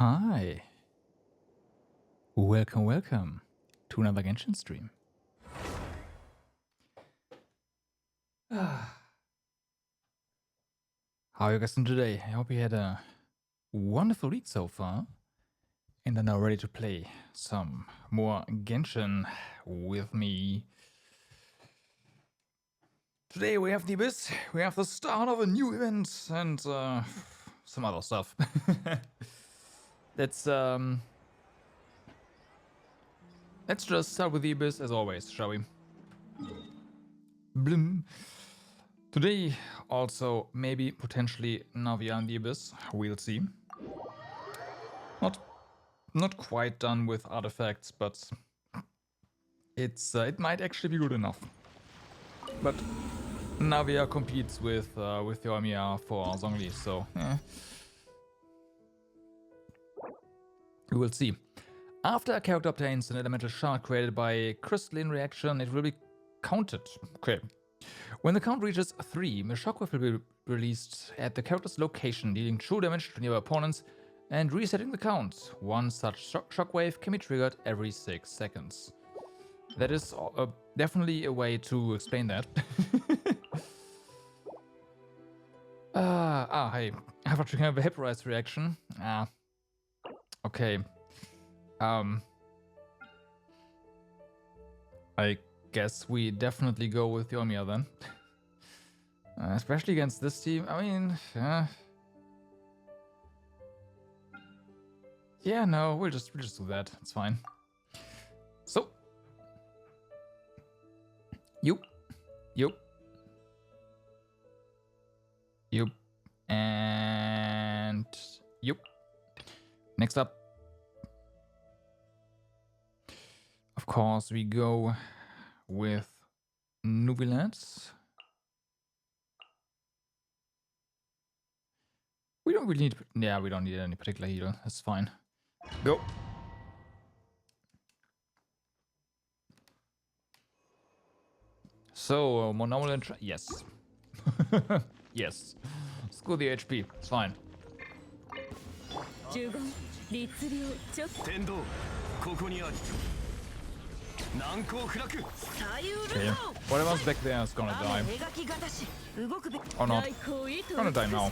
Hi. Welcome to another Genshin stream. How are you guys doing today? I hope you had a wonderful week so far and are now ready to play some more Genshin with me. Today we have the Abyss, we have the start of a new event and some other stuff. Let's just start with the Abyss as always, shall we? Blim. Today also maybe potentially Navia in the Abyss, we'll see. Not quite done with artifacts, but it might actually be good enough. But Navia competes with Yoimiya for Zhongli, so we will see. After a character obtains an elemental shard created by a crystalline reaction, it will be counted. Okay. When the count reaches 3, the shockwave will be released at the character's location, dealing true damage to nearby opponents and resetting the count. One such shockwave can be triggered every 6 seconds. That is definitely a way to explain that. Hey. After triggering a vaporized reaction. Okay. I guess we definitely go with Yoimiya then. Especially against this team. I mean, yeah, no, we'll just do that. It's fine. So, you, and you. Next up, of course, we go with Nubilet. We don't really need, we don't need any particular heal. That's fine. Go. So, Monomal and yes. Yes. Let's go the HP. It's fine. Okay. Whatever's back there is gonna die. Or not. Gonna die now.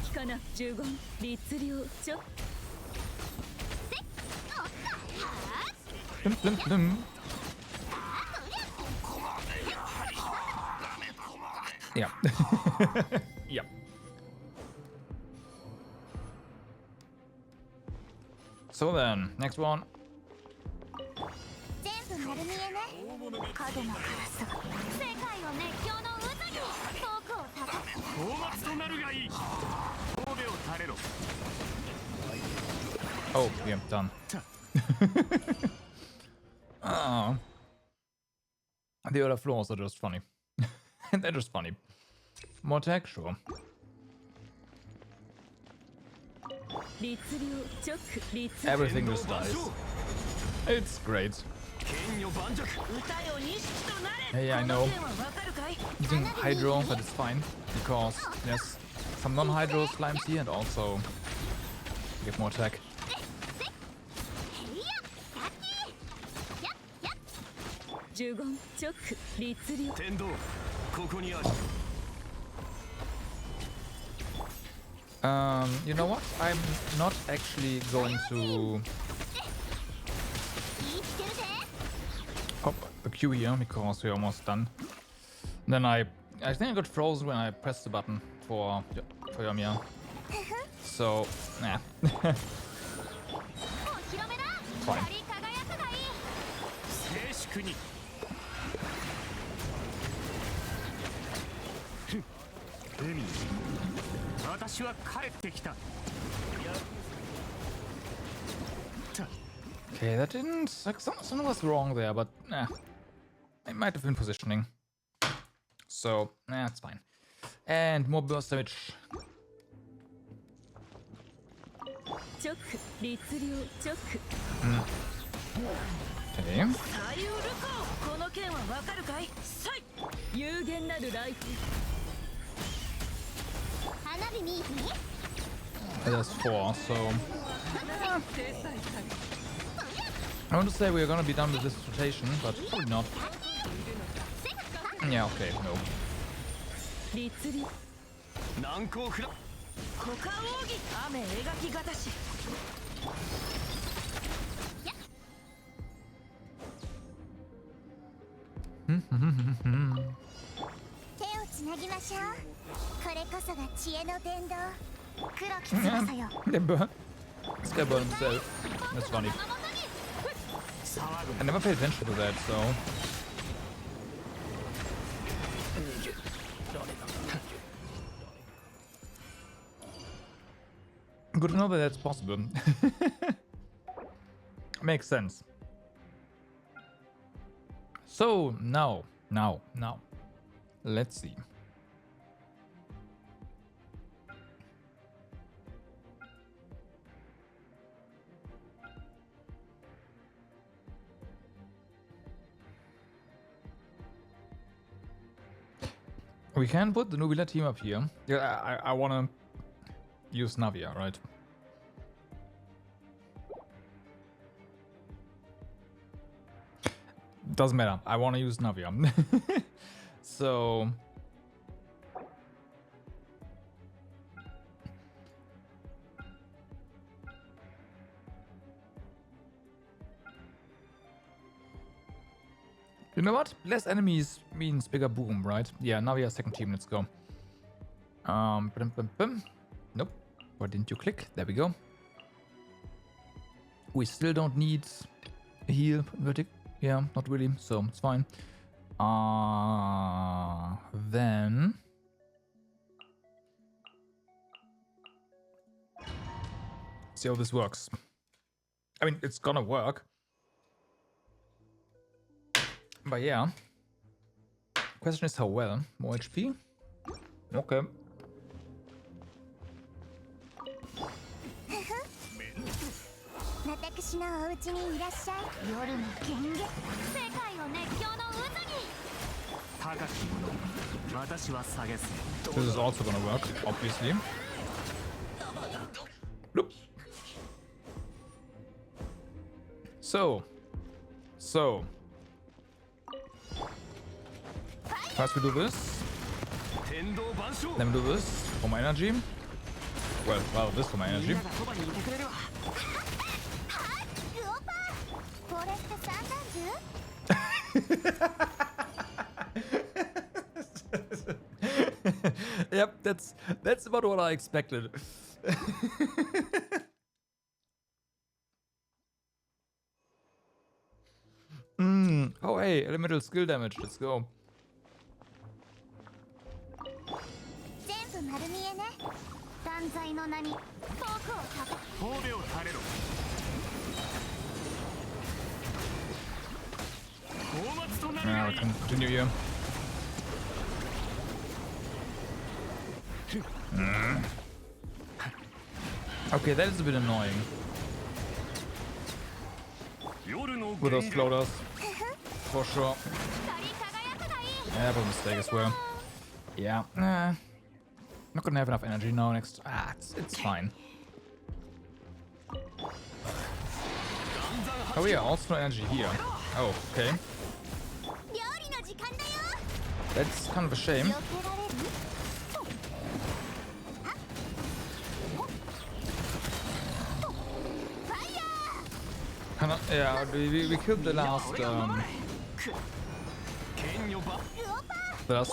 Blim, blim, blim. Yeah. Yeah. So then, next one. Oh, yeah, done. The other floors are just funny. They're just funny. More tech, sure. Everything just dies. It's great. Hey, I know. Using Hydro, but it's fine. Because there's some non-Hydro slimes here and also get more attack. You know what? I'm not actually going to pop a Q here because we're almost done. Then I think I got frozen when I pressed the button for Yoimiya. So, nah. Fine. Okay, that didn't... Like, something was wrong there, but nah. It might have been positioning. So, nah, it's fine. And more burst damage. Okay. It has 4, so I want to say we're gonna be done with this rotation, but probably not. Yeah, okay, no. They burn. This guy burned himself. That's funny. I never paid attention to that, so. Good to know that that's possible. Makes sense. So now, let's see. We can put the Nubila team up here. Yeah, I wanna use Navia, right? Doesn't matter. I wanna use Navia. So you know what? Less enemies means bigger boom, right? Yeah, Navia second team, let's go. Nope. Why didn't you click? There we go. We still don't need a heal. Yeah, not really, so it's fine. Then see how this works. I mean, it's gonna work. But yeah. Question is how well. More HP? Okay. This is also gonna work, obviously. Look. So. First we do this. Then we do this for my energy. Well, this for my energy. Yep, that's about what I expected. Oh hey, elemental skill damage, let's go. Yeah, we can continue here. Okay, that is a bit annoying. With those floaters. For sure. Yeah, but mistake as well. Yeah. Not gonna have enough energy now next. It's fine. Oh yeah, also no energy here. Oh, okay. That's kind of a shame. Yeah, we killed the last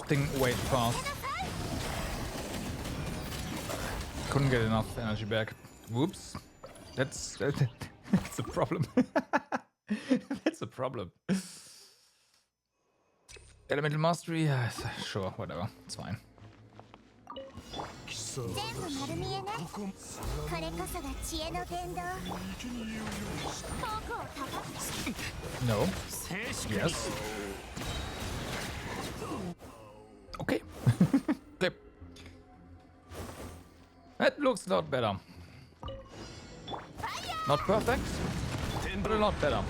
thing way too fast. Couldn't get enough energy back. Whoops. That's a problem. That's a problem. Elemental mastery, yeah, sure, whatever, it's fine. No. Yes. Okay. Okay. That looks a lot better. Not perfect, but a lot better.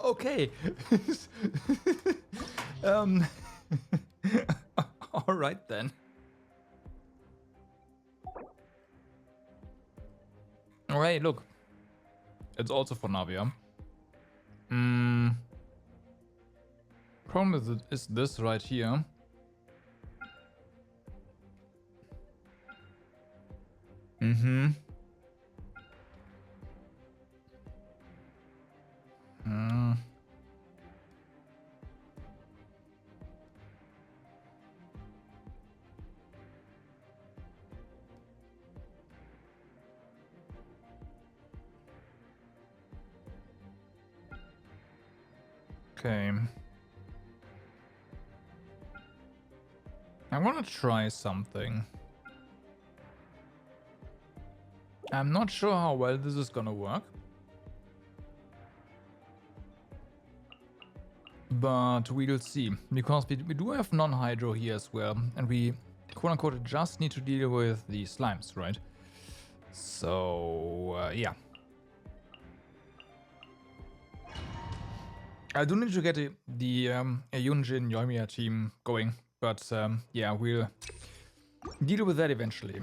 Okay. um. All right then. All right, look. It's also for Navia. Problem is this right here. Okay. I want to try something. I'm not sure how well this is gonna work. But we'll see. Because we do have non-hydro here as well. And we, quote-unquote, just need to deal with the slimes, right? So, yeah. I do need to get the Yunjin Yoimiya team going, but yeah, we'll deal with that eventually.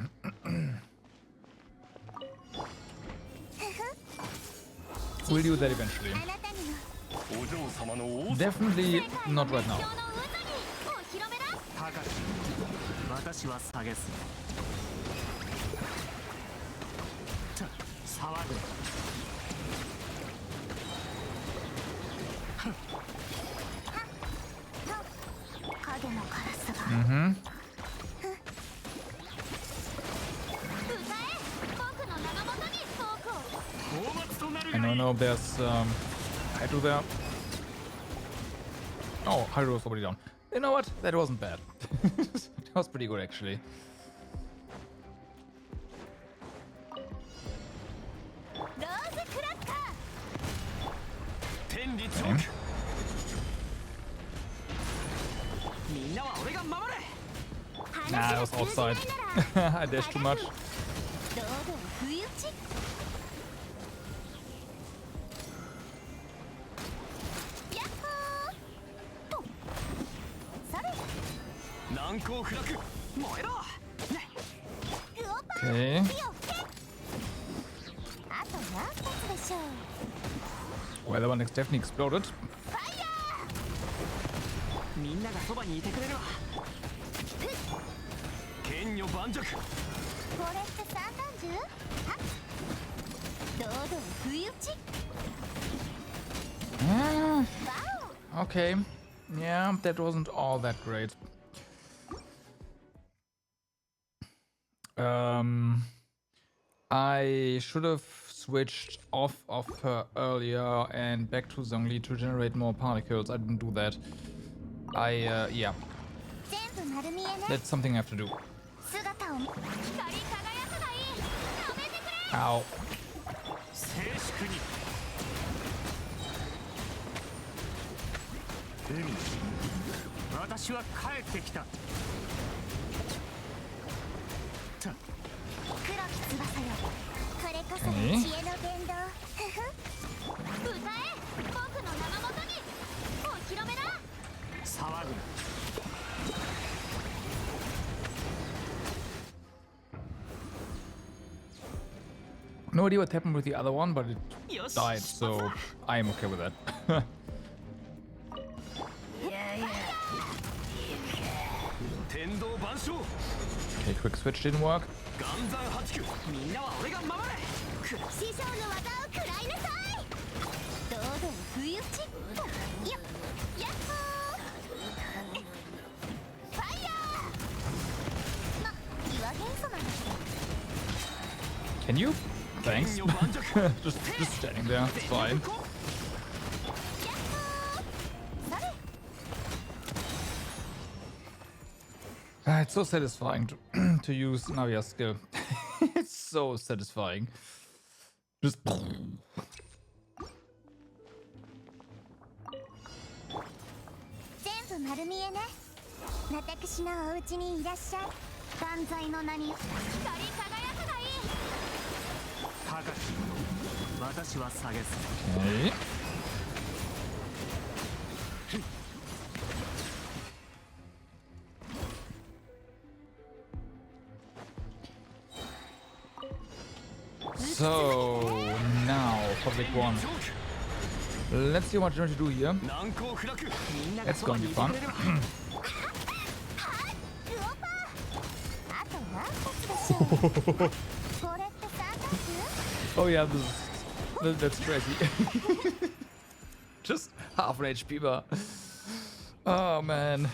We'll do that eventually. Definitely not right now. I don't know if there's Hydro there. Oh, Hydro is already down. You know what? That wasn't bad. That was pretty good actually. Okay. Nah, that was outside. I dashed too much. Okay. Well, that one definitely exploded. Okay. Yeah, that wasn't all that great. I should have switched off of her earlier and back to Zhongli to generate more particles. I didn't do that. Yeah. That's something I have to do. Ow. Okay. No idea what happened with the other one, but it died, so I am okay with that. Okay, quick switch didn't work. Can you? Thanks. just standing there, it's fine. It's so satisfying to use Navia's skill. It's so satisfying. Just. Okay. So, now, public one. Let's see what you're going to do here. It's gonna be fun. Oh yeah, that's crazy. Just half an HP bar. Oh man.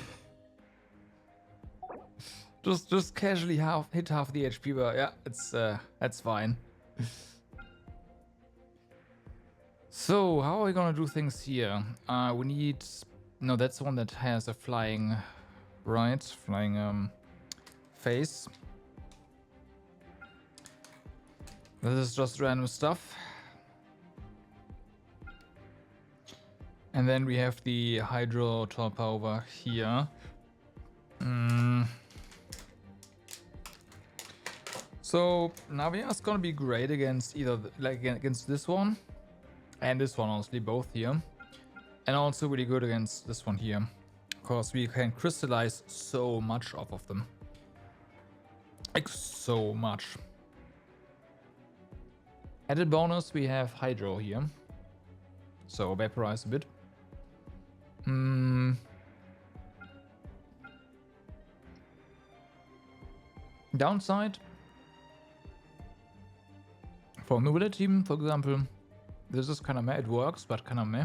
Just casually hit half the HP bar. Yeah, that's fine. So how are we gonna do things here? We need that's the one that has a flying face. This is just random stuff. And then we have the Hydro Torpa over here. So Navia is gonna be great against either against this one and this one, honestly, both here. And also really good against this one here. Because we can crystallize so much off of them. Like so much. Added bonus, we have Hydro here. So vaporize a bit. Downside. For mobility, for example, this is kind of meh. It works, but kind of meh.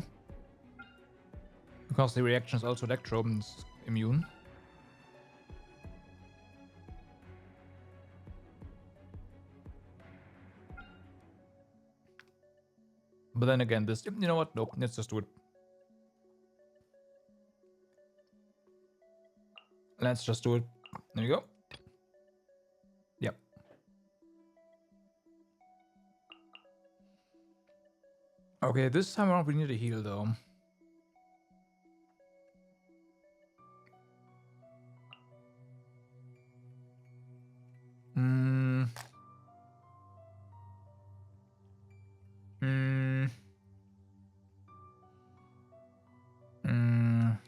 Because the reaction is also electro and it's immune. But then again, this, you know what? Nope, let's just do it. Let's just do it. There you go. Yep. Okay, this time around we need a heal though.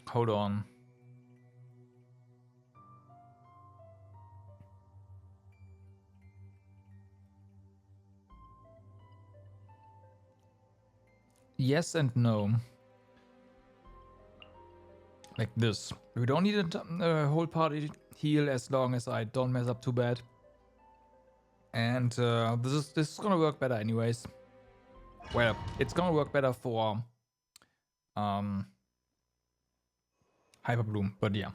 Hold on. Yes and no. Like this. We don't need a whole party heal as long as I don't mess up too bad. And this is gonna work better anyways. Well, it's gonna work better for Hyper Bloom, but yeah.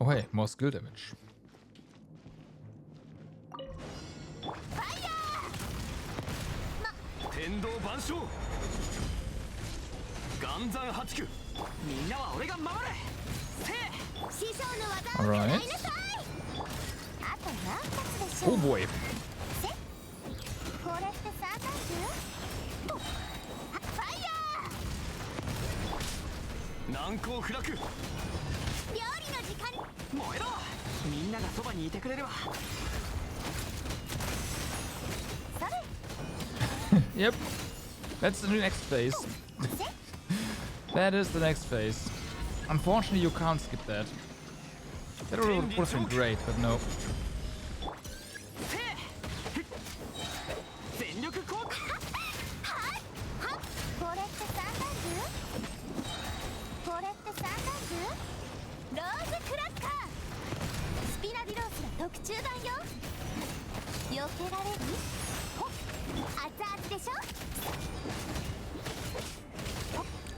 Oh hey, more skill damage. Alright. Oh boy. Yep. That's the next phase. That is the next phase. Unfortunately, you can't skip that. That would have been great, but no.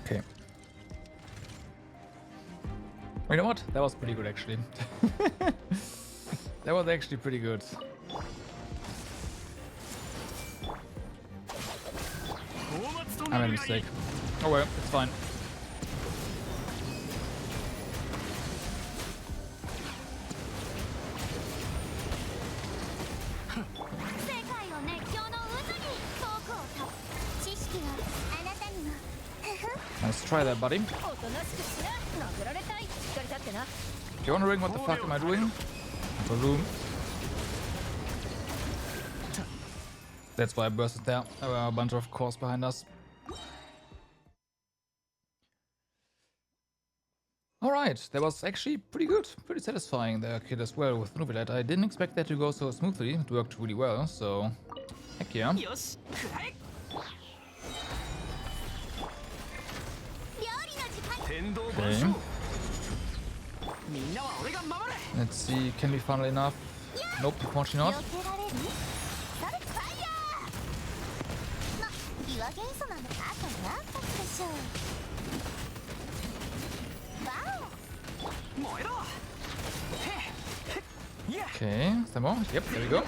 Okay. You know what? That was pretty good, actually. That was actually pretty good. I made a mistake. Oh well, it's fine. Let's try that, buddy. You're wondering what the fuck am I doing? Balloon. That's why I bursted there. There were a bunch of cores behind us. Alright, that was actually pretty good. Pretty satisfying there, kid, as well with Nuvilet. I didn't expect that to go so smoothly. It worked really well, so Heck yeah. Okay. Let's see, can we funnel enough? Nope, unfortunately not. Okay, some more. Yep, there we go.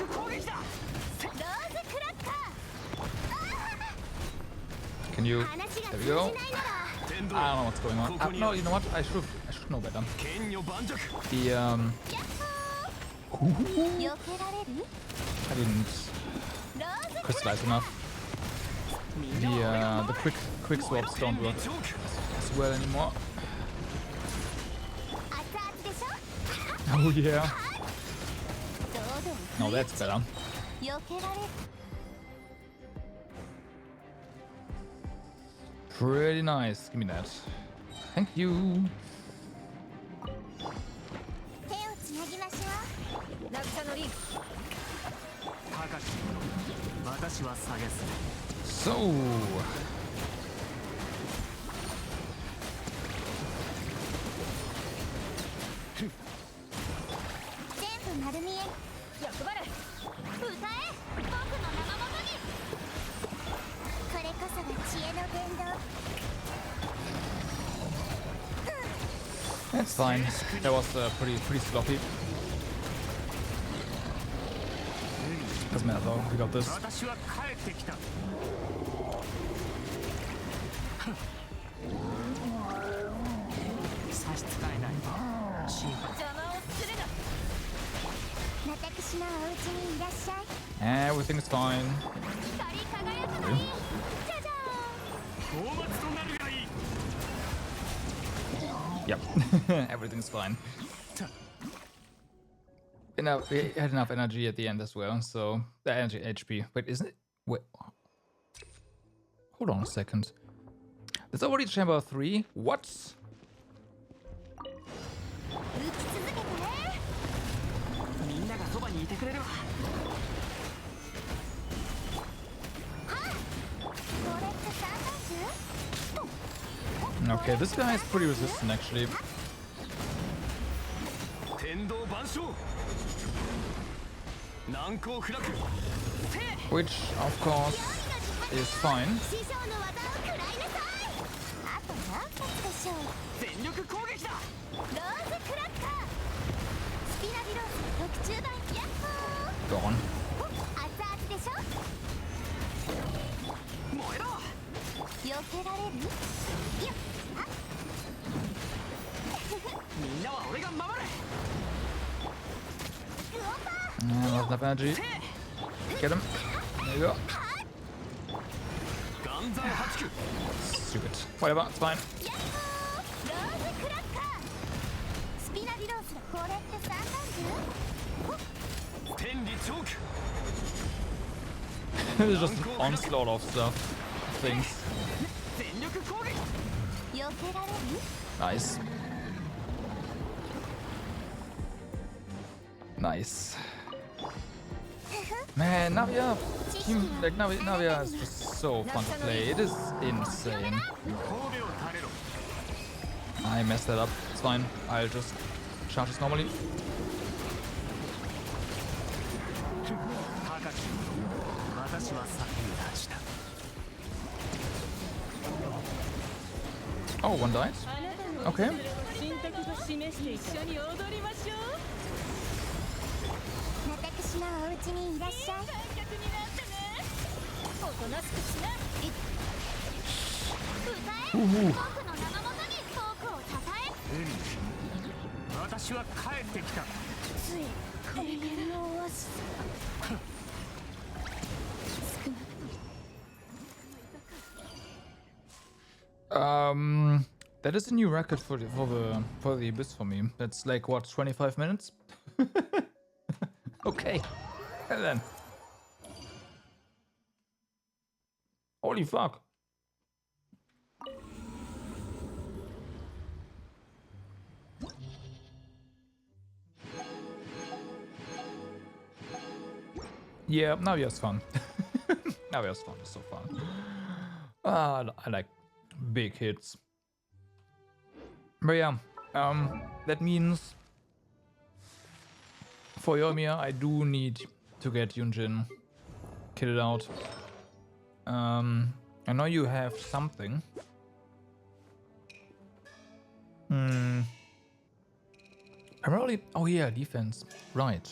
Can you? There we go. I don't know what's going on. No, you know what? I should know better. The I didn't crystallize enough. The quick swaps don't work as well anymore. Oh yeah. No, that's better. Pretty nice. Give me that. Thank you. So. That's fine. That was pretty sloppy. Doesn't matter though. We got this. Everything's fine. Yep, everything's fine. Enough, we had enough energy at the end as well, so the energy HP. Wait, isn't it? Wait, hold on a second. There's already chamber 3. What? Okay, this guy is pretty resistant actually. Which, of course, is fine. Go on. Not enough energy. Get him. There you go. Stupid. Whatever, it's fine. There's just an onslaught of stuff. Things. Nice. Nice. Man, Navia, Navia is just so fun to play. It is insane. I messed that up. It's fine. I'll just charge this normally. Oh, one died. Okay. That is a new record for the Abyss for me. That's like what, 25 minutes? Okay. And then. Holy fuck. Yeah, now yes, fun. Oh, it was fun. It's so fun. I like big hits. But yeah, that means for Yoimiya, I do need to get Yunjin kitted out. I know you have something. Primarily, oh yeah, defense. Right.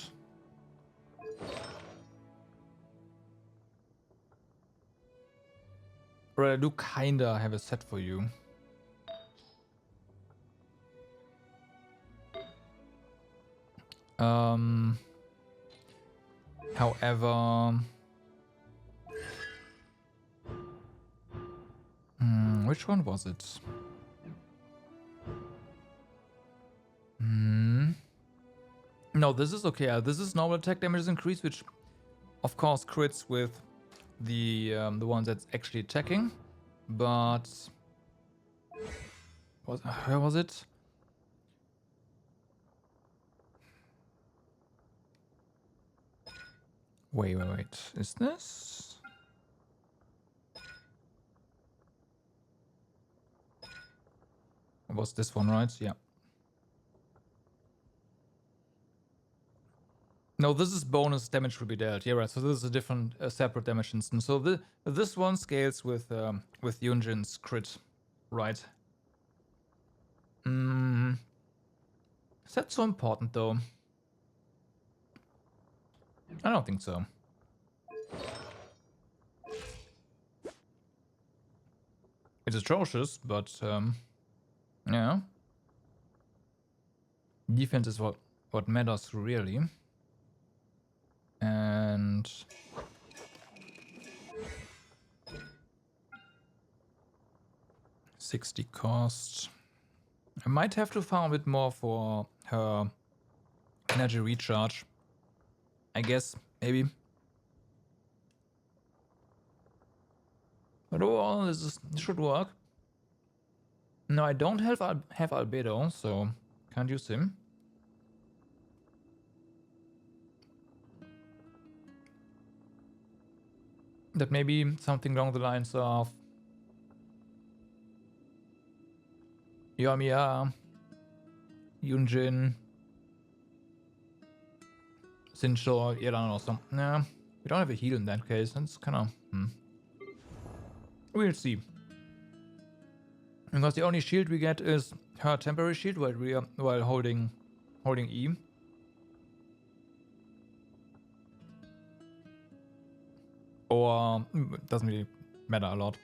Right, I do kinda have a set for you. However, which one was it? No, this is okay. This is normal attack damage increase, which of course crits with the one that's actually attacking. But where was it? Wait. Is this? Was this one right? Yeah. No, this is bonus damage will be dealt. Yeah, right. So this is a different, separate damage instance. So this one scales with Yunjin's crit, right? Is that so important though? I don't think so. It's atrocious, but yeah. Defense is what matters really. And $60 cost. I might have to farm a bit more for her energy recharge. I guess, maybe. But overall, this should work. No, I don't have Albedo, so can't use him. That may be something along the lines of Yoimiya, Yunjin, Sincho, Iran or something. Nah, we don't have a heal in that case. That's kind of... We'll see. Because the only shield we get is her temporary shield while holding E. Or doesn't really matter a lot.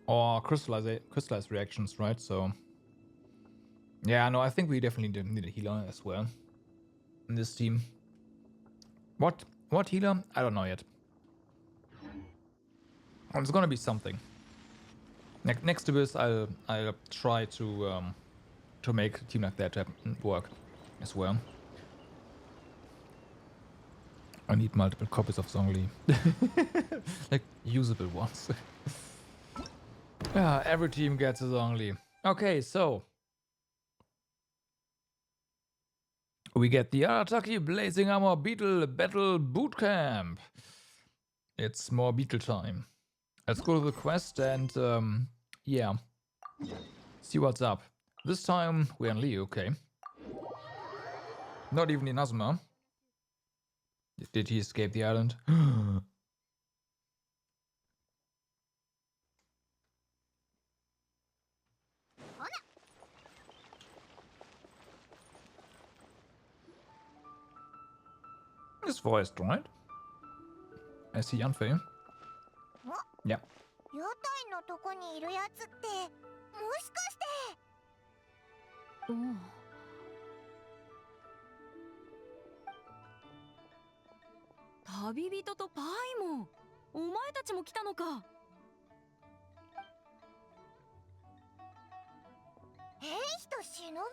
Or crystallized reactions, right? So yeah, no, I think we definitely need a healer as well in this team. What healer? I don't know yet. Oh, it's gonna be something. Next to this, I'll try to make a team like that work as well. I need multiple copies of Zhongli. Like usable ones. Yeah, every team gets a Zhongli. Okay, so we get the Arataki Blazing Armor Beetle Battle Bootcamp. It's more Beetle time. Let's go to the quest and yeah, see what's up. This time we're in Lee, okay. Not even in Inazuma. Did he escape the island? It's voiced, right? I see Yanfei. Yeah. 屋台のとこにいるやつってもしかして旅人とパイモン、お前たちも来たのか。兵士と忍二人と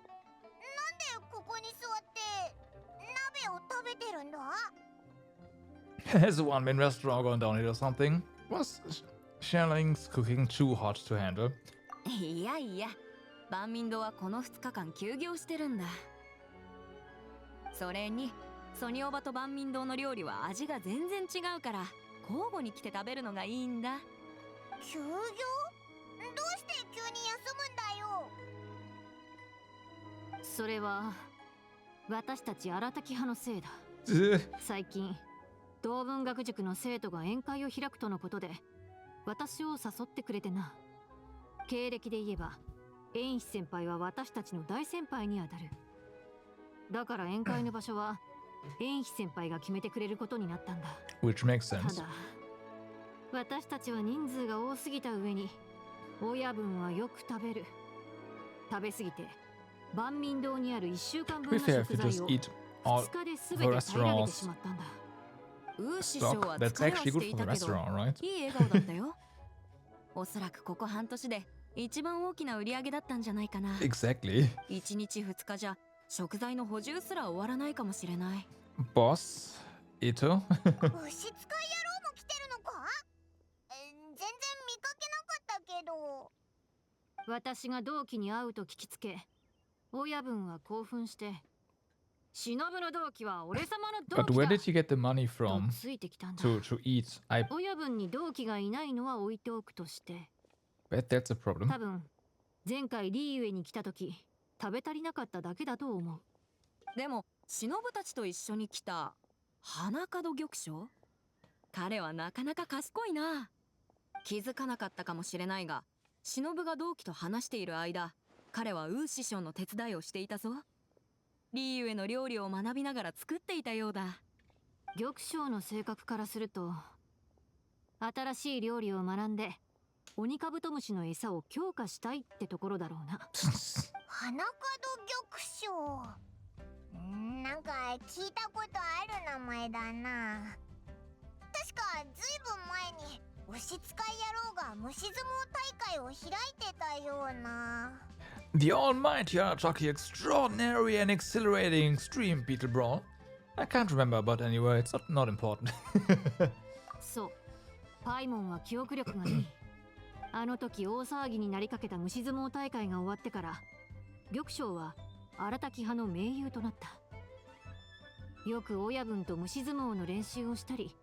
もなんでここに座って鍋を食べてるんだ Has a one-man restaurant gone down here or something? Was Sherling's cooking too hot to handle? いやいや、万民堂はこの2日間休業してるんだ。それにソニオバと万民堂の料理は味が全然違うから交互に来て食べるのがいいんだ。休業？どうして急に休むんだよ。それは私たち荒滝派のせいだ。最近同文学塾の生徒が宴会を開くとのことで私を誘ってくれてな。経歴で言えば縁飛先輩は私たちの大先輩にあたる。だから宴会の場所は縁飛先輩が決めてくれることになったんだ。 Which makes た sense. だ私たちは人数が多すぎた上に親分はよく食べる。食べ過ぎて万民堂にある1週間 To 分 be の fair, if 食 you 材 just を eat all 2日で the 全て平らげてし restaurants まったんだ。ウー師匠 stock, は that's 疲れは actually して good い for た the けど restaurant, right? いい笑顔だったよ。おそらくここ半年で一番大きな売り上げだったんじゃないかな。 Exactly. 1日2日じゃ食材の補充すら終わらないかもしれない。 Boss, Ito. 牛使い野郎も来てるのか？全然見かけなかったけど。私が同期に会うと聞きつけ、親分は興奮して、忍の同期は俺様の同 But 期 where だ did you get the money と from ついてきたんだ。 to eat? I 親分に同期がいないのは置いておくとして、 bet that's a problem. 多分前回リーユエに来た時食べ足りなかっただけだと思う。でも忍たちと一緒に来た花門玉将、彼はなかなか賢いな。気づかなかったかもしれないが、忍が同期と話している間、彼はウー師匠の手伝いをしていたぞ。リーユエの料理を学びながら作っていたようだ。玉将の性格からすると、新しい料理を学んでオニカブトムシの餌を強化したいってところだろうな。花門玉将。なんか聞いたことある名前だな。確かずいぶん前に牛使い野郎が虫相撲大会を開いてたような。 The almighty Archaki extraordinary and exhilarating extreme beetle brawl. I can't remember, but anyway, it's not important. そう、パイモンは記憶力がいい。あの時大騒ぎになりかけた虫相撲大会が終わってから玉将は荒滝派の盟友となった。よく親分と虫相撲の練習をしたり、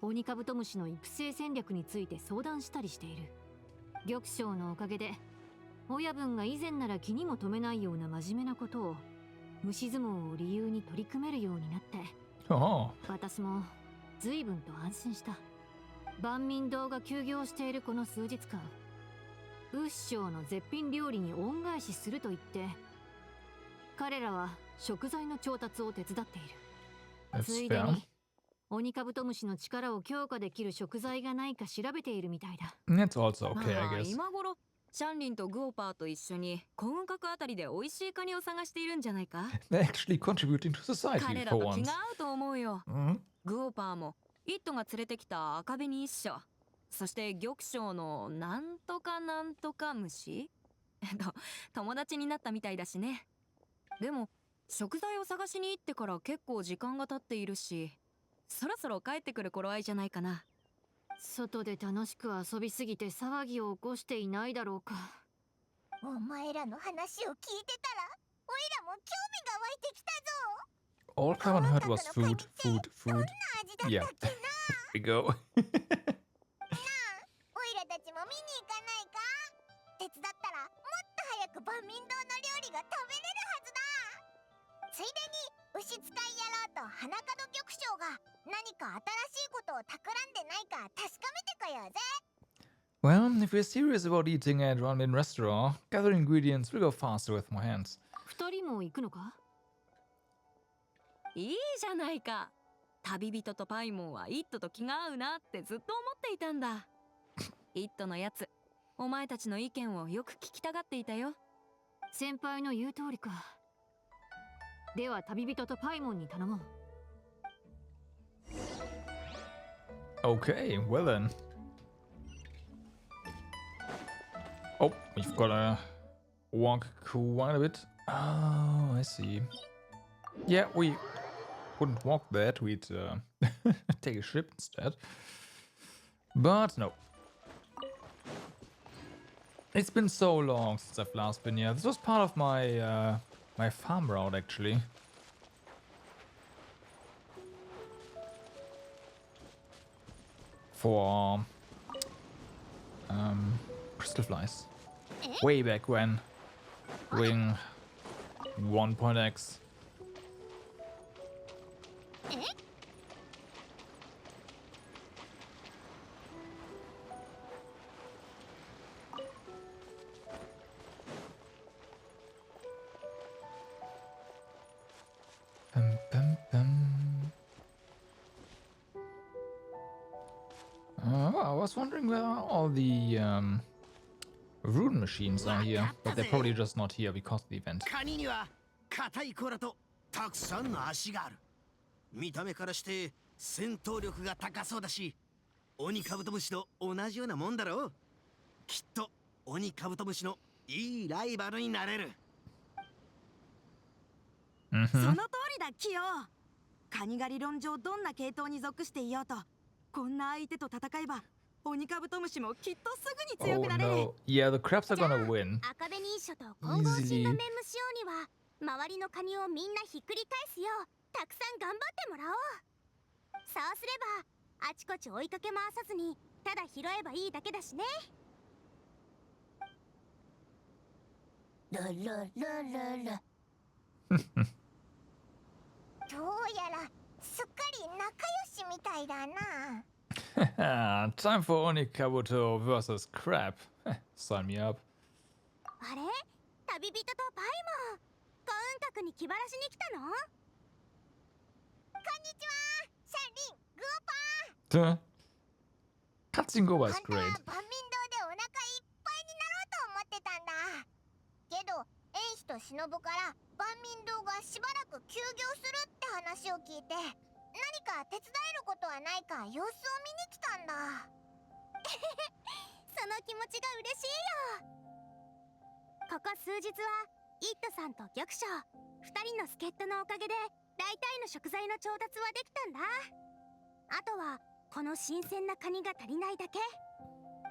オニカブトムシの育成戦略について相談したりしている。玉将のおかげで親分が以前なら気にも留めないような真面目なことを虫相撲を理由に取り組めるようになって、 Oh, 私も随分と安心した。万民堂が休業しているこの数日間、ウッショーの絶品料理に恩返しすると言って彼らは食材の調達を手伝っている。 that's ついで fair. にオニカブトムシの力を強化できる食材がないか調べているみたいだ。 That's also ま okay, あ I guess. 今頃シャンリンとグオパーと一緒に古雲閣あたりで美味しいカニを探しているんじゃないか。 They're actually contributing to 彼 society ら for と気 once. が合うと思うよ。 Hmm? グオパーもイットが連れてきた赤紅一緒、そして玉将のなんとかなんとか虫友達になったみたいだしね。でも食材を探しに行ってから結構時間が経っているし、そろそろ帰ってくる頃合いじゃないかな。外で楽しく遊びすぎて騒ぎを起こしていないだろうか。お前らの話を聞いてたら、おいらも興味が湧いてきたぞ。 All Kavan heard was food, food, どん food. な味だ Yeah, ったっけな。 here we go. おいらたちも見に行かないか。手伝ったらもっと早く万民堂の料理が食べれるはずだ。ついでに牛使い野郎と花門玉将が何か新しいことを企んでないか確かめてこようぜ。 Well, if we're serious about eating at Ramen restaurant, gathering ingredients will go faster with more hands. 二人も行くのか？いいじゃないか。旅人とパイモンはイットと気が合うなってずっと思っていたんだ。イットのやつ、お前たちの意見をよく聞きたがっていたよ。先輩の言う通りか。では旅人とパイモンに頼もう。 Okay, well then. Oh, we've got to walk quite a bit. Oh, I see. Yeah, we wouldn't walk that. We'd take a ship instead. But no. It's been so long since I've last been here. This was part of my my farm route, actually. for crystal flies. Way back when, doing 1.x. I was wondering where all the rune machines are here, but they're probably just not here because of the event. カニには硬い甲羅とたくさんの足がある。見た目からして戦闘力が高そうだし、鬼カブトムシと同じようなもんだろう。きっと鬼カブトムシのいいライバルになれる。その通りだ、キヨ。カニが理論上どんな系統に属していようと、こんな相手と戦えば鬼カブトムシもきっとすぐに強 Oh くなれる。 no. Yeah, the crabs are gonna win. 赤紅一緒と混合神の面無仕様には周りのカニをみんなひっくり返すようたくさん頑張ってもらおう。そうすればあちこち追いかけ回さずにただ拾えばいいだけだしね。ルルルルルどうやらすっかり仲良しみたいだな。Time for Onikabuto versus Crab. Sign me up. あれ、旅人とパイモン、幸運閣に気晴らしに来たの？こんにちは、シャンリン、グオパー。 Cutscene Goba 本 is 当は great. 万民堂でお腹いっぱいになろうと思ってたんだ。けど、エンシとシノブから万民堂がしばらく休業するって話を聞いて、何か手伝えることはないか様子を見に来たんだ。その気持ちが嬉しいよ。ここ数日はイットさんと玉将2人の助っ人のおかげで大体の食材の調達はできたんだ。あとはこの新鮮なカニが足りないだけ。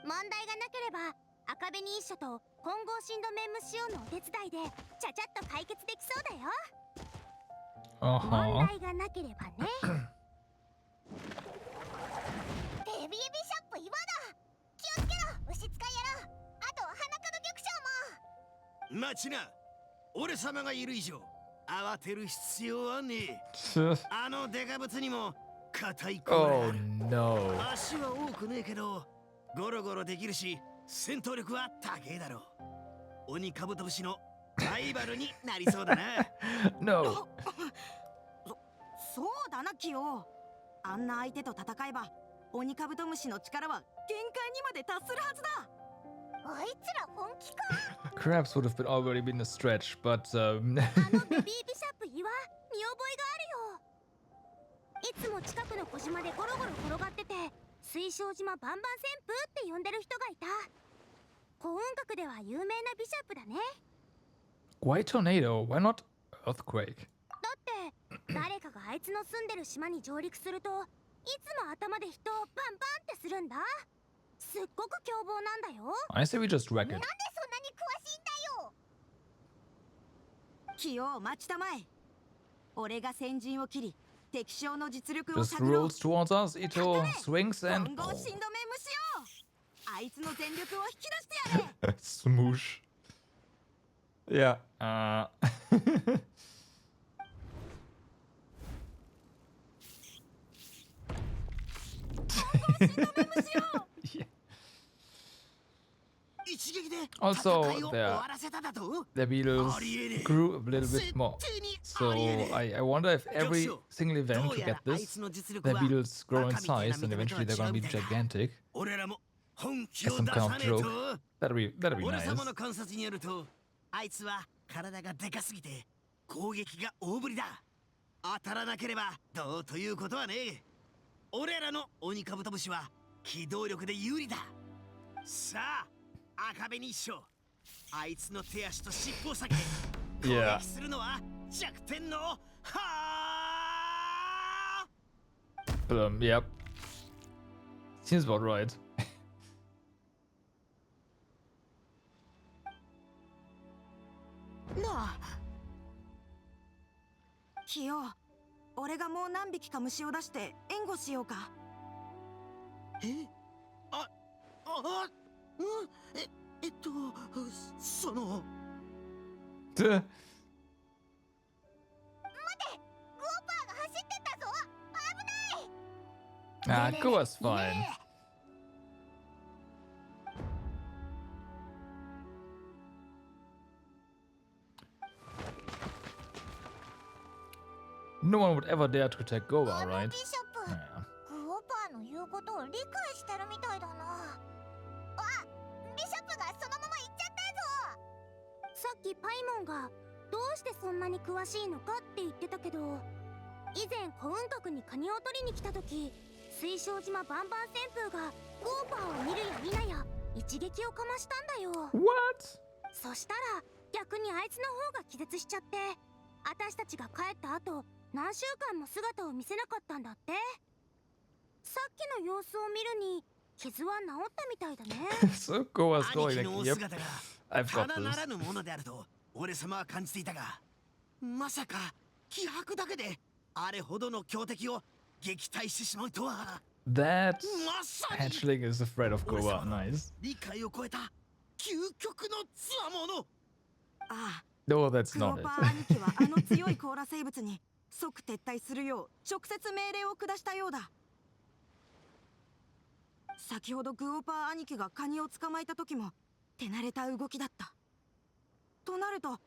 問題がなければ赤紅一緒と混合神土面無仕様のお手伝いでちゃちゃっと解決できそうだよ。問 Uh-huh. 題がなければね。ベビービショップ岩だ。気をつけろ、牛使い野郎。あと花門玉将も。待ちな。俺様がいる以上慌てる必要はねえ。あのデカブツにも硬い甲羅が Oh ある。 no. 足は多くねえけどゴロゴロできるし戦闘力は高えだろう。鬼カブトムシのライバルになりそうだな。No. そうだな、キヨ。あんな相手と戦えば鬼カブトムシの力は限界にまで達するはずだ。あいつら本気か。 Crabs would have been already been a stretch, but あのベビービショップ岩、見覚えがあるよ。いつも近くの小島でゴロゴロ転がってて、水晶島バンバン旋風って呼んでる人がいた。幸運閣では有名なビショップだね。 why tornado? Why not earthquake? だって誰かがあいつの住んでる島に上陸するといつも頭で人をバンバンってするんだ。すっごく凶暴なんだよ。 I say we just wreck なん it. でそんなに詳しいんだよ。キヨ、待ちたまえ。俺が先陣を切り敵将の実力を Just 探ろう。 rolls towards us. Ito swings 混 and 合神土面無視よ。あいつの全力を引き出してやれ。smoosh. Yeah. 神土面無視よ。 Yeah. 一撃で Also, 戦いを終わらせただと。 The Beatles grew a little bit more. 絶対に So ありえねえ。 I wonder if every single event ど to うや get らあい this, つの実 the 力は Beatles grow in バカみたいな size and 見た目とは eventually they're gonna be 違うみたいだ。 gigantic. 俺らも本気 Get を some 出 kind さ of ねえ joke. と。 That'd be 俺 nice. 様の観察によると、あいつは体がでかすぎて攻撃が大振りだ。当たらなければどうということはねえ。俺らの鬼カブトムシは機動力で有利だ。さあ、赤紅一緒。あいつの手足と尻尾を避け、攻 Yeah. 撃するのは弱点のはあ。 Yep. Seems about right. なあ。キヨ、俺がもう何匹か虫を出して援護しようか。えあ、あ、うんその。Duh. グオパーが走ってったぞ。危ない。 Ah, Goa's fine. No one would ever dare to attack Goa, あの right? ビショップ、 Yeah. グオパーの言うことを理解してるみたいだな。あ、ビショップがそのまま行っちゃったぞ。さっきパイモンがどうしてそんなに詳しいのかって言ってたけど、以前古雲閣にカニを取りに来た時、水晶島バンバン旋風がグオパーを見るや否や一撃をかましたんだよ。 What? そしたら逆にあいつの方が気絶しちゃって、私たちが帰った後何週間も姿を見せなかったんだって。さっきの様子を見るに傷は治ったみたいだね。So Goa's 兄 going 貴のお like, yep, 姿が I've got ただな this. らぬものであると俺様は感じていたが、まさか気迫だけであれほどの強敵を撃退してしまうとは。 That まさに hatchling is afraid of Goa. Nice. 理解を超えた究極の強者。ああ、 No, that's グオ not パ it. ー兄貴はあの強い甲羅生物に即撤退するよう直接命令を下したようだ。先ほどグオパー兄貴がカニを捕まえた時も手慣れた動きだった。となると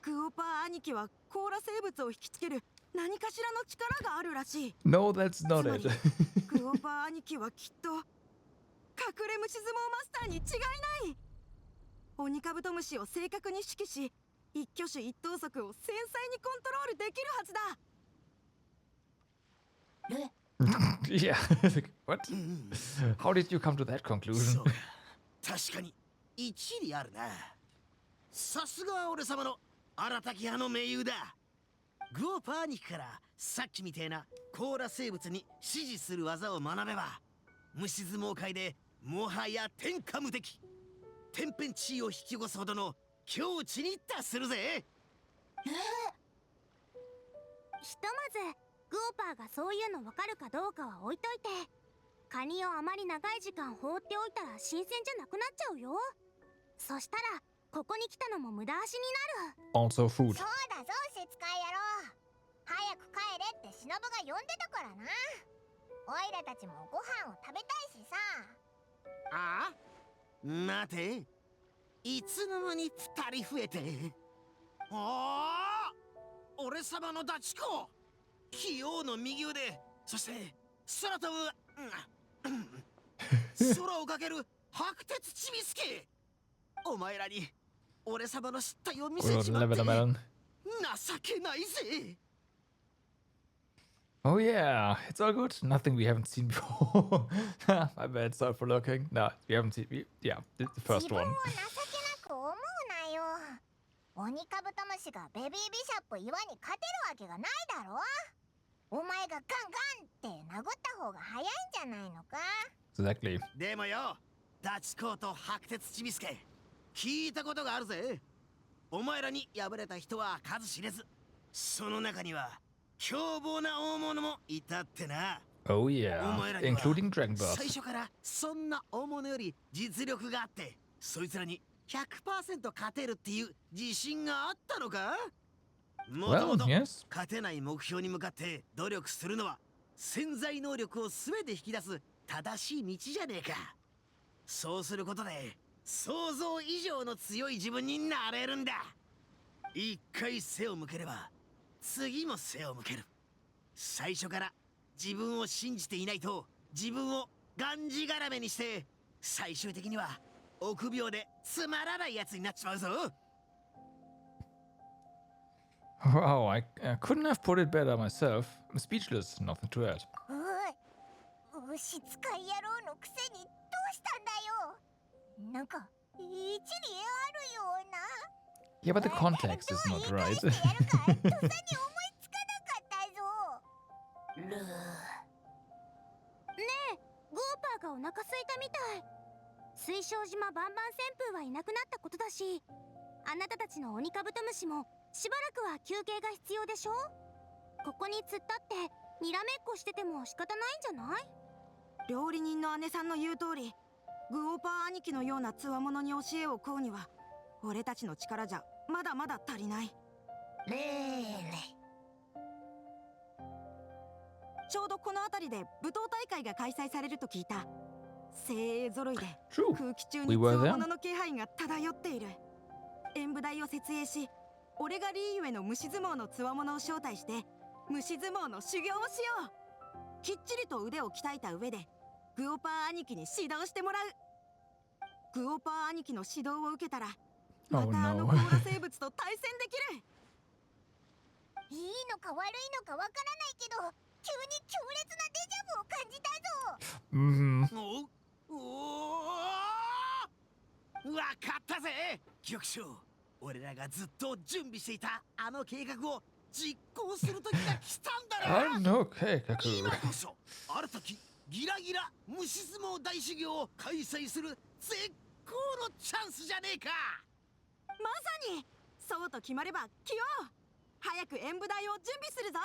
グオパー兄貴は甲羅生物を引きつける何かしらの力があるらしい。 No, that's not つまり it. グオパー兄貴はきっと隠れ虫相撲マスターに違いない。鬼カブトムシを正確に指揮し、一挙手一投足を繊細にコントロールできるはずだ。 Yeah. What? How did you come to that そ conclusion? うか、確かに一理あるな。さすが俺様の荒滝派の盟友だ。グオパー兄貴からさっきみてえな甲羅生物に指示する技を学べば、虫相撲界でもはや天下無敵、天変地異を引き起こすほどの境地に達するぜ。ひとまずグオパーがそういうの分かるかどうかは置いといて、カニをあまり長い時間放っておいたら新鮮じゃなくなっちゃうよ。そしたらここに来たのも無駄足になる。 Also food. そうだぞ、しつかい野郎。早く帰れって忍が呼んでたからな。オイラたちもご飯を食べたいしさ。ああ、待て、いつの間に二人増えて。ああ、俺様のダチコ、器用の右腕、そして空飛ぶ、空をかける白鉄ちびすけ。お前らに俺様の失態を見せ We'll ちまっ live て in a melon. 情けないぜ。 Oh yeah, it's all good. Nothing we haven't seen before. My bad. Sorry for looking. No, we haven't seen. Yeah, the 自 first 分を one. 情けなく思うなよ。鬼カブトムシがベビービシャップ岩に勝てるわけがないだろ。お前がガンガンって殴った方が早いんじゃないのか。 Exactly. でもよ、ダチコーと白鉄ちびすけ、聞いたことがあるぜ。お前らに敗れた人は数知れず、その中には凶暴な大物もいたってな。 Oh yeah, お前らには including Dragon 最 Bird. 初からそんな大物より実力があって、そいつらに 100% 勝てるっていう自信があったのか。もと Well, もと yes. 勝てない目標に向かって努力するのは潜在能力を全て引き出す正しい道じゃねえか。そうすることで想像以上の強い自分になれるんだ。一回背を向ければ次も背を向ける。最初から自分を信じていないと自分をがんじがらめにして、最終的には臆病でつまらないやつになっちまうぞ。 Wow, I couldn't have put it better myself. I'm speechless. Nothing to add. しつかい野郎のくせにどうしたんだよ。なんか一理あるような。 Yeah, but the context is not どう言い返 right. してやるかとっさに思いつかなかったぞ。ねえ、ゴーパーがお腹空いたみたい。水晶島バンバン旋風はいなくなったことだし、あなたたちの鬼カブトムシもしばらくは休憩が必要でしょ。ここに突っ立ってにらめっこしてても仕方ないんじゃない？料理人の姉さんの言う通り、グオーパー兄貴のような強者に教えを請うには俺たちの力じゃまだまだ足りない。ちょうどこの辺りで舞踏大会が開催されると聞いた。精鋭揃いで True. 空気中 We に were 強 there. 者の気配が漂っている。演舞台を設営し、俺がリーユへの虫相撲の強者を招待して虫相撲の修行をしよう。きっちりと腕を鍛えた上でグオパー兄貴に指導してもらう。グオパー兄貴の指導を受けたらま Oh たあの no. 甲羅生物と対戦できる。いいのか悪いのかわからないけど、急に強烈なデジャブを感じたぞ。Mhm. わかったぜ局長。俺らがずっと準備していたあの計画を実行する時が来たんだな。 Ano keikaku. 今こそ新たきギラギラ虫相撲大修行を開催する絶好のチャンスじゃねえか。まさにそうと決まれば来よう。早く演舞台を準備するぞ。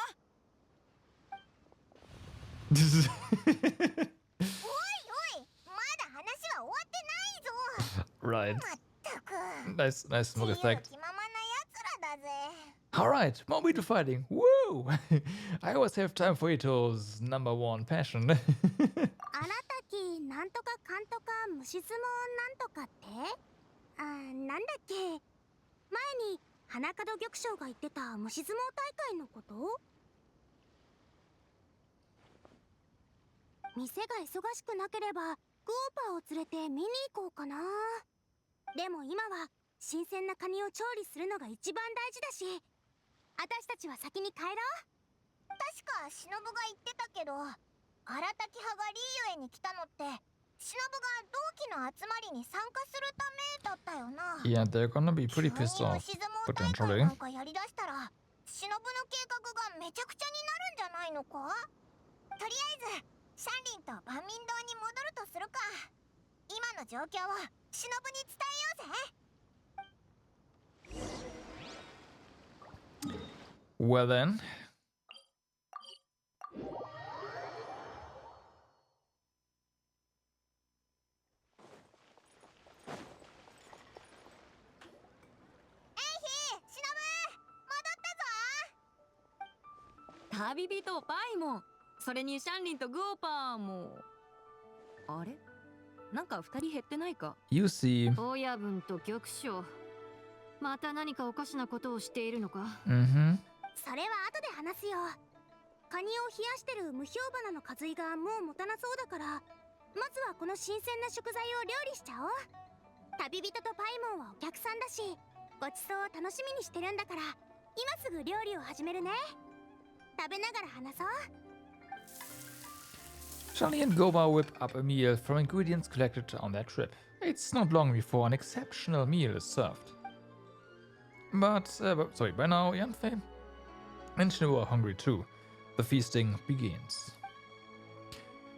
おいおい、まだ話は終わってないぞ。 Right. まったく。 Nice 自 smoke 由 effect. 気ままな奴らだぜ。 Alright, more Beetle fighting. Woo! I always have time for Ito's number one passion. あらたきなんとかかんとか虫相撲なんとかって、なんだっけ、前に花門玉将が言ってた虫相撲大会のこと？店が忙しくなければグオーパーを連れて見に行こうかな。でも今は新鮮なカニを調理するのが一番大事だし、私たちは先に帰ろう。確か忍が言ってたけど、荒滝派がリーユへに来たのって忍が同期の集まりに参加するためだったよな。 Yeah, they're gonna be pretty 急に pissed off, 虫相撲大会 potentially. なんかやりだしたら忍の計画がめちゃくちゃになるんじゃないのか。とりあえずシャンリンと万民堂に戻るとするか。今の状況を忍に伝えようぜ。 Well then. 旅人パイモン、それにシャンリンとグオパーも。あれ、なんか二人減ってないか。 You see. 親分と玉将、また何かおかしなことをしているのか。 Mm-hmm. それは後で話すよ。カニを冷やしてる無氷花のカズイがもう持たなそうだから、まずはこの新鮮な食材を料理しちゃおう。旅人とパイモンはお客さんだし、ごちそうを楽しみにしてるんだから、今すぐ料理を始めるね。食べながら話そう。 Charlie and Goba whip up a meal from ingredients collected on their trip. It's not long before an exceptional meal is served. But, by now, Yanfei and Shinu are hungry too. The feasting begins.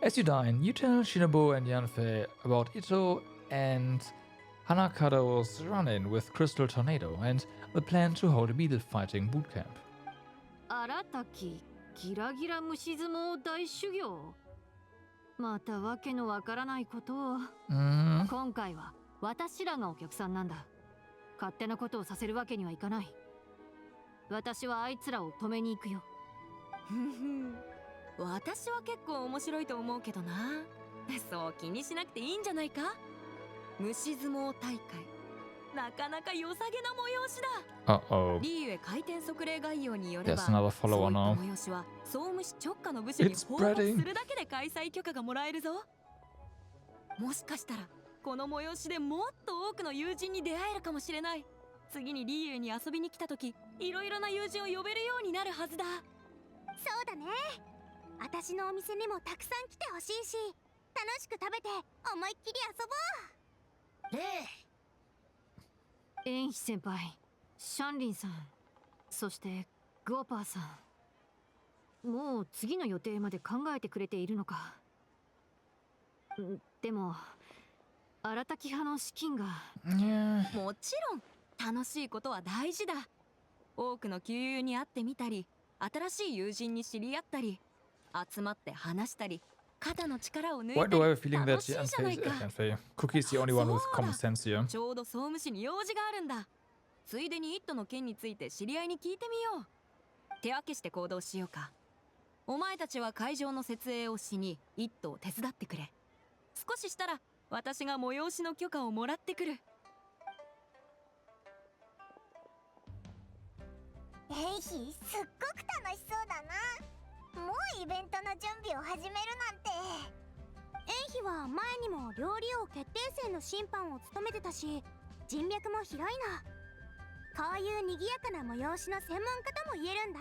As you dine, you tell Shinobu and Yanfei about Ito and Hanakado's run-in with Crystal Tornado and the plan to hold a beetle fighting bootcamp. 荒滝ギラギラ虫相撲大修行。またわけのわからないことを。今回は私らがお客さんなんだ。勝手なことをさせるわけにはいかない。私はあいつらを止めに行くよ。私は結構面白いと思うけどな。そう気にしなくていいんじゃないか。虫相撲大会、なかなか良さげな催しだ。Uh-oh. リーユへ回転則例概要によれば、 There's another そう follower いった now. 催しは総務士直下の部署に It's 報告 spreading. するだけで開催許可がもらえるぞ。もしかしたらこの催しでもっと多くの友人に出会えるかもしれない。次にリーユに遊びに来た時、いろいろな友人を呼べるようになるはずだ。そうだね。私のお店にもたくさん来てほしいし、楽しく食べて思いっきり遊ぼう。エンヒ先輩、シャンリンさん、そしてグオパーさん、もう次の予定まで考えてくれているのか。でも荒滝派の資金が。 Yeah. もちろん楽しいことは大事だ。多くの旧友に会ってみたり、新しい友人に知り合ったり、集まって話したり肩の力を抜い Why て do I have a feeling 楽 that しいじゃないか。 Cookie is the only one with common sense here? ちょうど総務士に用事があるんだ。ついでにイットの件について知り合いに聞いてみよう。手分けして行動しようか。お前たちは会場の設営をしにイットを手伝ってくれ。少ししたら私が催しの許可をもらってくる。エイヒ、すっごく楽しそうだな。もうイベントの準備を始めるなんて。エイヒは前にも料理王決定戦の審判を務めてたし、人脈も広いな。こういう賑やかな催しの専門家とも言えるんだ。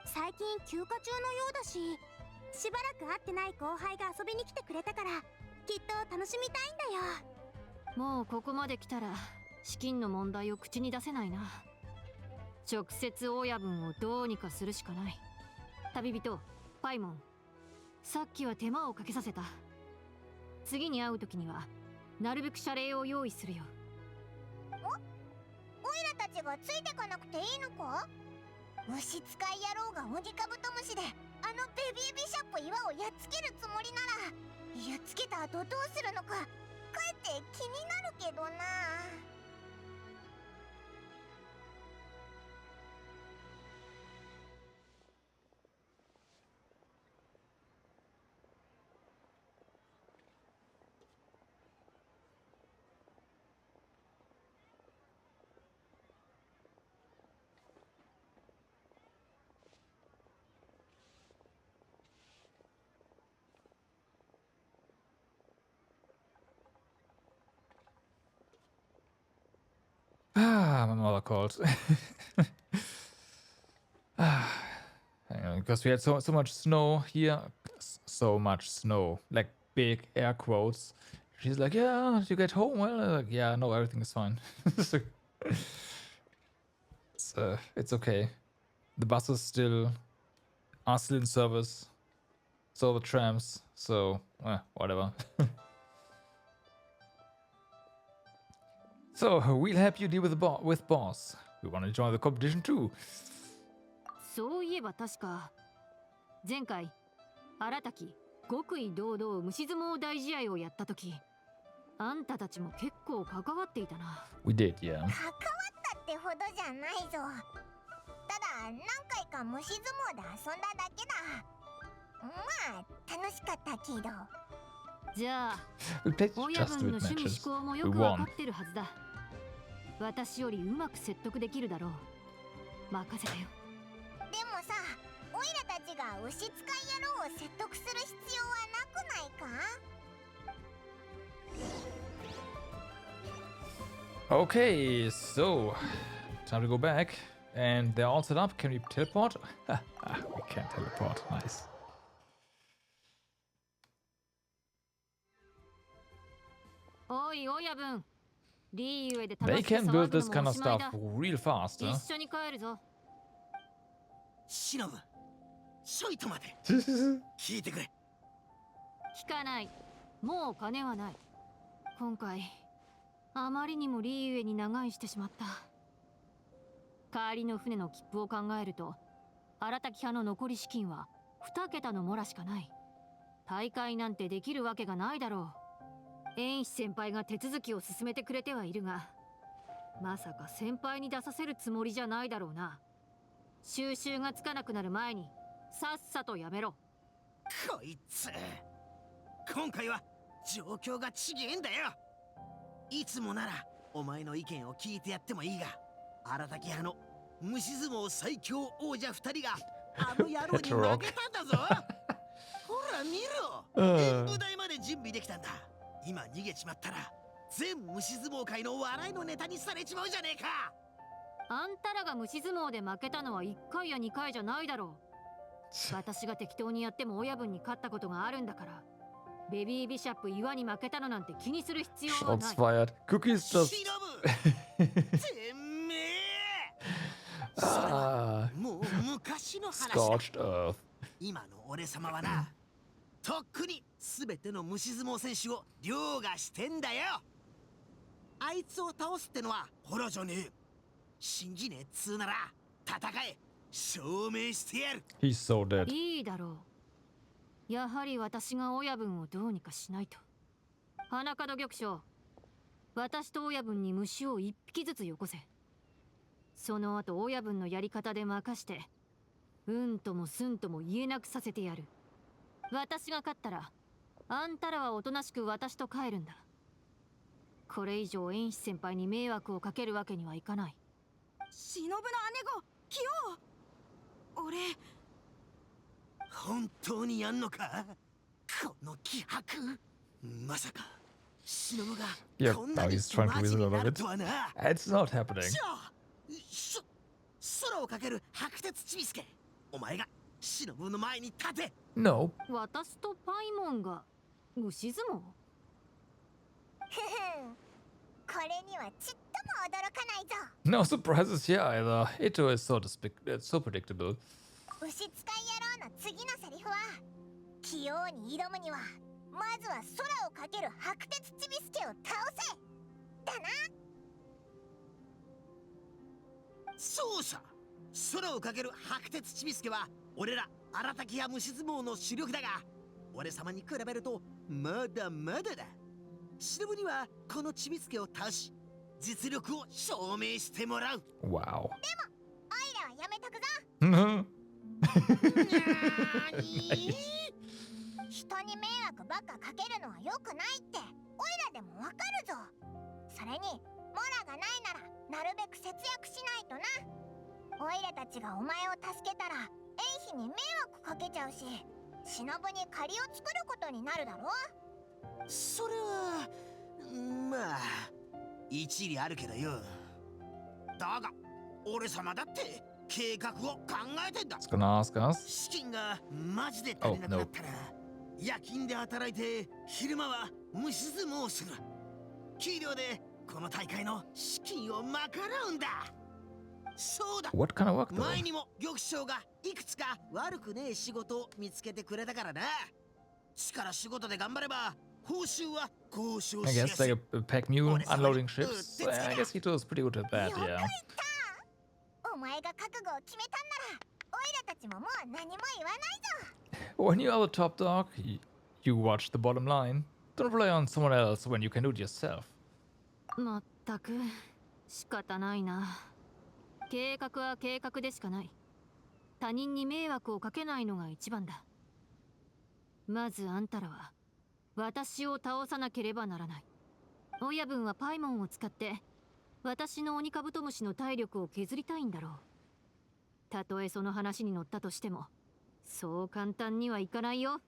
最近休暇中のようだし、しばらく会ってない後輩が遊びに来てくれたから、きっと楽しみたいんだよ。もうここまで来たら資金の問題を口に出せないな。直接親分をどうにかするしかない。旅人パイモン、さっきは手間をかけさせた。次に会う時にはなるべく謝礼を用意するよ。オイラたちがついてかなくていいのか？虫使い野郎が鬼カブトムシであのベビービシャップ岩をやっつけるつもりなら、やっつけた後どうするのかかえって気になるけどな。Ah, my mother called. Hang on, because we had so much snow here. So much snow. Like big air quotes. She's like, yeah, did you get home? Well, like, yeah, no, everything is fine. It's okay. The buses are still in service. So the trams. So, whatever. So, we'll help you deal with boss. We want to join the competition too. そういえば確か前回荒滝極意堂々虫相撲大試合をやった時、あんたたちも結構関わっていたな。 We did, yeah. 関わったってほどじゃないぞ。ただ何回か虫相撲で遊んだだけだ。まあ楽しかったけど。じゃあ We played 親 just 分の with 趣味 matches. 思考もよ We くわ won. かってるはずだ。私よりうまく説得できるだろう。任せたよ。でもさ、オイラたちが牛使い野郎を説得する必要はなくないか？ Okay, so time to go back. And they're all set up. Can we teleport? We can teleport. Nice. おい親分、リーウェイで They 楽しく can 騒 build ぐ this の kind もお of しまい stuff だ。 real fast, 一 huh? 緒に帰るぞ。シノブ、ちょいと待て。聞いてくれ。聞かない。もう金はない。今回あまりにもリーウェイに長居してしまった。帰りの船の切符を考えると荒滝派の残り資金は2桁のモラしかない。大会なんてできるわけがないだろう。遠志先輩が手続きを進めてくれてはいるが、まさか先輩に出させるつもりじゃないだろうな。収拾がつかなくなる前にさっさとやめろ。こいつ、今回は状況がちげえんだよ。いつもならお前の意見を聞いてやってもいいが、荒滝派の虫相撲最強王者2人があの野郎に負けたんだぞ。ほら見ろ、演舞台まで準備できたんだ。今逃げちまったら全虫相撲界の笑いのネタにされちまうじゃねえか。あんたらが虫相撲で負けたのは1回や2回じゃないだろう。私が適当にやっても親分に勝ったことがあるんだから、ベビービシャップ岩に負けたのなんて気にする必要はな Shots い。 fired. Cookie's just. シノブてめえそれはもう昔の話だ。 Scorched earth. 今の俺様はな、とっくに全ての虫相撲選手を凌駕してんだよ。あいつを倒すってのはホラじゃねえ。信じねえっつうなら戦え、証明してやる。 He's so dead. いいだろう。やはり私が親分をどうにかしないと。花門玉将、私と親分に虫を一匹ずつよこせ。その後親分のやり方で任して、うんともすんとも言えなくさせてやる。私が勝ったら、あんたらはおとなしく私と帰るんだ。これ以上遠視先輩に迷惑をかけるわけにはいかない。忍の姉御、キヨ俺本当にやんのか、この気迫。まさか忍が Yeah, こんな now に he's trying to マジ reason に out な of る it. とはな。 It's not happening. じゃあ空をかける白鉄ちびすけ、お前が忍の前に立て。 No. 私とパイモンが虫相撲？ふふん、これにはちっとも驚かないぞ。 No surprises here either. Ito is so predictable. 牛使い野郎の次のセリフは、器用に挑むにはまずは空をかける白鉄ちびすけを倒せだな。そうさ、空をかける白鉄ちびすけは俺ら荒滝や虫相撲の主力だが、俺様に比べるとまだまだだ。忍にはこのちびすけを倒し、実力を証明してもらう。 Wow. オイラはやめとくぞ。 No. 人に迷惑ばっかかけるのは良くないってオイラでもわかるぞ。それにモラがないならなるべく節約しないとな。オイラたちがお前を助けたら遠妃に迷惑かけちゃうし、忍に借りを作ることになるだろ。それはまあ一理あるけどよ。だが俺様だって計画を考えてんだ。 It's gonna ask us. 資金がマジで足りなくなったら、夜勤で働いて昼間は虫相撲をする。給料でこの大会の資金を賄うんだ。そうだ、 What kind of work though? 前にも玉将がいくつか悪くねえ仕事を見つけてくれたからな。力仕事で頑張れば報酬は交渉 I しや guess すい。 like a pack mule unloading ships. I guess Ito is pretty good at that, yeah. お前が覚悟を決めたんならオイラたちももう何も言わないぞ。 When you are the top dog, you watch the bottom line. Don't rely on someone else when you can do it yourself. まったく仕方ないな。計画は計画でしかない。他人に迷惑をかけないのが一番だ。まずあんたらは私を倒さなければならない。親分はパイモンを使って私のオニカブトムシの体力を削りたいんだろう。たとえその話に乗ったとしてもそう簡単にはいかないよ。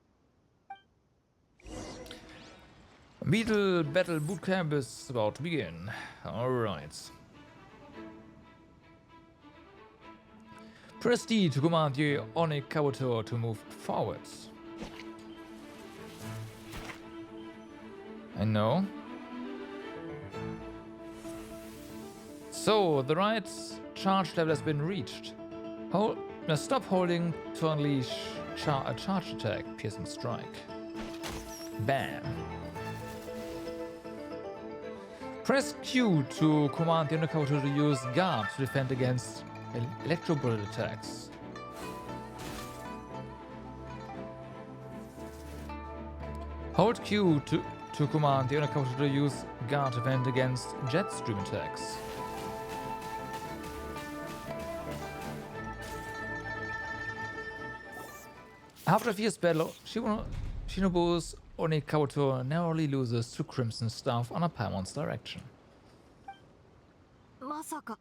Beetle Battle Bootcamp is about to begin. Alright. Press D to command the Onyx Kabuto to move forwards. I know. So, the right charge level has been reached. Stop holding to unleash a charge attack, piercing strike. Bam. Press Q to command the Undercover to use guard to defend against electro bullet attacks. Hold Q to command the Undercover to use guard to defend against jet stream attacks. After a fierce battle, Shinobu's Onikabuto narrowly loses to Crimson Staff on a Paimon's direction. まさか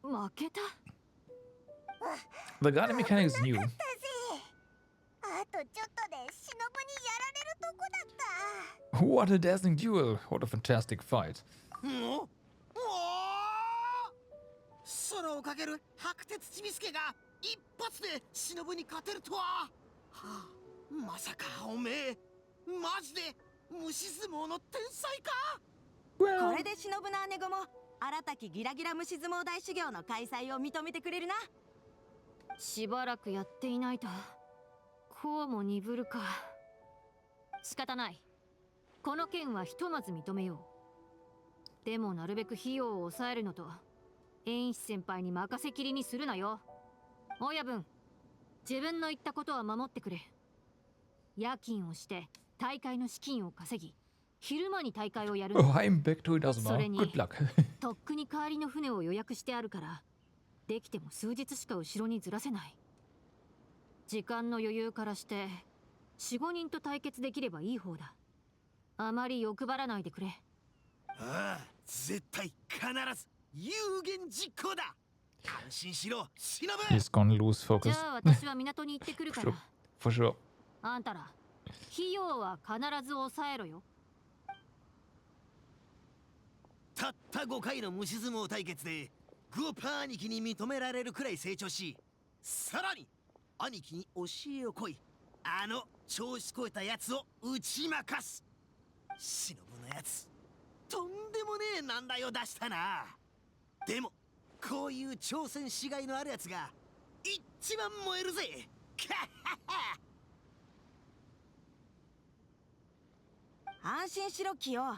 負けた？ The guarding mechanic is new. だぜ。あとちょっとで忍にやられるとこだった。 What a dazzling duel! What a fantastic fight. おお空をかける白鉄ちびすけが一発で忍に勝てるとは、はあ、まさかおめえマジで虫相撲の天才か。これで忍の姉御も荒滝ギラギラ虫相撲大修行の開催を認めてくれるな。しばらくやっていないとこうも鈍るか。仕方ない。この件はひとまず認めよう。でもなるべく費用を抑えるのと遠視先輩に任せきりにするなよ。親分、自分の言ったことは守ってくれ。夜勤をして大会の資金を稼ぎ、昼間に大会をやる Oh, の。 I'm back to it as そ well. れに Good luck. とっくに代わりの船を予約してあるから、できても数日しか後ろにずらせない。時間の余裕からして4、5人と対決できればいい方だ。あまり欲張らないでくれ。ああ、絶対必ず有言実行だ。安心しろ、忍。 He's gonna lose じ focus. ゃあ私は港に行ってくるから For sure. あんたら費用は必ず抑えろよ。たった5回の虫相撲対決でグオパー兄貴に認められるくらい成長し、さらに兄貴に教えをこい、あの調子こえたやつを打ち負かす。忍のやつとんでもねえ難題を出したな。でもこういう挑戦しがいのあるやつが一番燃えるぜ。安心しろキヨ。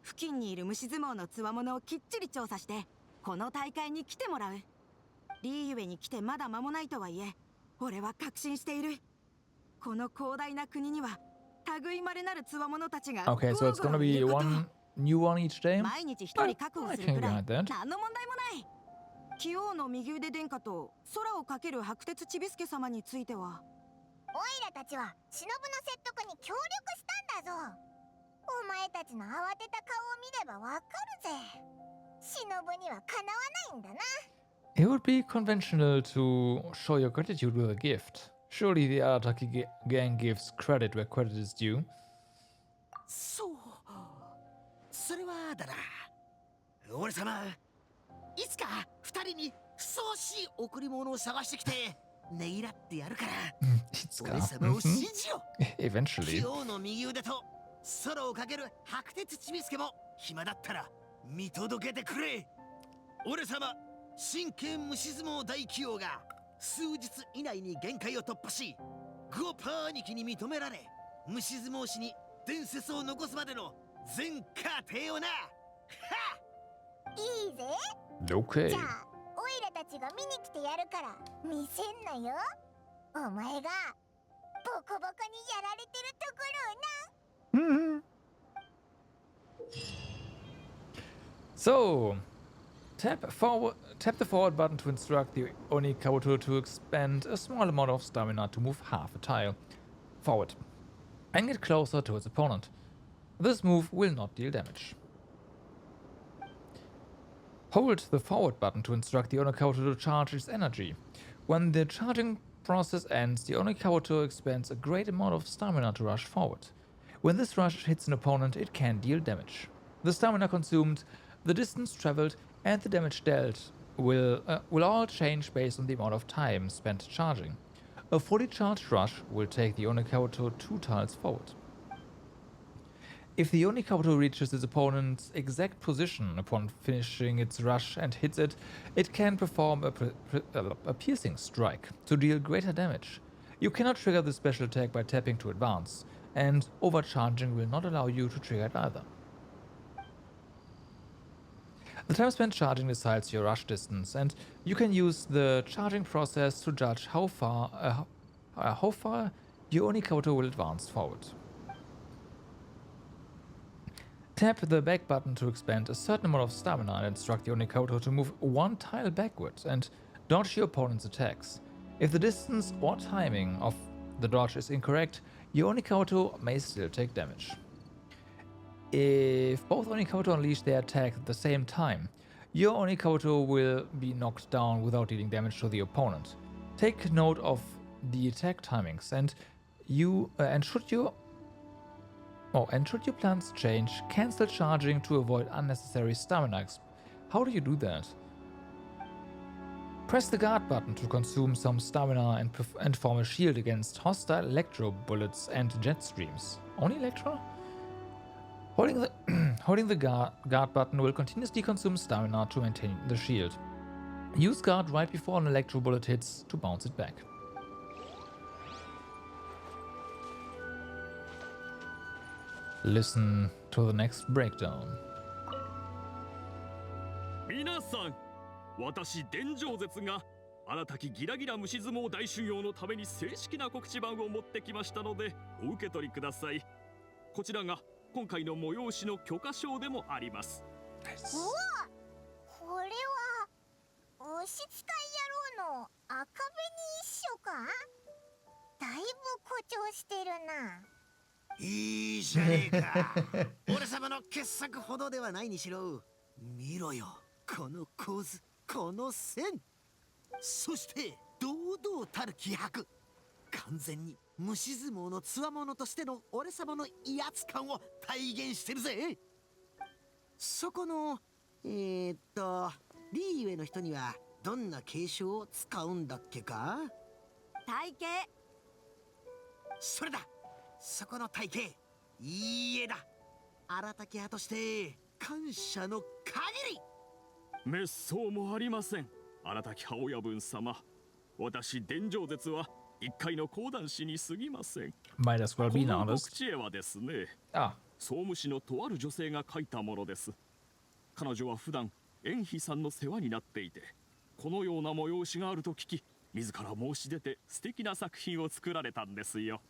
付近にいる虫相撲のつわものをきっちり調査してこの大会に来てもらう。リーユエに来てまだ間もないとはいえ、俺は確信している。この広大な国には類まれなるつわものたちが Okay, so it's gonna be one new one each day. 毎日一人確保 I する can くらい get that. 何の問題もない。キヨの右腕殿下と空をかける白鉄ちびすけ様については、オイラたちは忍の説得に協力したんだぞ。お前たちの慌てた顔を見ればわかるぜ。忍にはかなわないんだな。 It would be conventional to show your gratitude with a gift. Surely the Arataki gang gives credit where credit is due. そう、それはだな。俺様、いつか二人にふさわしい贈り物を探してきてねぎらってやるから、俺様を信じろ。 Eventually. 今日の右腕と空をかける白鉄ちびすけも暇だったら見届けてくれ。俺様真剣虫相撲大企業が数日以内に限界を突破し、グオパー兄貴に認められ、虫相撲史に伝説を残すまでの全過程をな。いいぜ。 Okay. じゃあオイラたちが見に来てやるから見せんなよ。お前がボコボコにやられてるところをな。 So, tap the forward button to instruct the Onikabuto to expend a small amount of stamina to move half a tile forward and get closer to its opponent. This move will not deal damage. Hold the forward button to instruct the Onikabuto to charge its energy. When the charging process ends, the Onikabuto expends a great amount of stamina to rush forward. When this rush hits an opponent, it can deal damage. The stamina consumed, the distance traveled, and the damage dealt will all change based on the amount of time spent charging. A fully charged rush will take the Onikabuto 2 tiles forward. If the Onikabuto reaches its opponent's exact position upon finishing its rush and hits it, it can perform a piercing strike to deal greater damage. You cannot trigger the special attack by tapping to advance, and overcharging will not allow you to trigger it either. The time spent charging decides your rush distance, and you can use the charging process to judge how far your Onikabuto will advance forward. Tap the back button to expend a certain amount of stamina and instruct the Onikabuto to move 1 tile backwards and dodge your opponent's attacks. If the distance or timing of the dodge is incorrect, your Onikabuto may still take damage. If both Onikabuto unleash their attack at the same time, your Onikabuto will be knocked down without dealing damage to the opponent. Take note of the attack timings, and should your plans change, cancel charging to avoid unnecessary stamina. How do you do that? Press the guard button to consume some stamina and form a shield against hostile electro bullets and jet streams. Only electro? Holding the guard button will continuously consume stamina to maintain the shield. Use guard right before an electro bullet hits to bounce it back. Listen to the next breakdown. 皆さん、私伝承絶が新たきギラギラ虫相撲大修行のために正式な告知版を持ってきましたのでお受け取りください。こちらが今回の催しの許可証でもあります。これは牛使い野郎の赤紅一緒か？だいぶ誇張してるな。いいじゃねえか。俺様の傑作ほどではないにしろ、見ろよこの構図、この線、そして堂々たる気迫。完全に虫相撲の強者としての俺様の威圧感を体現してるぜ。そこのリーウェイの人にはどんな継承を使うんだっけか？体型。それだ、そこの体型、いい絵だ。荒滝派として感謝の限り。滅相もありません、荒滝派親分様。私伝承絶は一回の講談師に過ぎません。Might as well be こ an の artist. 告知絵はですね、あ、総務士のとある女性が描いたものです。彼女は普段円妃さんの世話になっていて、このような催しがあると聞き、自ら申し出て素敵な作品を作られたんですよ。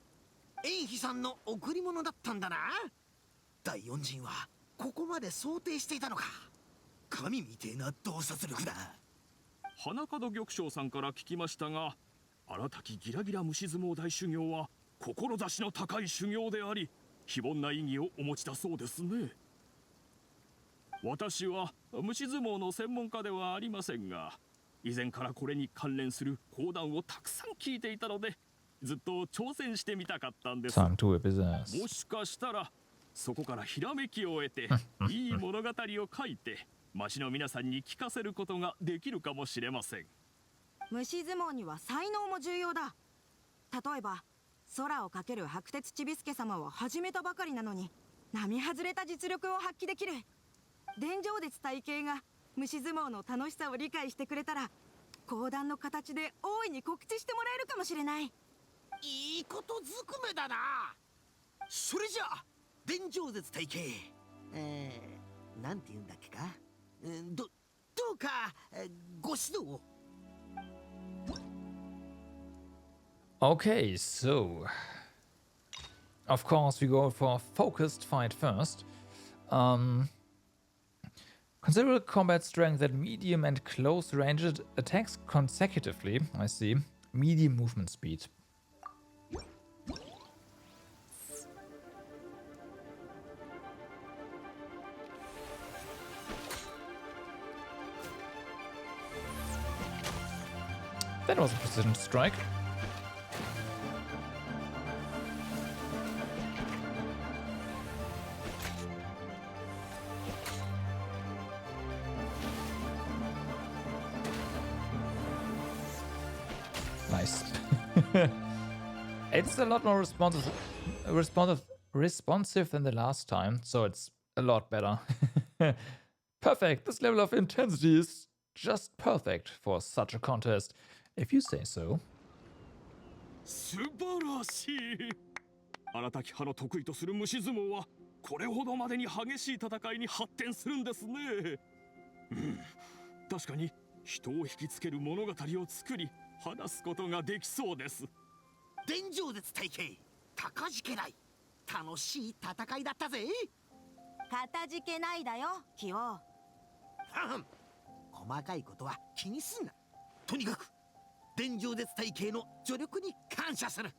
円妃さんの贈り物だったんだな。第四陣はここまで想定していたのか。神みてえな洞察力だ。花門玉将さんから聞きましたが、荒滝ギラギラ虫相撲大修行は志の高い修行であり、非凡な意義をお持ちだそうですね。私は虫相撲の専門家ではありませんが、以前からこれに関連する講談をたくさん聞いていたので、ずっと挑戦してみたかったんです。 time to whip his ass. もしかしたらそこからひらめきを得ていい物語を書いて町の皆さんに聞かせることができるかもしれません。虫相撲には才能も重要だ。例えば空をかける白鉄ちびすけ様は始めたばかりなのに並外れた実力を発揮できる。伝承絶体系が虫相撲の楽しさを理解してくれたら、講談の形で大いに告知してもらえるかもしれない。いいことずくめだな。それじゃあ伝承絶体系、なんて言うんだっけか、どうかご指導を。Okay, so of course we go for a focused fight first. Considerable combat strength at medium and close ranged attacks consecutively. I see. Medium movement speed. That was a precision strike. Nice. It's a lot more responsive than the last time, so it's a lot better. Perfect. This level of intensity is just perfect for such a contest, if you say so. 素晴らしい。荒滝派の得意とする虫相撲はこれほどまでに激しい戦いに発展するんですね。確かに人を引きつける物語を作り話すことができそうです。伝承絶体系、たかじけない楽しい戦いだったぜ。かたじけないだよ、キヨ。細かいことは気にすんな。とにかく伝承絶体系の助力に感謝する。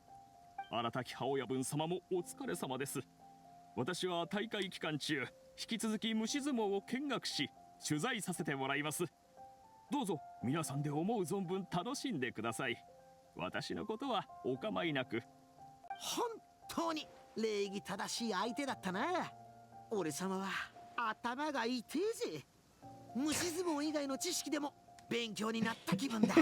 荒滝派親分様もお疲れ様です。私は大会期間中引き続き虫相撲を見学し取材させてもらいます。どうぞ皆さんで思う存分楽しんでください。私のことはお構いなく。本当に礼儀正しい相手だったな。俺様は頭が痛えぜ。虫相撲以外の知識でも勉強になった気分だ。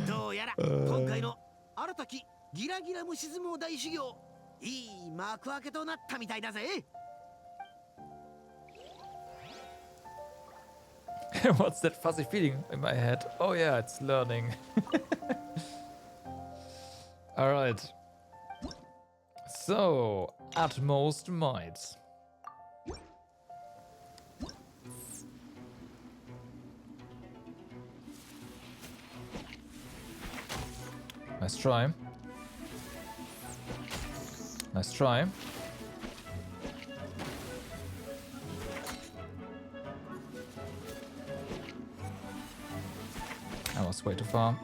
どうやら今回の新たきギラギラ虫相撲大修行、いい幕開けとなったみたいだぜ。What's that fuzzy feeling in my head? Oh yeah, it's learning. Alright. So, utmost might. Nice try. Nice try. I was way too far.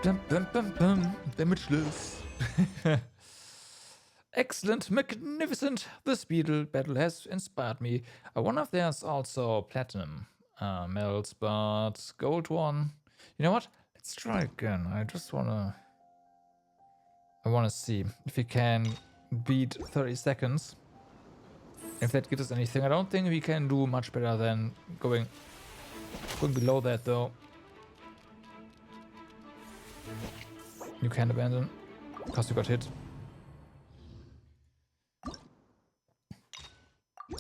Bum, bum, bum, bum. Damageless. Excellent, magnificent. This battle has inspired me. I wonder if there's also platinum medals, but gold one. You know what? Let's try again. I wanna see if we can beat 30 seconds. If that gives us anything. I don't think we can do much better than going below that though. You can't abandon because you got hit.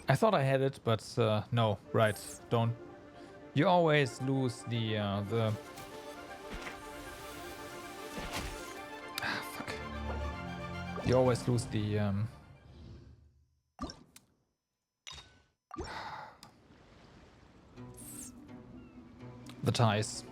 I thought I had it, but no, right, don't. You always lose the fuck. You always lose the ties.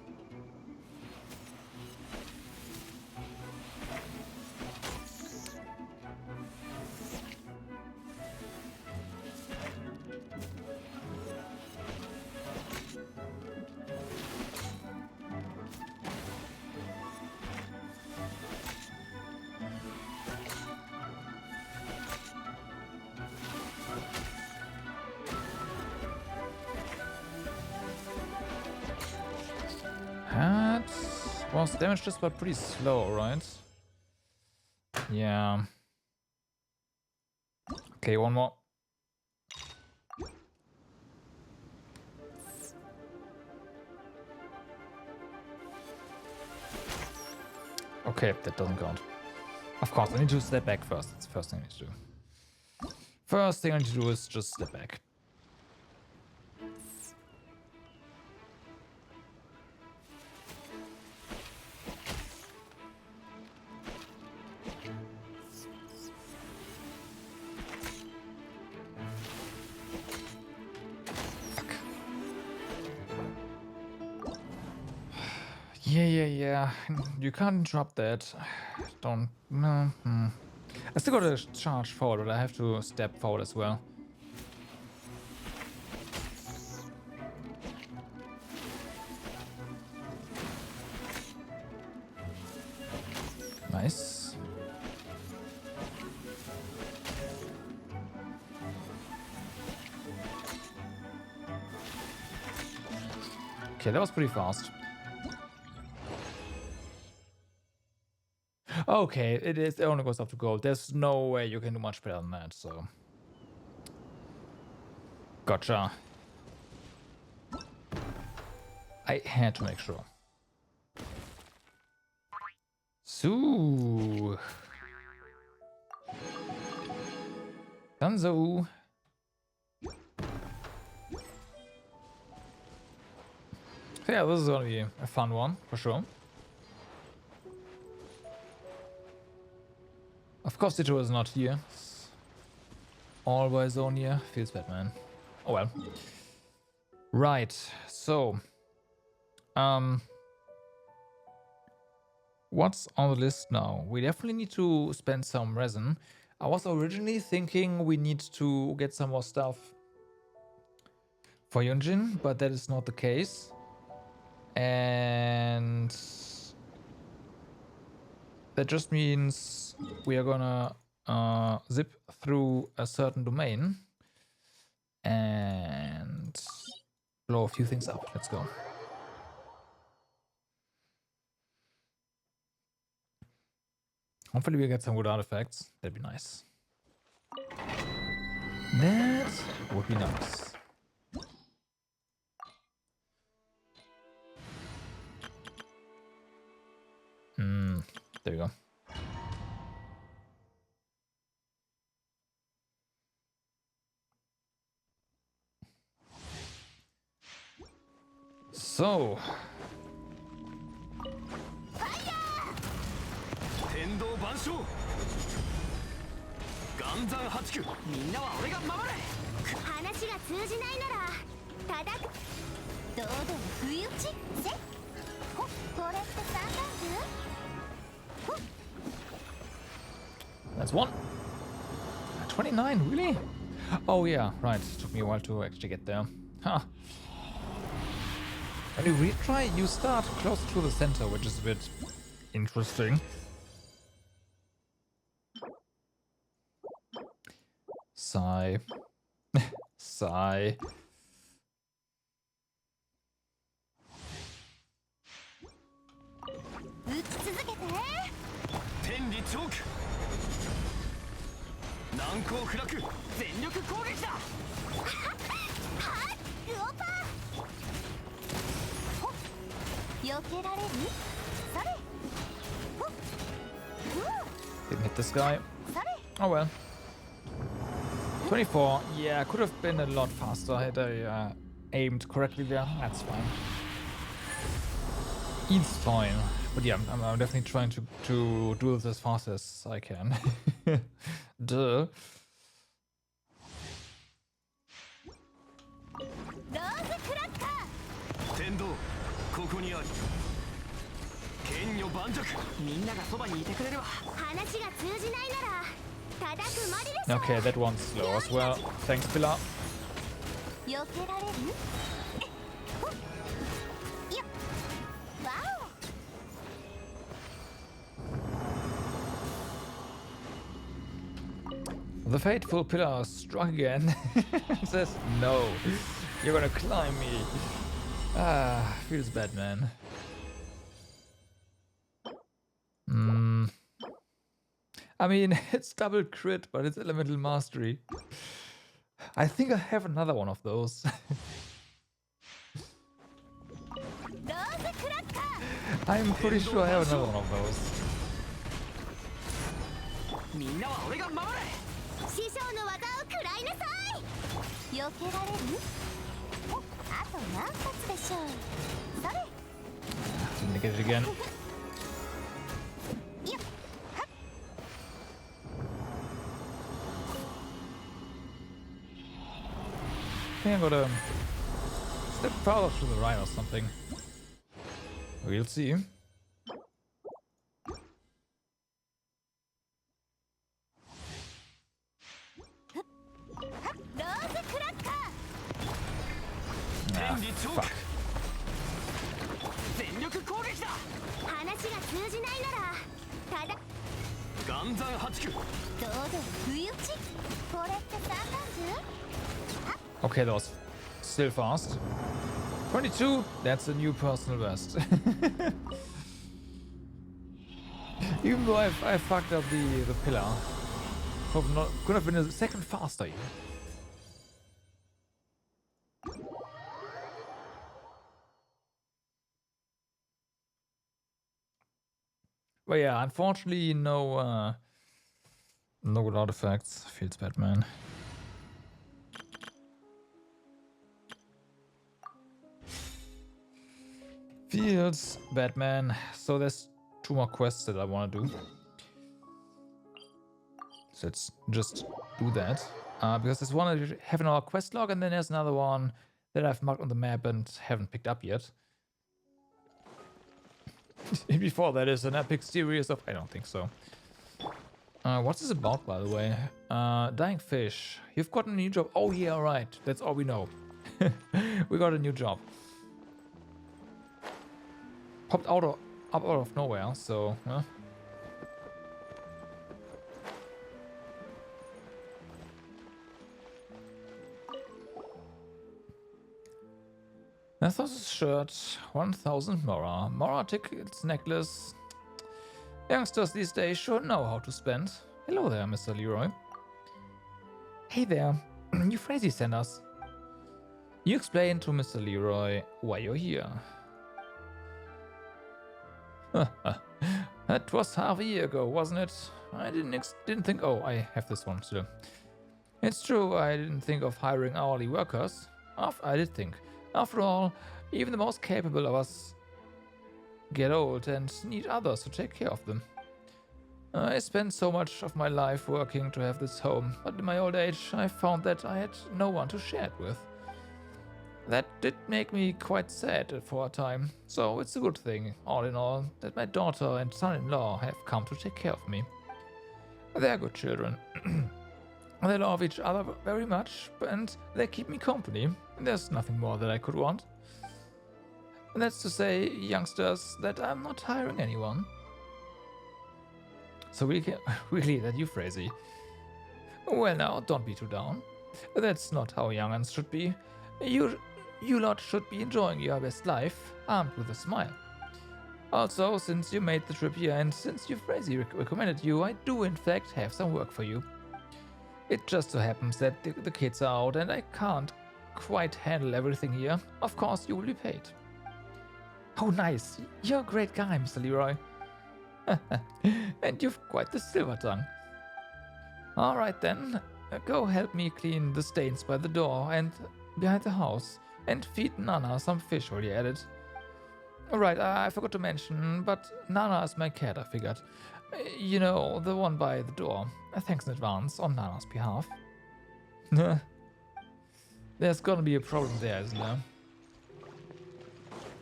That was damage just but pretty slow, right? Yeah. Okay, one more. Okay, that doesn't count. Of course, I need to step back first. That's the first thing I need to do. First thing I need to do is just step back. Yeah. You can't drop that. Don't. No. I still gotta charge forward, but I have to step forward as well. Nice. Okay, that was pretty fast. Okay, it only goes up to gold. There's no way you can do much better than that, so. Gotcha. I had to make sure. So. Dunzo. Yeah, this is gonna be a fun one, for sure. Of course, Ditto is not here. Always on here. Feels bad, man. Oh well. Right. So, what's on the list now? We definitely need to spend some resin. I was originally thinking we need to get some more stuff for Yunjin, but that is not the case. And that just means we are gonna zip through a certain domain and blow a few things up. Let's go. Hopefully we get some good artifacts. That'd be nice. That would be nice. There you go. So. 岩山八九みんなは俺が守れ。話が通じないなら叩く堂々不意打ちせほこれって三段銃ほ That's one. 29, really? Oh yeah, right. Took me a while to actually get there. Huh. When you retry, you start close to the center, which is a bit interesting. Sigh. Sigh. 打ち続けて天理チョーク。難攻不落全力攻撃だ。はっグオパほっ避けられるそれほっう Didn't hit this guy. それ Oh well. 24. Yeah, could have been a lot faster had I aimed correctly there. That's fine. It's fine. But yeah, I'm definitely trying to do this as fast as I can. Duh. どうぞクラッカー天道ここにある。剣女盤石みんながそばにいてくれるわ。話が通じないなら叩くまででしょ Okay, that one's slow as well. Thanks, Pillar. 避けられるほっよっわ The fateful Pillar struck again. Says, no, you're gonna climb me. Ah, feels bad, man. I mean, it's double crit, but it's elemental mastery. I think I have another one of those. どうぞクラッカー I'm pretty sure I have another one of those. みんなは俺が守れ。師匠の技を食らいなさい避けられるおあと何発でしょうそれ Didn't get it again. よっ I think I gotta step farther to the right or something. We'll see. どうぞクラッカ Ah, 天理チョー fuck. ク全力攻撃だ。ー話が通じないならただ岩山八九堂々不意打ちこれって三段銃 Okay, that was still fast. 22, that's a new personal best. Even though I fucked up the pillar. Could have been a second faster even. But yeah, unfortunately no no artifacts. Feels bad, man. Feels bad, man. So there's 2 more quests that I want to do. So let's just do that. Because there's one that we have in our quest log, and then there's another one that I've marked on the map and haven't picked up yet. Before that is an epic series of... I don't think so. What's this about, by the way? Dying fish. You've got a new job. Oh yeah, right. That's all we know. We got a new job. Popped up out of nowhere, so... Nathos' shirt, 1000 Mora. Mora tickets, necklace. Youngsters these days sure know how to spend. Hello there, Mr. Leroy. Hey there, you crazy sent us. You explain to Mr. Leroy why you're here. That was half a year ago, wasn't it? I didn't think... Oh, I have this one still. It's true, I didn't think of hiring hourly workers. I did think. After all, even the most capable of us get old and need others to take care of them. I spent so much of my life working to have this home, but in my old age I found that I had no one to share it with. That did make me quite sad for a time, so it's a good thing, all in all, that my daughter and son-in-law have come to take care of me. They're good children. They love each other very much, and they keep me company. There's nothing more that I could want. And that's to say, youngsters, that I'm not hiring anyone. So really that you, Frazee. Well now, don't be too down. That's not how young'uns should be. You lot should be enjoying your best life, armed with a smile. Also, since you made the trip here and since your Frazee recommended you, I do in fact have some work for you. It just so happens that the kids are out and I can't quite handle everything here. Of course, you will be paid. Oh, nice. You're a great guy, Mr. Leroy. And you've quite the silver tongue. Alright then, go help me clean the stains by the door and behind the house, and feed Nana some fish already added. Alright, I forgot to mention, but Nana is my cat, I figured. You know, the one by the door. Thanks in advance, on Nana's behalf. There's gonna be a problem there, isn't there?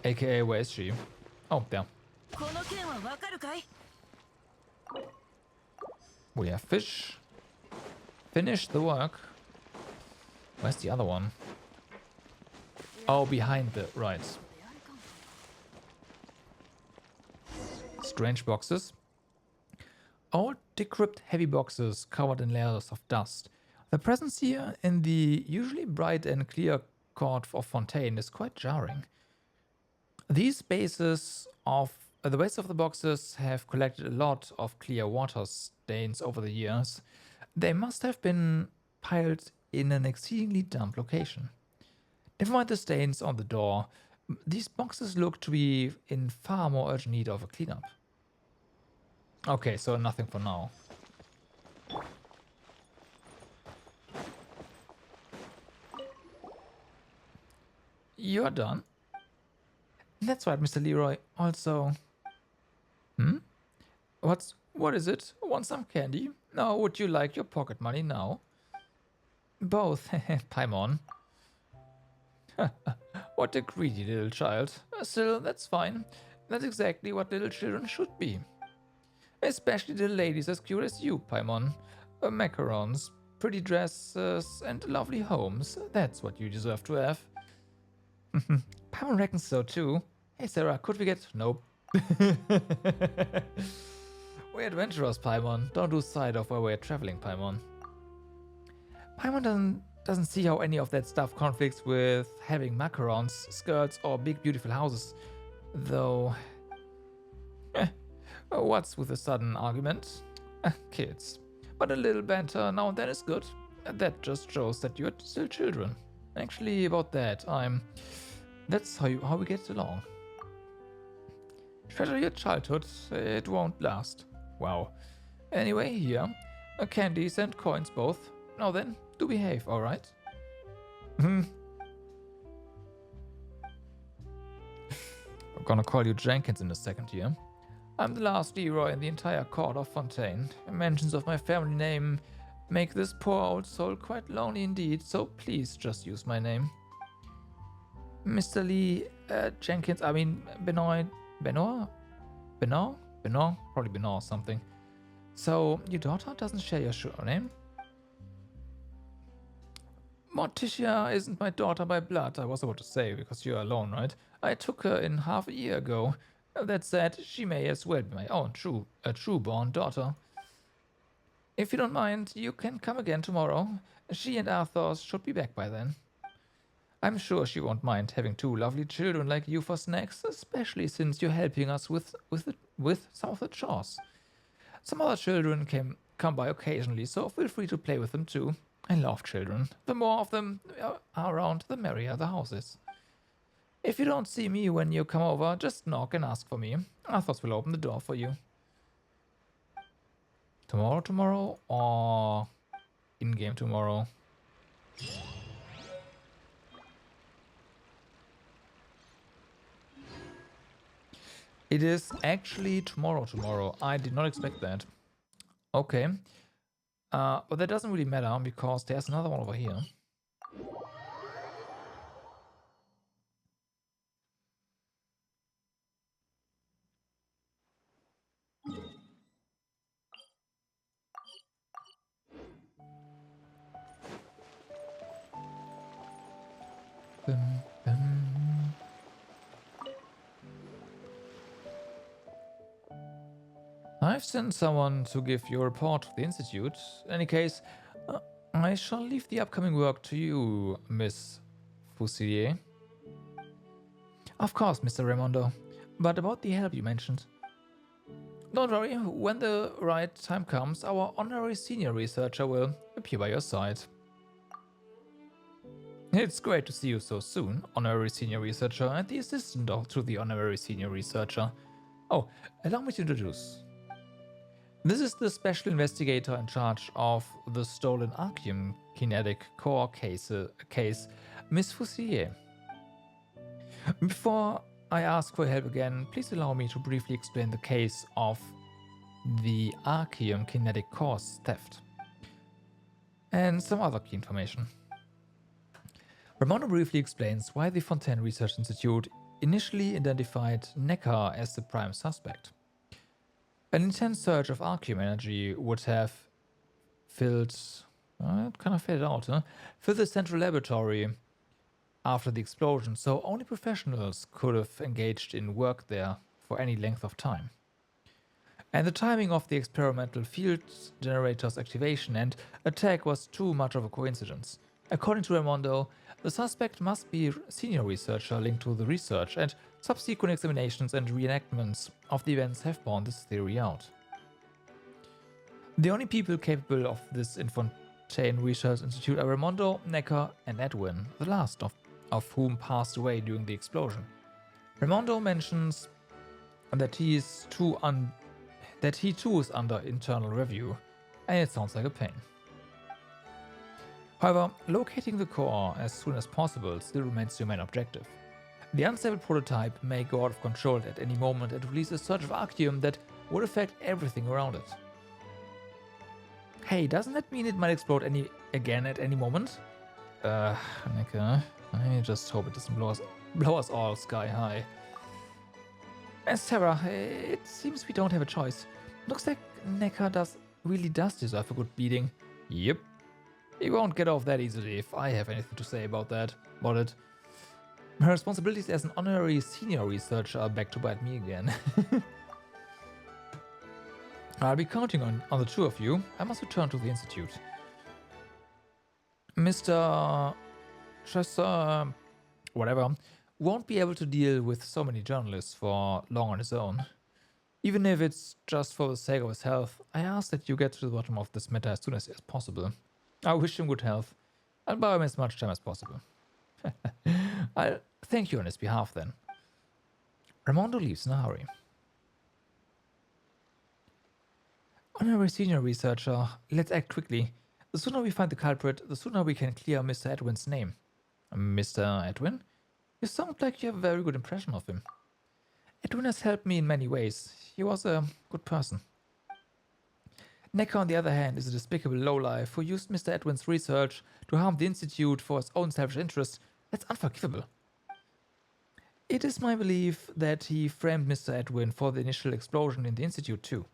AKA, where is she? Oh, there. We have fish. Finish the work. Where's the other one? Oh, behind the... right. Strange boxes. Old, decrepit, heavy boxes covered in layers of dust. The presence here in the usually bright and clear court of Fontaine is quite jarring. These bases of the base of the boxes have collected a lot of clear water stains over the years. They must have been piled in an exceedingly damp location. Never mind the stains on the door. These boxes look to be in far more urgent need of a cleanup. Okay, so nothing for now. You're done? That's right, Mr. Leroy. Also... What is it? Want some candy? No, would you like your pocket money now? Both. Paimon. What a greedy little child. Still, that's fine. That's exactly what little children should be. Especially the ladies as cute as you, Paimon. Macarons, pretty dresses, and lovely homes. That's what you deserve to have. Paimon reckons so too. Hey Sarah, could we get... Nope. We're adventurers, Paimon. Don't lose sight of where we're traveling, Paimon. Paimon doesn't see how any of that stuff conflicts with having macarons, skirts, or big beautiful houses. Though... what's with the sudden argument? Kids. But a little banter now and then is good. That just shows that you're still children. Actually, about that, that's how we get along. Treasure your childhood, it won't last. Wow. Anyway, here. Candies and coins both. Now then, do behave, alright? I'm gonna call you Jenkins in a second here. I'm the last Leroy in the entire court of Fontaine. Mentions of my family name make this poor old soul quite lonely indeed, so please just use my name. Mr. Lee, Jenkins, I mean, Benoit, probably Benoit or something. So, your daughter doesn't share your surname? Morticia isn't my daughter by blood, I was about to say, because you're alone, right? I took her in half a year ago. That said, she may as well be my own true-born daughter. If you don't mind, you can come again tomorrow. She and Arthur should be back by then. I'm sure she won't mind having two lovely children like you for snacks, especially since you're helping us with some of the chores. Some other children come by occasionally, so feel free to play with them too. I love children. The more of them are around, the merrier the house is. If you don't see me when you come over, just knock and ask for me. Arthos will open the door for you. Tomorrow, or in-game tomorrow? It is actually tomorrow. I did not expect that. Okay. But that doesn't really matter because there's another one over here. Bum, bum. I've sent someone to give your report to the Institute. In any case, I shall leave the upcoming work to you, Miss Fusilier. Of course, Mr. Raimondo. But about the help you mentioned. Don't worry, when the right time comes, our honorary senior researcher will appear by your side. It's great to see you so soon, honorary senior researcher and the assistant to the honorary senior researcher. Oh, allow me to introduce. This is the special investigator in charge of the stolen Arceum kinetic core case, Miss Fusilier. Before I ask for help again, please allow me to briefly explain the case of the Arceum kinetic core's theft and some other key information. Raimondo briefly explains why the Fontaine Research Institute initially identified Neckar as the prime suspect. An intense surge of Arceum energy would have filled... it kind of faded out, huh? Filled the central laboratory after the explosion, so only professionals could have engaged in work there for any length of time. And the timing of the experimental field generator's activation and attack was too much of a coincidence. According to Raimondo, the suspect must be a senior researcher linked to the research, and subsequent examinations and reenactments of the events have borne this theory out. The only people capable of this in Fontaine Research Institute are Raimondo, Neckar, and Edwin, the last of whom passed away during the explosion. Raimondo mentions that he too is under internal review, and it sounds like a pain. However, locating the core as soon as possible still remains your main objective. The unstable prototype may go out of control at any moment and release a surge of Arceum that would affect everything around it. Hey, doesn't that mean it might explode again at any moment? Neckar, I just hope it doesn't blow us all sky high. As Sarah, it seems we don't have a choice. Looks like Neckar really does deserve a good beating. Yep. He won't get off that easily if I have anything to say about it. My responsibilities as an honorary senior researcher are back to bite me again. I'll be counting on the two of you. I must return to the Institute. Mr. Chasser, whatever, won't be able to deal with so many journalists for long on his own. Even if it's just for the sake of his health, I ask that you get to the bottom of this matter as soon as possible. I wish him good health. I'll buy him as much time as possible. I'll thank you on his behalf then. Raimondo leaves in a hurry. Honorary senior researcher, let's act quickly. The sooner we find the culprit, the sooner we can clear Mr. Edwin's name. Mr. Edwin? You sound like you have a very good impression of him. Edwin has helped me in many ways. He was a good person. Neckar, on the other hand, is a despicable lowlife who used Mr. Edwin's research to harm the Institute for his own selfish interests. That's unforgivable. It is my belief that he framed Mr. Edwin for the initial explosion in the Institute too.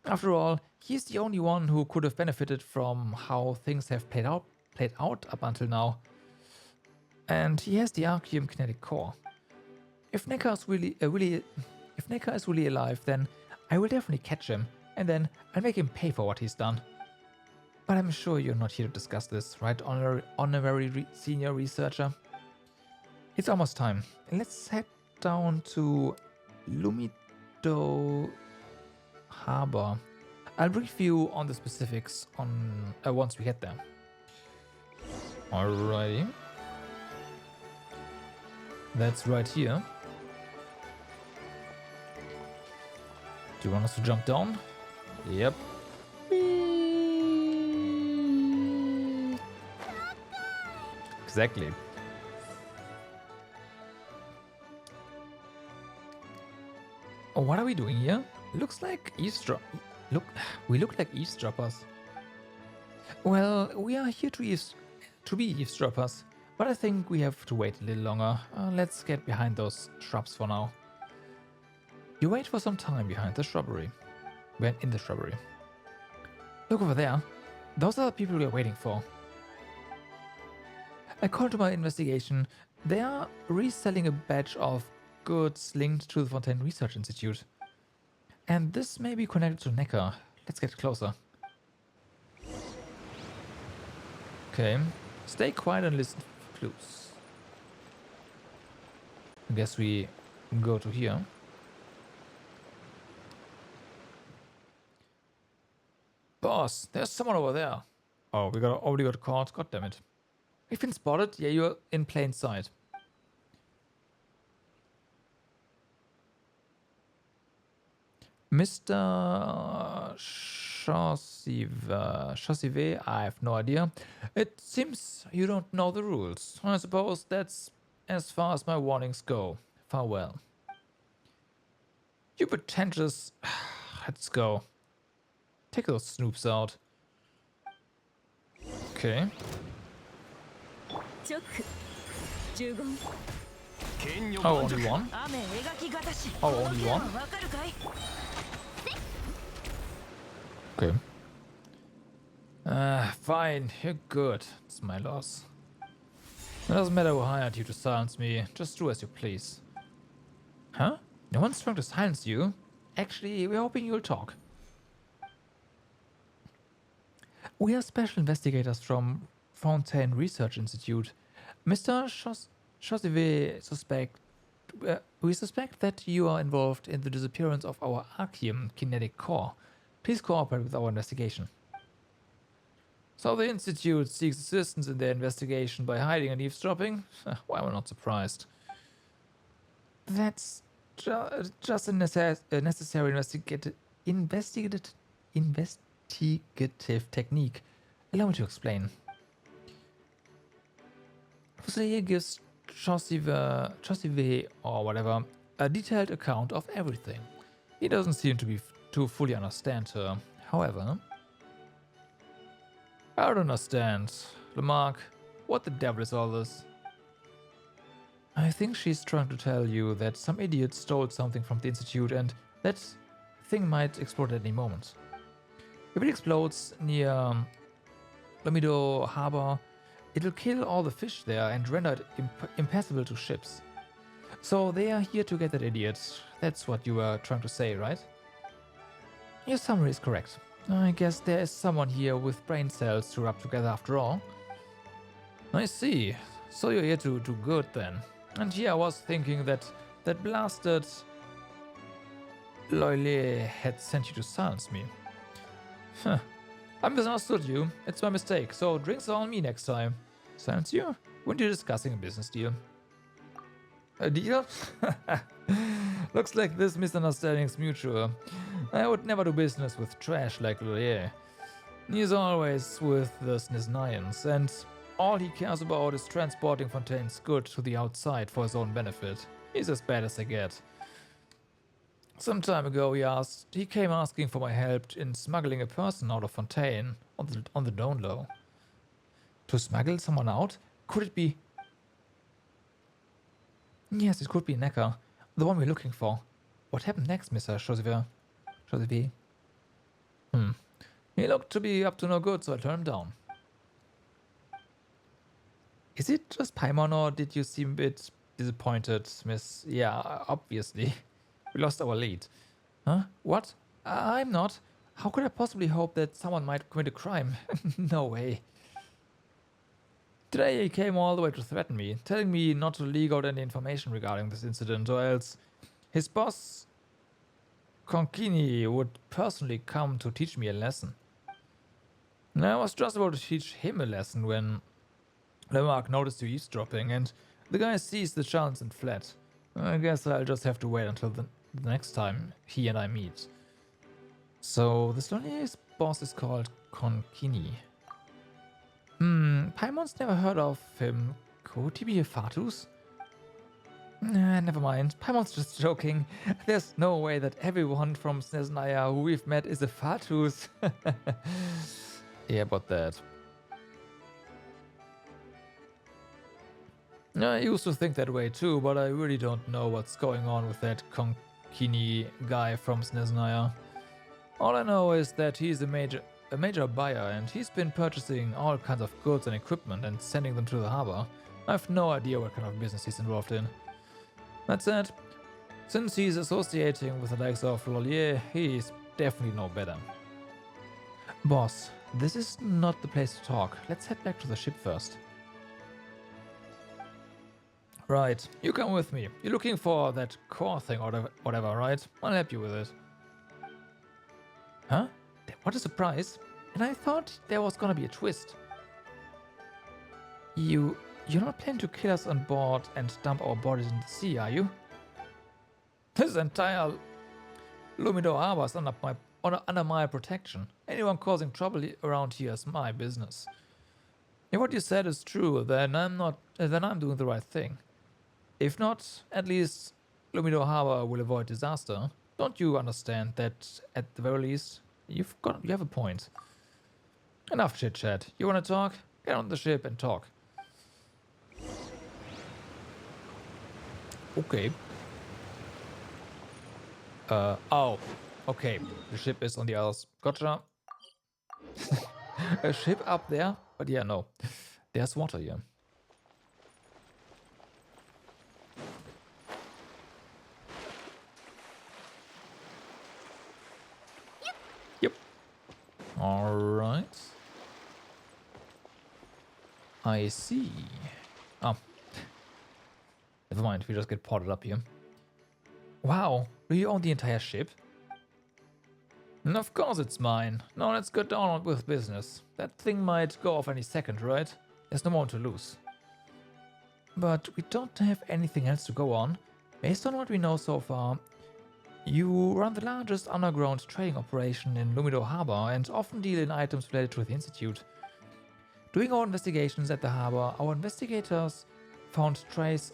After all, he is the only one who could have benefited from how things have played out up until now. And he has the Arceum kinetic core. If Neckar is really alive, then I will definitely catch him, and then I'll make him pay for what he's done. But I'm sure you're not here to discuss this, right, honorary senior researcher? It's almost time. Let's head down to Lumido Harbor. I'll brief you on the specifics once we get there. Alrighty. That's right here. Do you want us to jump down? Yep. Exactly. Oh, what are we doing here? Looks like eavesdropping. We look like eavesdroppers. Well, we are here to be eavesdroppers, but I think we have to wait a little longer. Let's get behind those shrubs for now. You wait for some time behind the shrubbery. We're in the shrubbery. Look over there. Those are the people we are waiting for. According to my investigation, they are reselling a batch of goods linked to the Fontaine Research Institute. And this may be connected to Necker. Let's get closer. Okay. Stay quiet and listen for clues. I guess we go to here. Boss, there's someone over there. Oh, we already got caught. God damn it. We've been spotted. Yeah, you're in plain sight. Mr. Chassive, I have no idea. It seems you don't know the rules. I suppose that's as far as my warnings go. Farewell. You pretentious... Let's go. Take those snoops out. Okay. Oh, only one? Oh, only one? Okay. Fine, you're good. It's my loss. It doesn't matter who hired you to silence me. Just do as you please. Huh? No one's trying to silence you. Actually, we're hoping you'll talk. We are special investigators from Fontaine Research Institute. Mr. Chassive we suspect that you are involved in the disappearance of our Archeum kinetic core. Please cooperate with our investigation. So the Institute seeks assistance in their investigation by hiding and eavesdropping? Why am I not surprised? That's just a necessary investigative technique. Allow me to explain. Fusilier gives Chassive or whatever a detailed account of everything. He doesn't seem to fully understand her. However, I don't understand. Lamarck, what the devil is all this? I think she's trying to tell you that some idiot stole something from the Institute and that thing might explode at any moment. If it explodes near Lomido Harbor, it'll kill all the fish there and render it impassable to ships. So they are here to get that idiot. That's what you were trying to say, right? Your summary is correct. I guess there is someone here with brain cells to rub together after all. I see. So you're here to do good then. And here I was thinking that blasted Loile had sent you to silence me. Huh. I misunderstood you. It's my mistake, so drinks are on me next time. Silence you? When you're discussing a business deal. A deal? Looks like this misunderstanding is mutual. I would never do business with trash like Loile. He's always with the Sniznayans, and all he cares about is transporting Fontaine's goods to the outside for his own benefit. He's as bad as they get. Some time ago he came asking for my help in smuggling a person out of Fontaine on the down low. To smuggle someone out? Could it be... Yes, it could be Necker, the one we're looking for. What happened next, Mr. Chassive? He looked to be up to no good, so I turned him down. Is it just Paimon, or did you seem a bit disappointed, Miss? Yeah, obviously. We lost our lead. Huh? What? I'm not. How could I possibly hope that someone might commit a crime? No way. Today he came all the way to threaten me, telling me not to leak out any information regarding this incident, or else his boss, Concini, would personally come to teach me a lesson. And I was just about to teach him a lesson when Lamarck noticed you eavesdropping, and the guy seized the chance and fled. I guess I'll just have to wait until the next time he and I meet. So, this loneliest boss is called Concini. Paimon's never heard of him. Could he be a Fatus? Never mind. Paimon's just joking. There's no way that everyone from Snezhnaya who we've met is a Fatus. Yeah, about that. I used to think that way too, but I really don't know what's going on with that Konkini guy from Snezhnaya. All I know is that he's a major buyer, and he's been purchasing all kinds of goods and equipment and sending them to the harbor. I have no idea what kind of business he's involved in. That said, since he's associating with the likes of Lolier, he's definitely no better. Boss, this is not the place to talk. Let's head back to the ship first. Right, you come with me. You're looking for that core thing or whatever, right? I'll help you with it. Huh? What a surprise. And I thought there was gonna be a twist. You're not planning to kill us on board and dump our bodies in the sea, are you? This entire Lumido Harbor is under my protection. Anyone causing trouble around here is my business. If what you said is true, then I'm doing the right thing. If not, at least Lumido Harbor will avoid disaster. Don't you understand that at the very least, you have a point. Enough chit chat. You wanna talk? Get on the ship and talk. Okay. Oh. Okay. The ship is on the other. Gotcha. A ship up there? But yeah, no. There's water here. Yep. Alright. I see. Oh. Never mind, we just get ported up here. Wow, do you own the entire ship? And of course it's mine. Now let's get on with business. That thing might go off any second, right? There's no more to lose. But we don't have anything else to go on. Based on what we know so far, you run the largest underground trading operation in Lumido Harbor and often deal in items related to the Institute. Doing our investigations at the harbor, our investigators found trace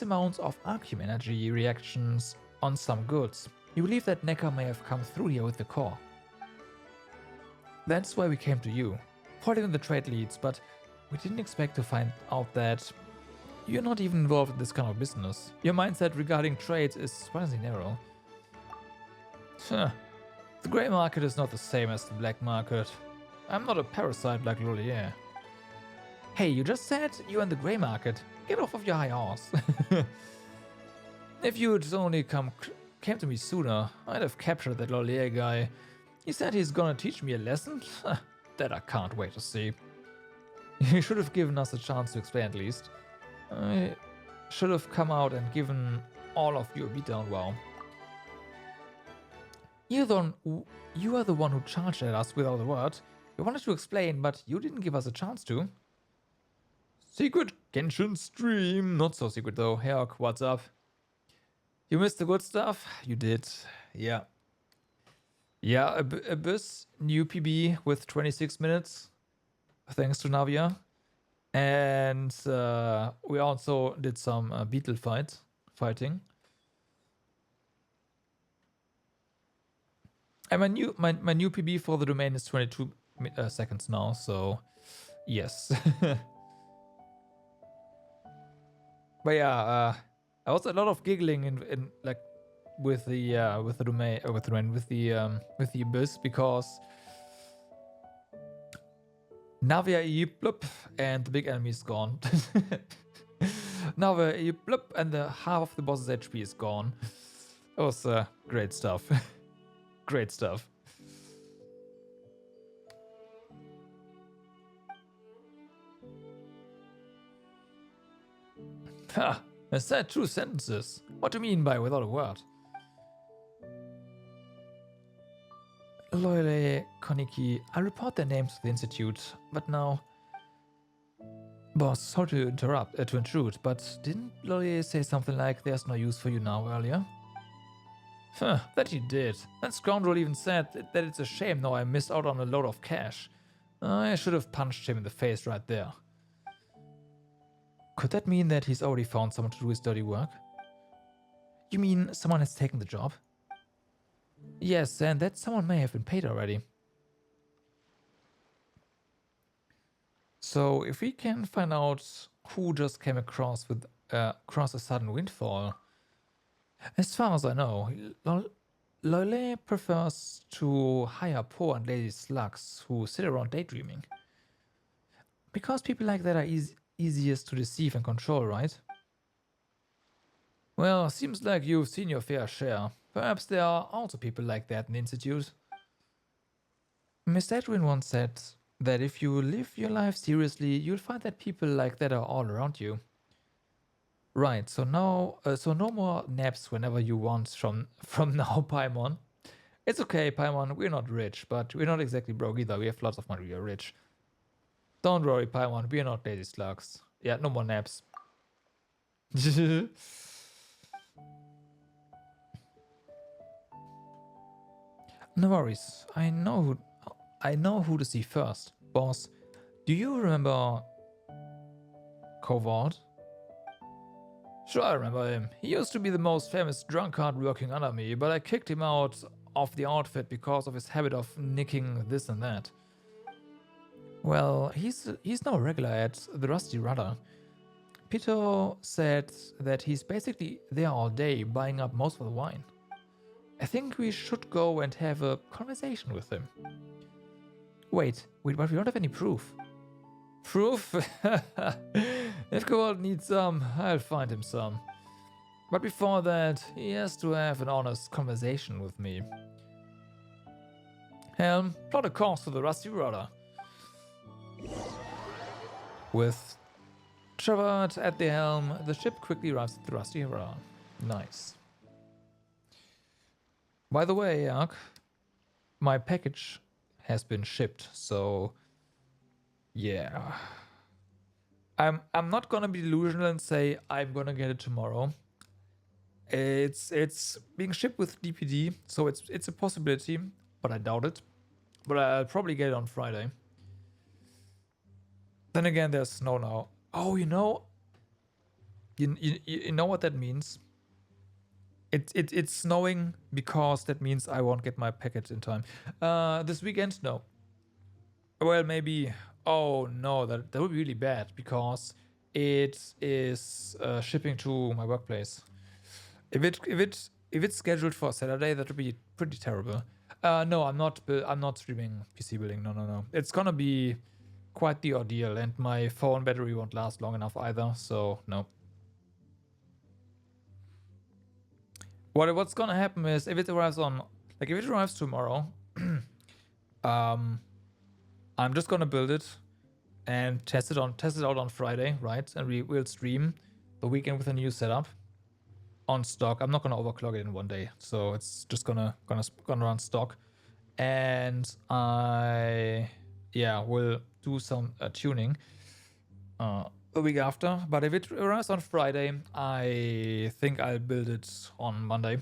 amounts of arcum energy reactions on some goods. We believe that Necker may have come through here with the core. That's why we came to you, following the trade leads, but we didn't expect to find out that you're not even involved in this kind of business. Your mindset regarding trades is surprisingly narrow. The grey market is not the same as the black market. I'm not a parasite like Lolier. Hey, you just said you in the grey market. Get off of your high horse. If you'd only came to me sooner, I'd have captured that Lolier guy. He said he's gonna teach me a lesson? That I can't wait to see. You should have given us a chance to explain at least. I should have come out and given all of you a beatdown, wow. You are the one who charged at us without a word. We wanted to explain, but you didn't give us a chance to. Secret Genshin stream. Not so secret though. Herc, what's up? You missed the good stuff? You did. Yeah. Yeah, Abyss, new PB with 26 minutes. Thanks to Navia. And we also did some beetle fighting. And my new PB for the domain is 22 seconds now, so yes. But yeah, I was a lot of giggling in like with the Abyss because Navia E blup and the big enemy is gone. Navia E blup and the half of the boss's HP is gone. It was great stuff. Great stuff. Ha! I said two sentences. What do you mean by without a word? Loyale, Koniki, I'll report their names to the Institute, but now... Boss, sorry to intrude, but didn't Loyale say something like there's no use for you now earlier? That he did. That scoundrel even said that it's a shame now I missed out on a load of cash. I should have punched him in the face right there. Could that mean that he's already found someone to do his dirty work? You mean someone has taken the job? Yes, and that someone may have been paid already. So if we can find out who just came across a sudden windfall. As far as I know, Lole prefers to hire poor and lazy slugs who sit around daydreaming. Because people like that are easiest to deceive and control, right? Well, seems like you've seen your fair share. Perhaps there are also people like that in the Institute. Miss Edwin once said that if you live your life seriously, you'll find that people like that are all around you. Right, so now, no more naps whenever you want from now, Paimon. It's okay, Paimon, we're not rich, but we're not exactly broke either. We have lots of money, we are rich. Don't worry, Paimon, we're not lazy slugs. Yeah, no more naps. No worries, I know who to see first. Boss, do you remember Covard? Sure, I remember him. He used to be the most famous drunkard working under me, but I kicked him out of the outfit because of his habit of nicking this and that. Well, he's no regular at the Rusty Rudder. Pito said that he's basically there all day buying up most of the wine. I think we should go and have a conversation with him. Wait, but we don't have any proof. Proof? If Cobalt needs some, I'll find him some. But before that, he has to have an honest conversation with me. Helm, plot a course for the Rusty Rudder. With Teyvat at the helm, the ship quickly arrives at the Rusty Rudder. Nice. By the way, Ark, my package has been shipped, so yeah. I'm not gonna be delusional and say I'm gonna get it tomorrow. It's being shipped with DPD, so it's a possibility, but I doubt it. But I'll probably get it on Friday. Then again, there's snow now. Oh, you know what that means? It's snowing because that means I won't get my package in time. This weekend, no. Well, maybe. Oh no, that would be really bad because it is shipping to my workplace. If it's scheduled for Saturday, that would be pretty terrible. No, I'm not streaming PC building. No. It's gonna be quite the ordeal, and my phone battery won't last long enough either. So no. What's gonna happen is if it arrives tomorrow, I'm just gonna build it and test it out on Friday, right? And we'll stream the weekend with a new setup on stock. I'm not gonna overclock it in one day, so it's just gonna run stock, and I will do some tuning the week after. But if it arrives on Friday, I think I'll build it on Monday.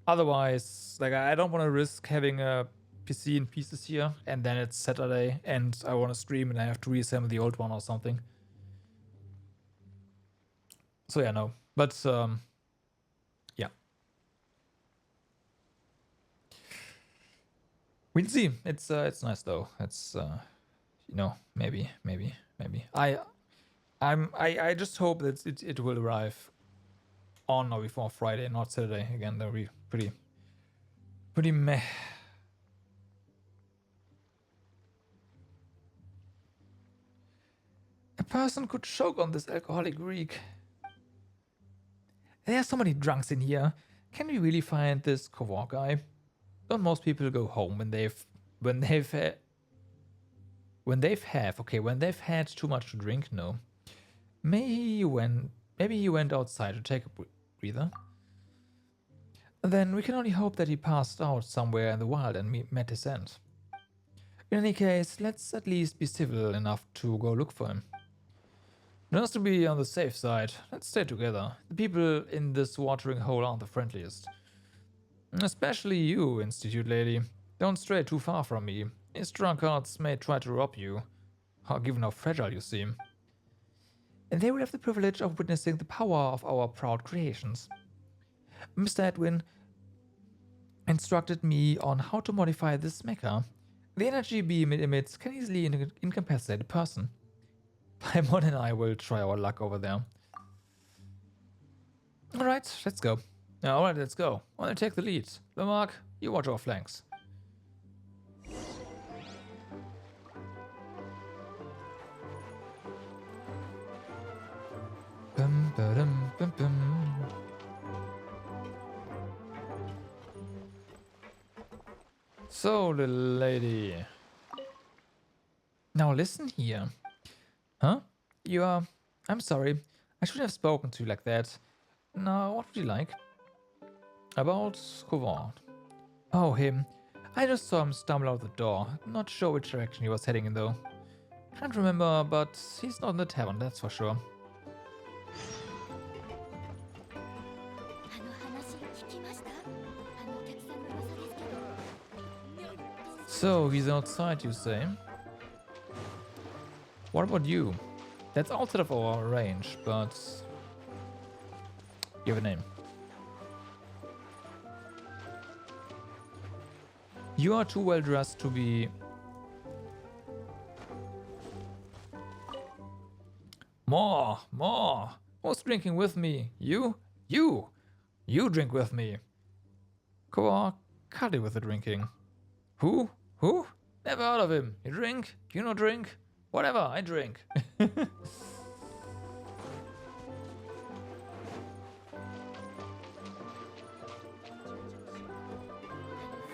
Otherwise, like I don't want to risk having a PC in pieces here, and then it's Saturday, and I want to stream, and I have to reassemble the old one or something. So yeah, no. But yeah, we'll see. It's nice though. It's maybe. I just hope that it will arrive on or before Friday, not Saturday. Again, that'll be pretty meh. A person could choke on this alcoholic Greek. There are so many drunks in here. Can we really find this Kovor guy? Don't most people go home when they've had too much to drink? No. Maybe he went outside to take a breather. Then we can only hope that he passed out somewhere in the wild and met his end. In any case, let's at least be civil enough to go look for him. Just to be on the safe side, let's stay together. The people in this watering hole aren't the friendliest. Especially you, Institute lady. Don't stray too far from me. These drunkards may try to rob you, given how fragile you seem. and they will have the privilege of witnessing the power of our proud creations. Mr. Edwin instructed me on how to modify this mecha. The energy beam it emits can easily incapacitate a person. Paimon and I will try our luck over there. Alright, let's go. Alright, let's go. I'll take the lead. Lamarck, you watch our flanks. Bum, ba-dum, bum, bum. So, little lady. Now listen here. Huh? You are... I'm sorry. I shouldn't have spoken to you like that. Now, what would you like? About Couvent. Oh, him. I just saw him stumble out the door. Not sure which direction he was heading in, though. Can't remember, but he's not in the tavern, that's for sure. So, he's outside, you say? What about you? That's outside of our range, but... You have a name. You are too well dressed to be... More! More! Who's drinking with me? You? You! You drink with me! Come on, cut it with the drinking. Who? Who? Never heard of him. You drink? You no drink? Whatever, I drink.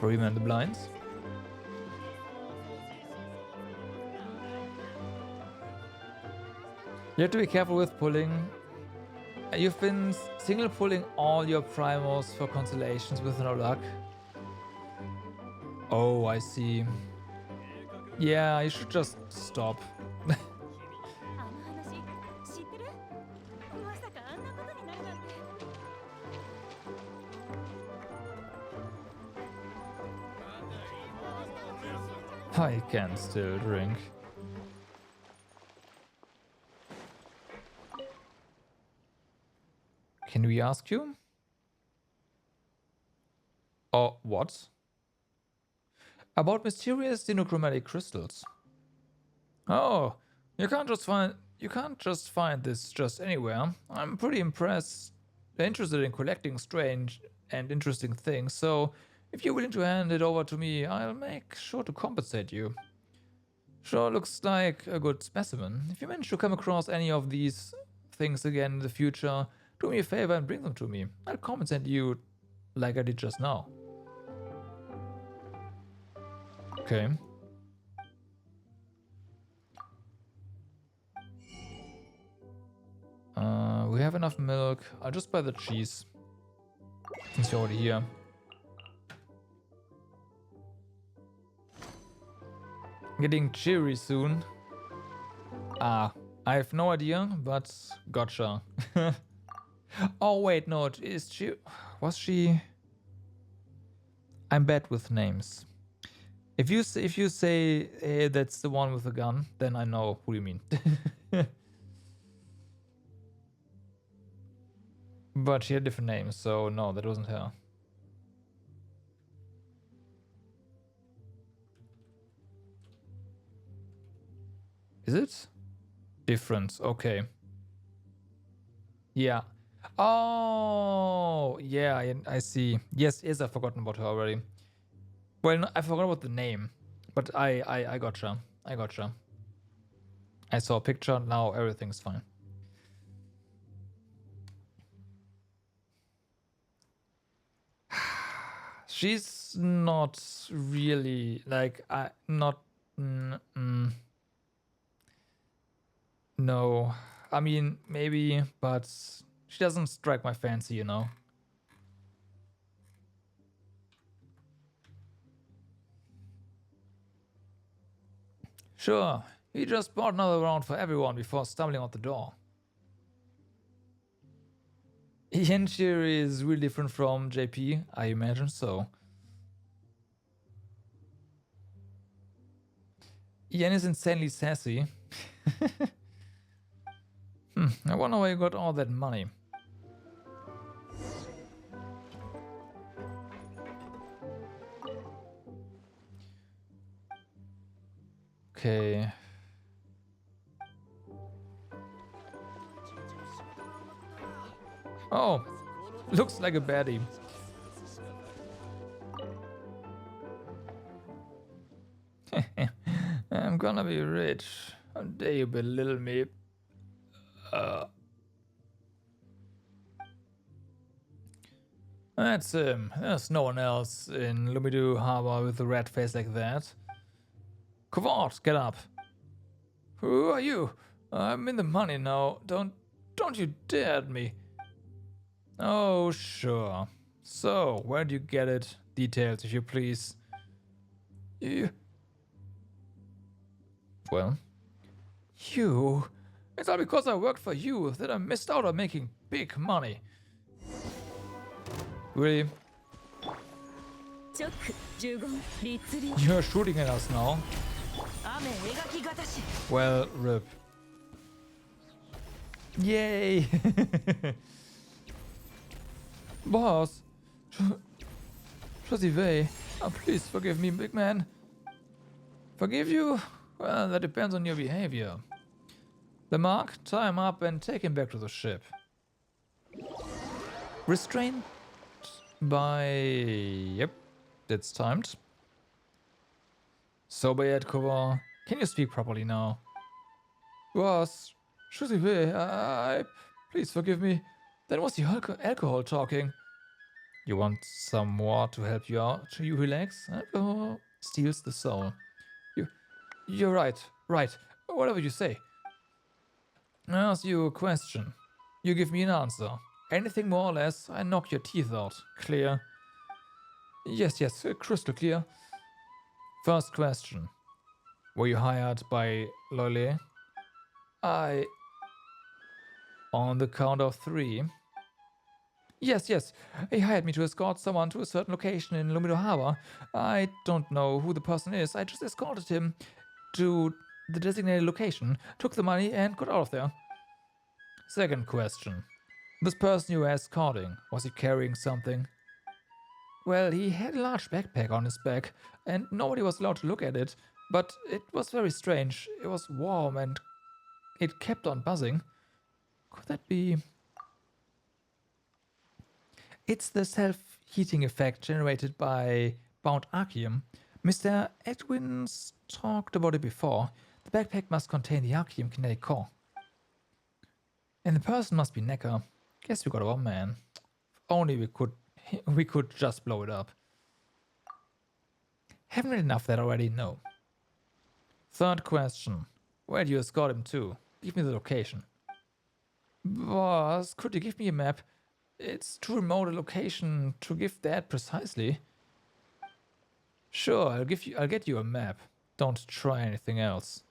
Free man the blinds. You have to be careful with pulling. You've been single pulling all your primos for constellations with no luck. Oh, I see. Yeah, you should just stop. I can still drink. Can we ask you? Oh, what? About mysterious xenochromatic crystals. Oh, you can't just find this just anywhere. I'm pretty interested in collecting strange and interesting things, so if you're willing to hand it over to me, I'll make sure to compensate you. Sure looks like a good specimen. If you manage to come across any of these things again in the future, do me a favor and bring them to me. I'll compensate you like I did just now. Okay. We have enough milk. I'll just buy the cheese. Since you're already here. Getting cheery soon. I have no idea, but gotcha. Oh wait, no, was she? I'm bad with names. If you say hey, that's the one with the gun, then I know who you mean. But she had different names, so no, that wasn't her. Is it? Different, okay. Yeah. Oh, yeah, I see. Yes, I've forgotten about her already. Well, no, I forgot about the name, but I gotcha. I gotcha. I saw a picture, now everything's fine. She's not really, like, no. I mean, maybe, but she doesn't strike my fancy, you know? Sure, he just bought another round for everyone before stumbling out the door. Yenshiri is really different from JP, I imagine so. Yen is insanely sassy. I wonder where you got all that money. Okay. Oh, looks like a baddie. I'm gonna be rich. How dare you belittle me? That's him. There's no one else in Lumidu Harbor with a red face like that. Covert, get up. Who are you? I'm in the money now. Don't you dare at me. Oh, sure. So, where do you get it? Details, if you please. Well, you. It's all because I worked for you that I missed out on making big money. Really? You're shooting at us now? Well, rip. Yay! Boss! Josivey, please forgive me, big man. Forgive you? Well, that depends on your behavior. The Mark, tie him up and take him back to the ship. Restrained by... Yep, that's timed. So be it, Kovar. Can you speak properly now? Boss, Josivey, please forgive me. That was the alcohol talking. You want some more to help you out? You relax? Alcohol steals the soul. You're right. Whatever you say. I ask you a question. You give me an answer. Anything more or less, I knock your teeth out. Clear? Yes, crystal clear. First question. Were you hired by Lole? On the count of 3. Yes. He hired me to escort someone to a certain location in Lumido Harbor. I don't know who the person is. I just escorted him to the designated location, took the money and got out of there. Second question. This person you were escorting, was he carrying something? Well, he had a large backpack on his back and nobody was allowed to look at it, but it was very strange. It was warm and it kept on buzzing. Could that be... It's the self-heating effect generated by bound archium. Mr. Edwin's talked about it before. The backpack must contain the archium kinetic core. And the person must be Necker. Guess we got our man. If only we could just blow it up. Haven't read enough that already? No. Third question. Where do you escort him to? Give me the location. Boss, could you give me a map? It's too remote a location to give that precisely. Sure, I'll get you a map. Don't try anything else.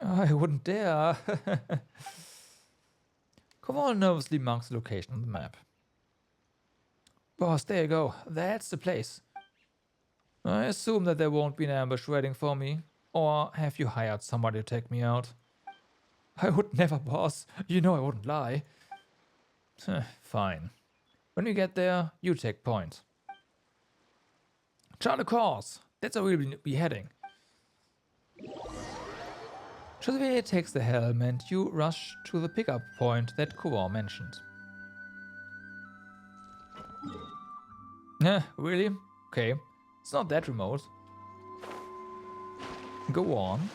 I wouldn't dare. Koval nervously marks the location on the map. Boss, there you go. That's the place. I assume that there won't be an ambush waiting for me. Or have you hired somebody to take me out? I would never, boss. You know I wouldn't lie. Fine. When we get there, you take point. Chart a course. That's where we'll be heading. Joseph takes the helm and you rush to the pickup point that Kovar mentioned. Really? Okay. It's not that remote. Go on.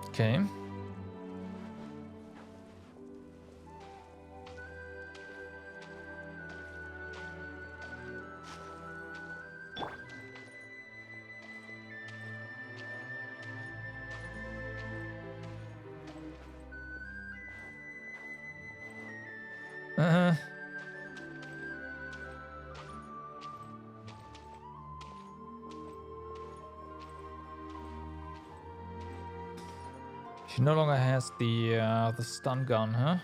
Okay. She no longer has the stun gun, huh?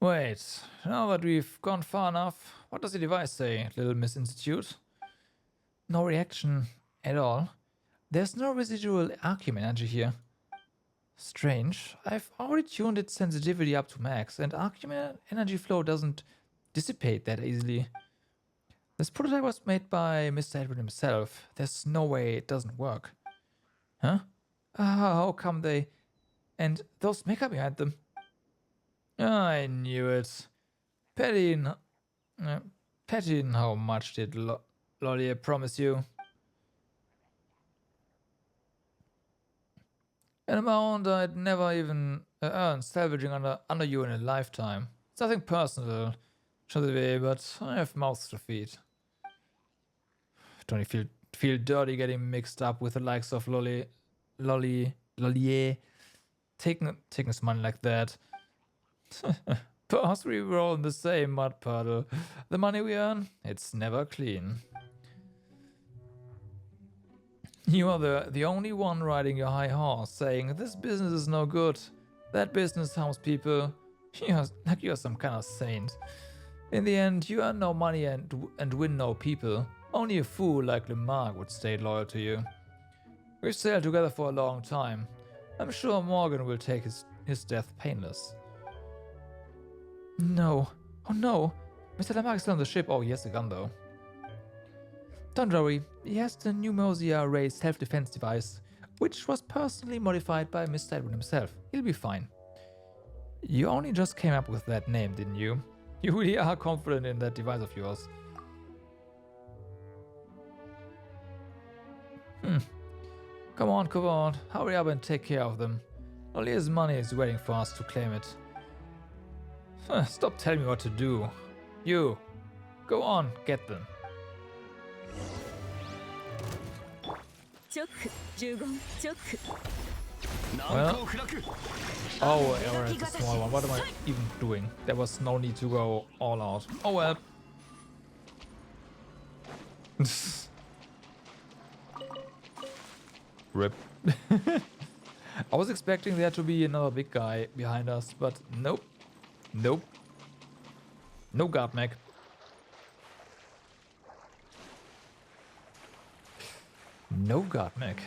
Wait, now that we've gone far enough, what does the device say, Little Miss Institute? No reaction at all. There's no residual Arceum energy here. Strange. I've already tuned its sensitivity up to max, and Arceum energy flow doesn't dissipate that easily. This prototype was made by Mr. Edwin himself. There's no way it doesn't work. Huh? How come they... And those mecha behind them? I knew it. Patty, how much did Lolly promise you? An amount I'd never even earned salvaging under you in a lifetime. It's nothing personal, but I have mouths to feed. Don't you feel dirty getting mixed up with the likes of Lollier, taking his money like that? Boss, we were all in the same mud puddle. The money we earn, it's never clean. You are the only one riding your high horse, saying this business is no good. That business harms people. Like you're some kind of saint. In the end, you earn no money and win no people. Only a fool like Lemark would stay loyal to you. We've sailed together for a long time. I'm sure Morgan will take his death painless. No. Oh no. Mr. Lemark is still on the ship. Oh, he has a gun though. Don't worry. He has the new Mosia Ray self-defense device, which was personally modified by Mr. Edwin himself. He'll be fine. You only just came up with that name, didn't you? You really are confident in that device of yours. Come on. Hurry up and take care of them. Only his money is waiting for us to claim it. Stop telling me what to do. You. Go on, get them. Well, oh, alright, it's a small one. What am I even doing? There was no need to go all out. Oh well. Rip. I was expecting there to be another big guy behind us, but nope. Nope. No guard mech. No guard mech.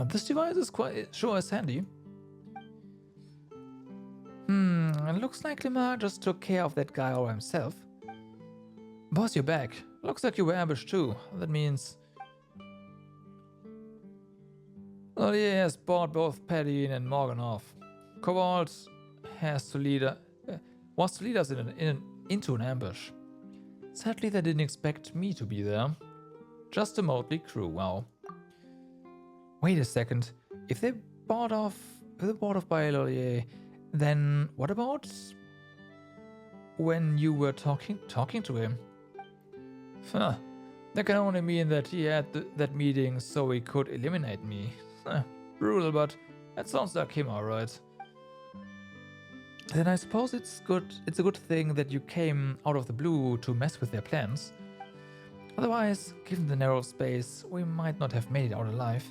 This device is quite sure is handy. It looks like Limar just took care of that guy all himself. Boss, you're back. Looks like you were ambushed too. That means... Lollier has bought both Paddy and Morgan off. Cobalt was to lead us into an ambush. Sadly, they didn't expect me to be there. Just a motley crew, wow. Wait a second. If they bought off by Lollier, then what about when you were talking to him? Huh. That can only mean that he had that meeting so he could eliminate me. Brutal, but that sounds like him, alright. Then I suppose it's a good thing that you came out of the blue to mess with their plans. Otherwise, given the narrow space, we might not have made it out alive.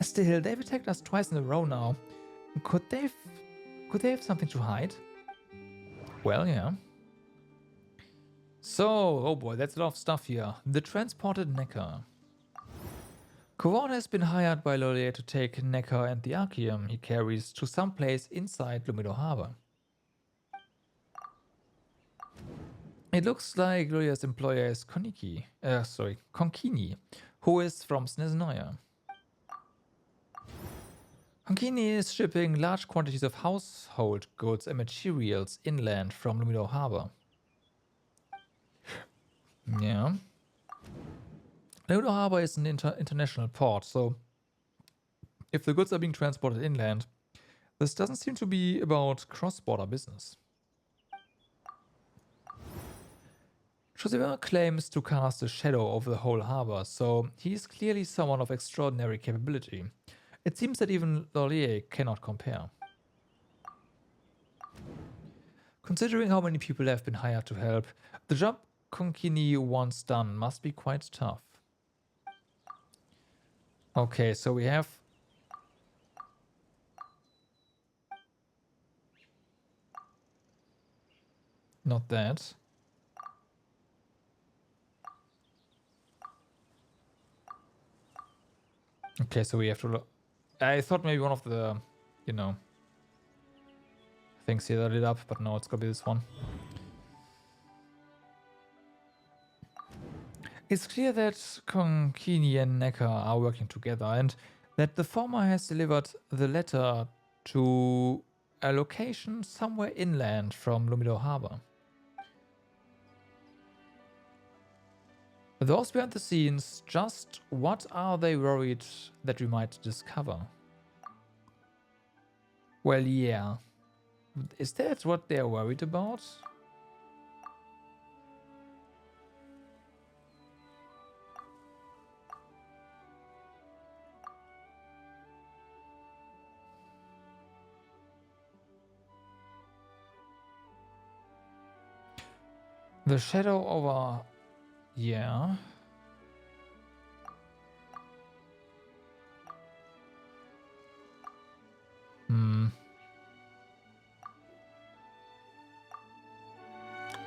Still, they've attacked us twice in a row now. Could they have something to hide? Well, yeah. So, oh boy, that's a lot of stuff here. The transported Neckar. Kovan has been hired by Lollier to take Neckar and the Arceum he carries to some place inside Lumido Harbor. It looks like Lollier's employer is Konkini, who is from Sneznoya. Konkini is shipping large quantities of household goods and materials inland from Lumido Harbor. Yeah. Lumido Harbor is an international port, so if the goods are being transported inland, this doesn't seem to be about cross-border business. Joseph claims to cast a shadow over the whole harbor, so he is clearly someone of extraordinary capability. It seems that even Lollier cannot compare. Considering how many people have been hired to help, the job Konkini once done must be quite tough. Okay, so we have Not that. Okay, so we have to look. I thought maybe one of the, you know, things here that lit up, but no, it's gonna be this one. It's clear that Konkini and Necker are working together, and that the former has delivered the letter to a location somewhere inland from Lumido Harbor. Those behind the scenes, just what are they worried that we might discover? Well, yeah. Is that what they're worried about? The shadow over... Yeah.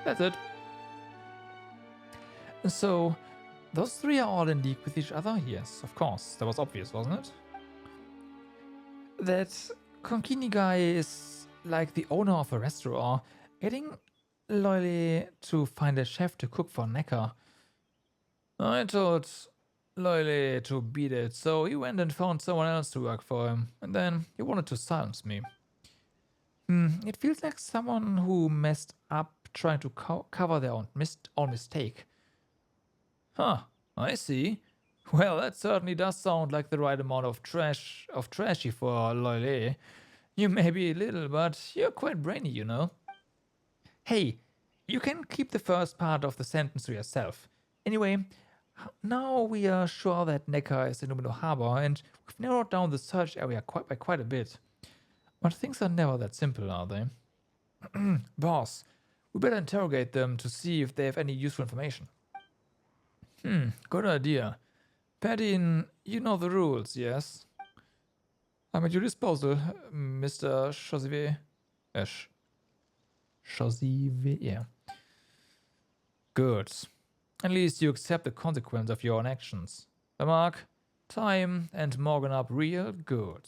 That's it. So, those three are all in league with each other? Yes, of course. That was obvious, wasn't it? That Konkini guy is like the owner of a restaurant, getting Loyally to find a chef to cook for Necker. I told Loyally to beat it, so he went and found someone else to work for him, and then he wanted to silence me. It feels like someone who messed up trying to cover their own mistake. Huh, I see. Well, that certainly does sound like the right amount of trashy for Loyally. You may be little, but you're quite brainy, you know. Hey, you can keep the first part of the sentence to yourself. Anyway, now we are sure that Necker is in Lumido Harbor, and we've narrowed down the search area by quite a bit. But things are never that simple, are they? Boss, we better interrogate them to see if they have any useful information. Good idea. Patty, you know the rules, yes? I'm at your disposal, Mr. Chosivier. Chosivier, yeah. Good. At least you accept the consequence of your own actions. Mark, time and Morgan up real good.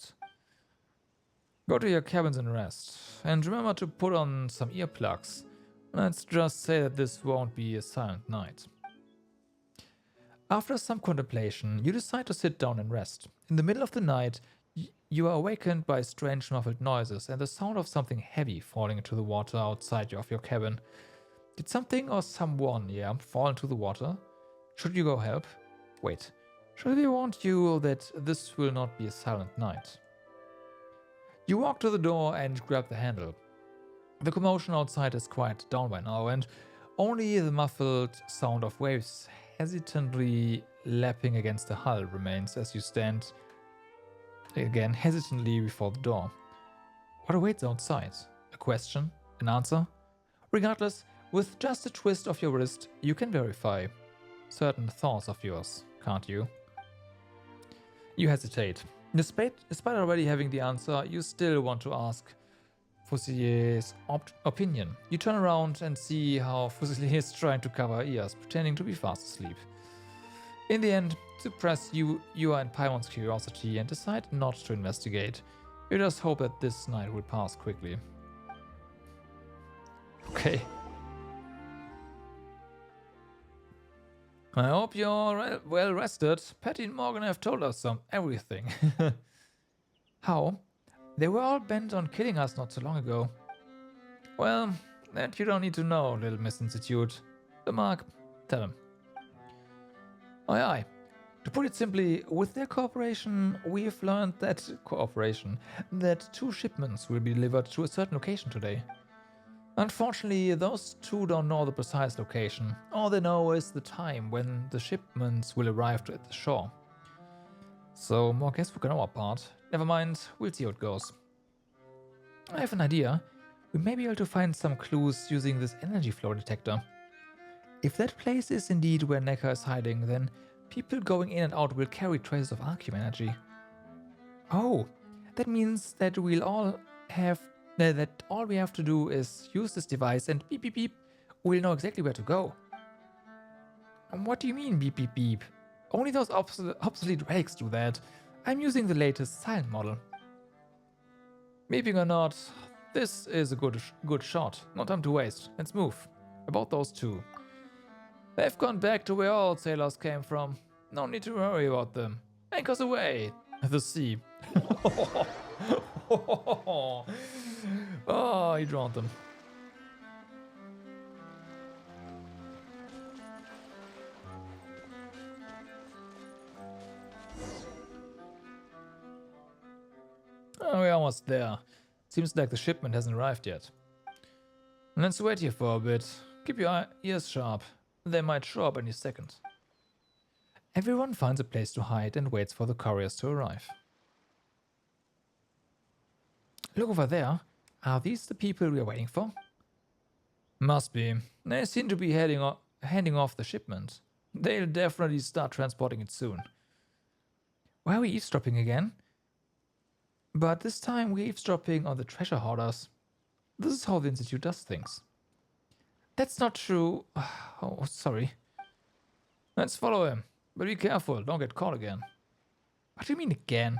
Go to your cabins and rest. And remember to put on some earplugs. Let's just say that this won't be a silent night. After some contemplation, you decide to sit down and rest. In the middle of the night, you are awakened by strange muffled noises and the sound of something heavy falling into the water outside of your cabin. Did something or someone, fall into the water? Should you go help? Wait, should we warn you that this will not be a silent night? You walk to the door and grab the handle. The commotion outside is quieted down by now, and only the muffled sound of waves hesitantly lapping against the hull remains as you stand again hesitantly before the door. What awaits outside? A question? An answer? Regardless, with just a twist of your wrist, you can verify certain thoughts of yours, can't you? You hesitate. Despite already having the answer, you still want to ask Fusillier's opinion. You turn around and see how Fusilier is trying to cover her ears, pretending to be fast asleep. In the end, suppress you are in Paimon's curiosity and decide not to investigate. You just hope that this night will pass quickly. Okay. I hope you're well rested. Patty and Morgan have told us everything. How? They were all bent on killing us not so long ago. Well, that you don't need to know, little Miss Institute. The Mark, tell him. Aye aye. To put it simply, with their cooperation, we've learned that that 2 shipments will be delivered to a certain location today. Unfortunately, those 2 don't know the precise location. All they know is the time when the shipments will arrive at the shore. So, more guesswork on our part. Never mind, we'll see how it goes. I have an idea. We may be able to find some clues using this energy flow detector. If that place is indeed where Necker is hiding, then people going in and out will carry traces of Arceum energy. Oh, that means that we'll all have That all we have to do is use this device and beep beep beep, we'll know exactly where to go. And what do you mean beep beep beep? Only those obsolete relics do that. I'm using the latest silent model. Beeping or not, this is a good shot. No time to waste. Let's move. About those two. They've gone back to where all sailors came from. No need to worry about them. Anchors away. The sea. Oh, he drowned them. Oh, we're almost there. Seems like the shipment hasn't arrived yet. Let's wait here for a bit. Keep your ears sharp. They might show up any second. Everyone finds a place to hide and waits for the couriers to arrive. Look over there. Are these the people we are waiting for? Must be. They seem to be handing off the shipment. They'll definitely start transporting it soon. Why are we eavesdropping again? But this time we're eavesdropping on the treasure hoarders. This is how the Institute does things. That's not true. Oh, sorry. Let's follow him. But be careful, don't get caught again. What do you mean again?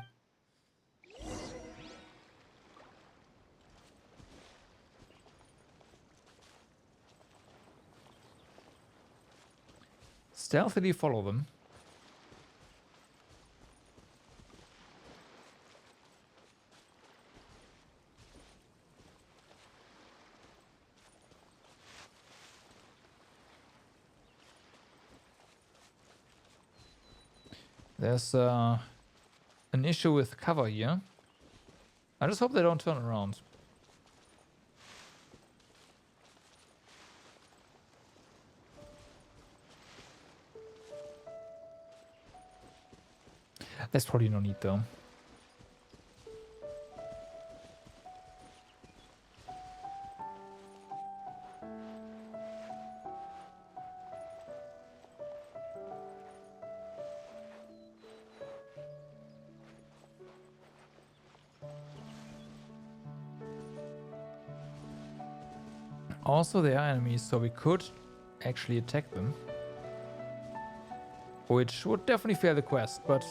Stealthily follow them. There's an issue with cover here. I just hope they don't turn around. There's probably no need though. Also, they are enemies, so we could actually attack them. Which would definitely fail the quest, but...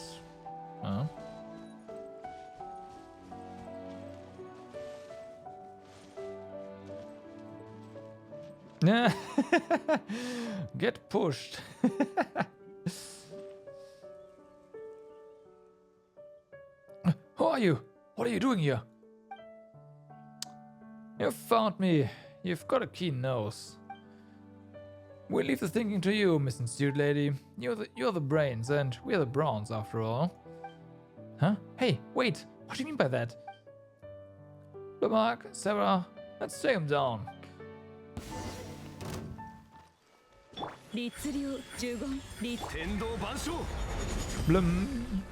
Get pushed. Who are you? What are you doing here? You found me. You've got a keen nose. We'll leave the thinking to you, Miss Institute Lady. You're the brains, and we're the brawns, after all. Huh? Hey, wait! What do you mean by that? Lamarck, Sarah, let's take him down. Blum.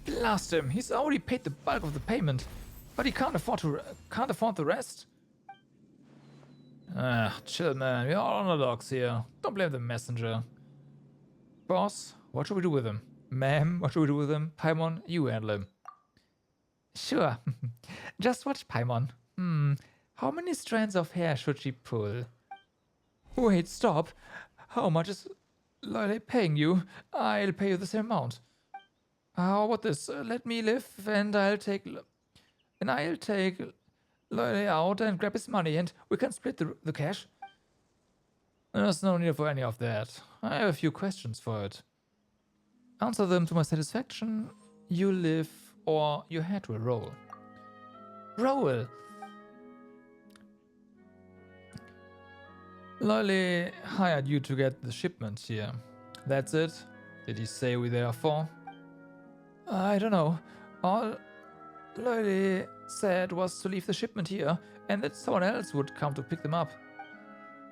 Blast him! He's already paid the bulk of the payment, but he can't afford the rest. Chill, man. We're all underdogs here. Don't blame the messenger. Boss, what should we do with him? Ma'am, what should we do with him? Paimon, you handle him. Sure. Just watch Paimon. How many strands of hair should she pull? Wait, stop. How much is Lyle paying you? I'll pay you the same amount. How about this? Let me live, and I'll take Lyle out and grab his money, and we can split the cash. There's no need for any of that. I have a few questions for it. Answer them to my satisfaction. You live, or your head will roll. Roll! Lyle hired you to get the shipment here. That's it? Did he say we there for? I don't know. All Lyle said was to leave the shipment here and that someone else would come to pick them up.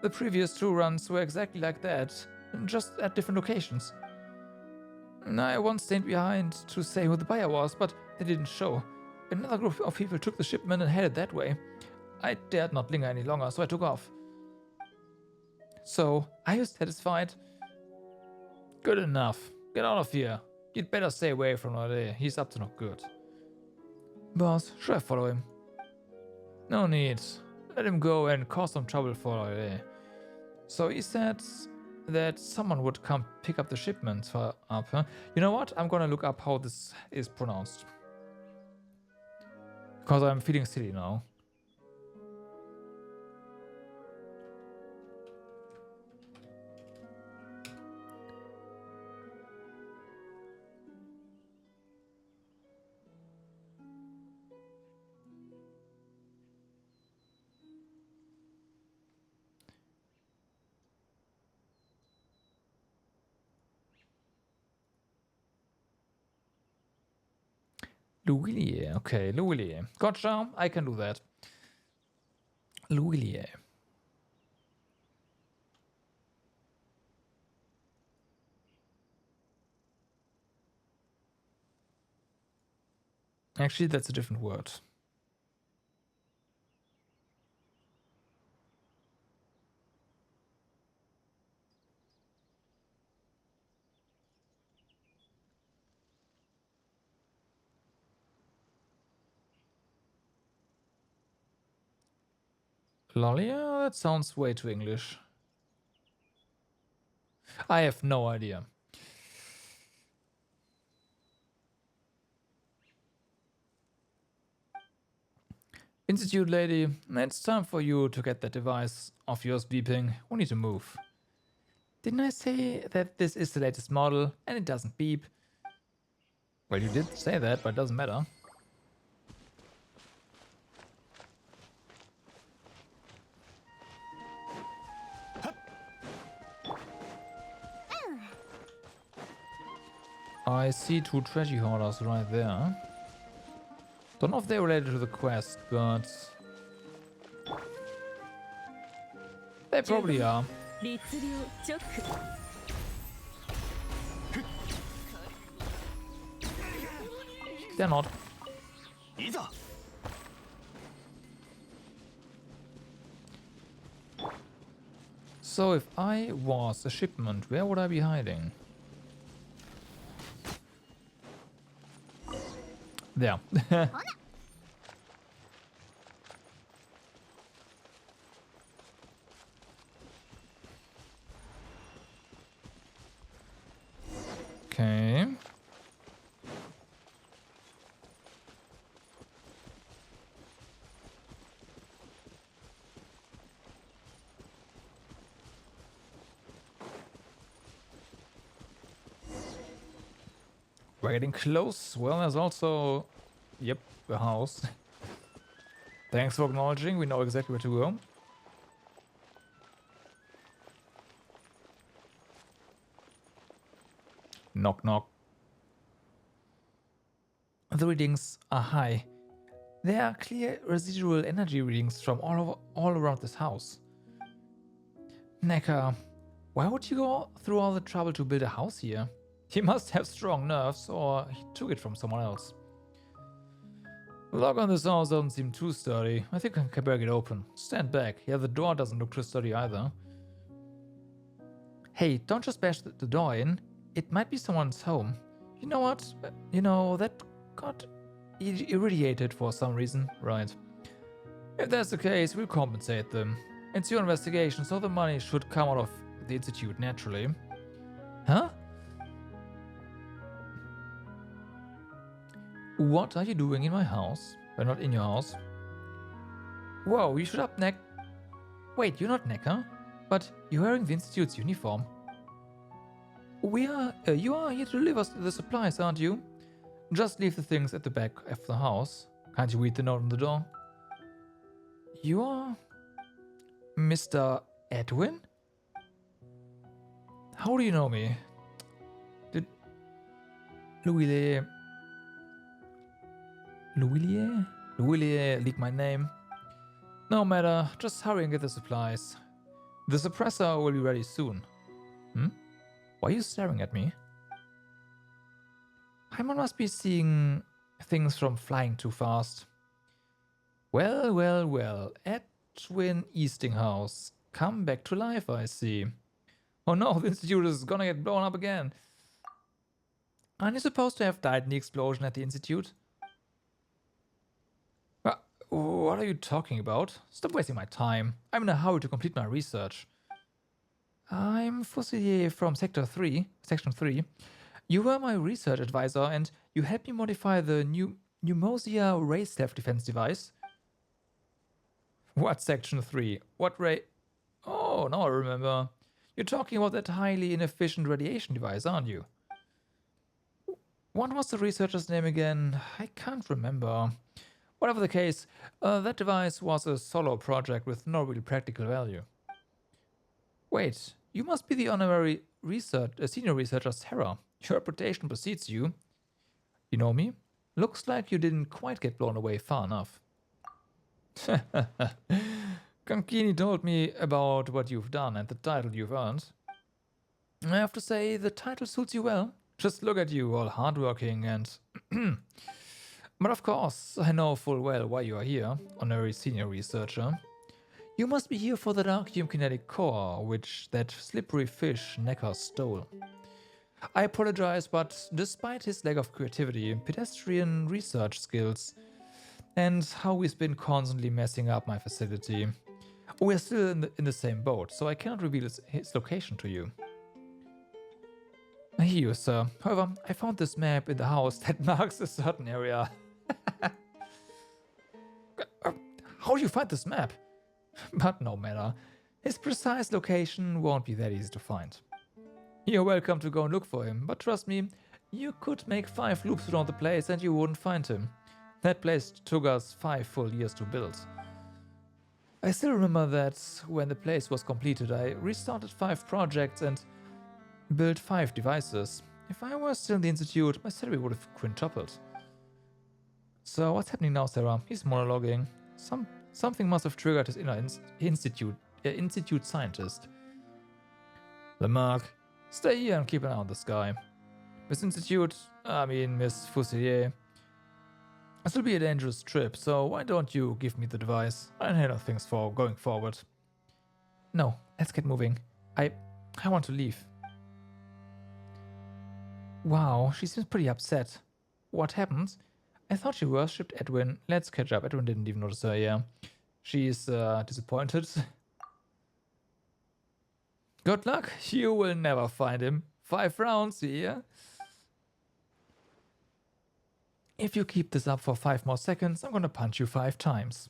The previous 2 runs were exactly like that, just at different locations. I once stayed behind to say who the buyer was, but they didn't show. Another group of people took the shipment and headed that way. I dared not linger any longer, so I took off. So, are you satisfied? Good enough. Get out of here. You'd better stay away from Lorde. He's up to no good. Boss, should I follow him? No need. Let him go and cause some trouble for Lorde. So he said that someone would come pick up the shipment up, huh? You know what? I'm gonna look up how this is pronounced. Because I'm feeling silly now. Louillier. Okay, Louillier. Gotcha. I can do that. Louillier. Actually, that's a different word. Lolia? That sounds way too English. I have no idea. Institute lady, it's time for you to get that device of yours beeping. We need to move. Didn't I say that this is the latest model and it doesn't beep? Well, you did say that, but it doesn't matter. I see two treasure hoarders right there. Don't know if they're related to the quest, but they probably are. They're not. So if I was a shipment, where would I be hiding? There. Okay. We're getting close. Well, there's also... Yep, a house. Thanks for acknowledging. We know exactly where to go. Knock, knock. The readings are high. There are clear residual energy readings from all around this house. Necker, why would you go through all the trouble to build a house here? He must have strong nerves, or he took it from someone else. The lock on this house doesn't seem too sturdy. I think I can break it open. Stand back. Yeah, the door doesn't look too sturdy either. Hey, don't just bash the door in. It might be someone's home. You know what? That got irradiated for some reason. Right. If that's the case, we'll compensate them. It's your investigation, so the money should come out of the Institute naturally. Huh? What are you doing in my house? Well, not in your house. Whoa, you should up, Neck. Wait, you're not Necker, but you're wearing the Institute's uniform. You are here to deliver the supplies, aren't you? Just leave the things at the back of the house. Can't you read the note on the door? You are Mr. Edwin? How do you know me? Did Louillier leak my name? No matter, just hurry and get the supplies. The suppressor will be ready soon. Why are you staring at me? Paimon must be seeing things from flying too fast. Well. Edwin Eastinghouse. Come back to life, I see. Oh no, the Institute is gonna get blown up again. Aren't you supposed to have died in the explosion at the Institute? What are you talking about? Stop wasting my time. I'm in a hurry to complete my research. I'm Fusilier from Section 3. You were my research advisor and you helped me modify the new Pneumosia ray self-defense device. What Section 3? What ray? Oh, now I remember. You're talking about that highly inefficient radiation device, aren't you? What was the researcher's name again? I can't remember. Whatever the case, that device was a solo project with no real practical value. Wait, you must be the honorary senior researcher Sarah. Your reputation precedes you. You know me? Looks like you didn't quite get blown away far enough. Kankini told me about what you've done and the title you've earned. I have to say, the title suits you well. Just look at you, all hardworking and... But of course, I know full well why you are here, honorary senior researcher. You must be here for the Arceum kinetic core, which that slippery fish Necker stole. I apologize, but despite his lack of creativity, pedestrian research skills, and how he's been constantly messing up my facility, we're still in the same boat, so I cannot reveal his location to you. Here you, sir. However, I found this map in the house that marks a certain area. How do you find this map? But no matter. His precise location won't be that easy to find. You're welcome to go and look for him, but trust me, you could make 5 loops around the place and you wouldn't find him. That place took us 5 full years to build. I still remember that when the place was completed, I restarted 5 projects and built 5 devices. If I were still in the Institute, my salary would have quintupled. So what's happening now, Sarah? He's monologuing. Something must have triggered his inner institute scientist. Lamarck, stay here and keep an eye on this guy. Miss Fusilier. This will be a dangerous trip, so why don't you give me the device? I'll handle things for going forward. No, let's get moving. I want to leave. Wow, she seems pretty upset. What happened? I thought she worshipped Edwin. Let's catch up. Edwin didn't even notice her, yeah. She's disappointed. Good luck. You will never find him. 5 rounds, yeah? If you keep this up for 5 more seconds, I'm gonna punch you 5 times.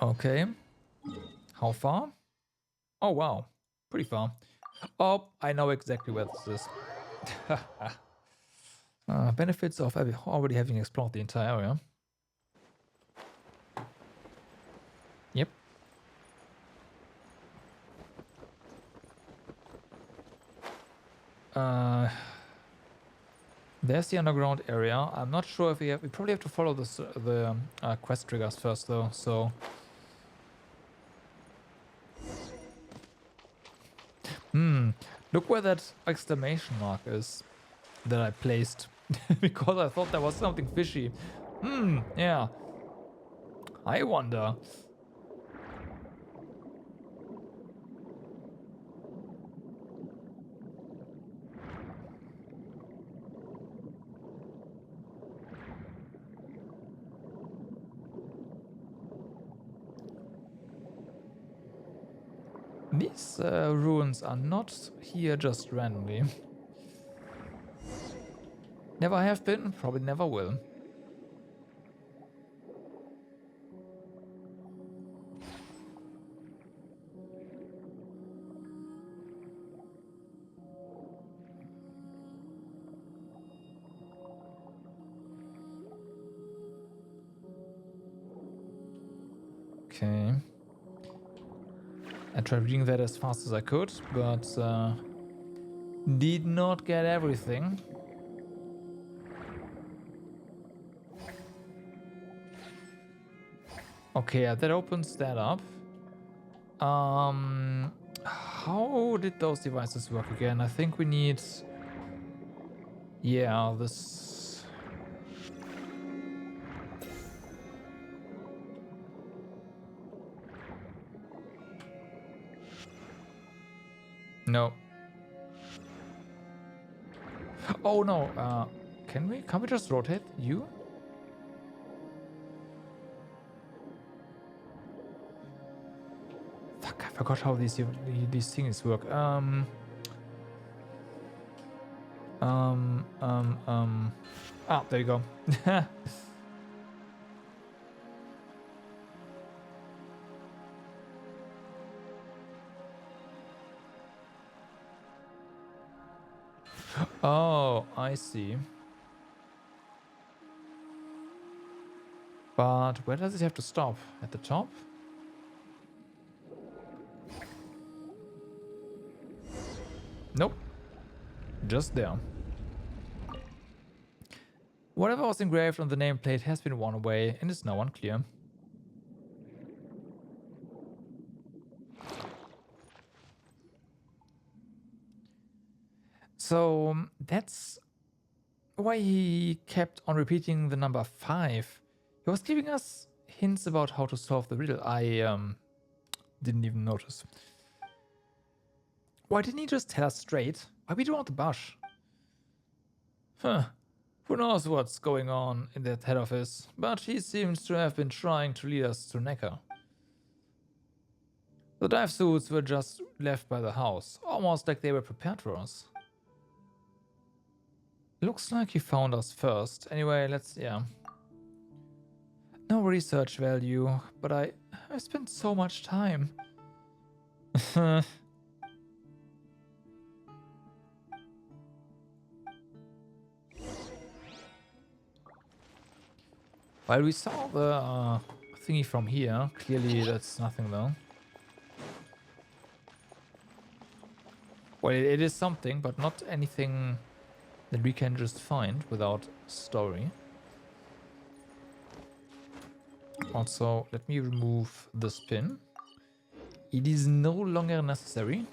Okay. How far? Oh, wow. Pretty far. Oh, I know exactly where this is. Benefits of already having explored the entire area. Yep. There's the underground area. I'm not sure if we probably have to follow the quest triggers first though, so... Look where that exclamation mark is that I placed. Because I thought there was something fishy. Yeah. I wonder. These ruins are not here just randomly. Never have been, probably never will. Okay. I tried reading that as fast as I could, but did not get everything. Okay, yeah, that opens that up. How did those devices work again? I think we need... Yeah, this... No. Oh no. Can we? Can't we just rotate you? Fuck! I forgot how these things work. Ah, there you go. Oh, I see. But where does it have to stop? At the top? Nope. Just there. Whatever was engraved on the nameplate has been worn away and is now unclear. So that's why he kept on repeating the number 5. He was giving us hints about how to solve the riddle. I didn't even notice. Why didn't he just tell us straight? Why we don't want the bush? Huh. Who knows what's going on in that head office, but he seems to have been trying to lead us to Necker. The dive suits were just left by the house, almost like they were prepared for us. Looks like he found us first. Anyway, yeah. No research value, but I spent so much time. While we saw the thingy from here, clearly that's nothing though. Well, it is something, but not anything that we can just find without story. Also, let me remove this pin. It is no longer necessary.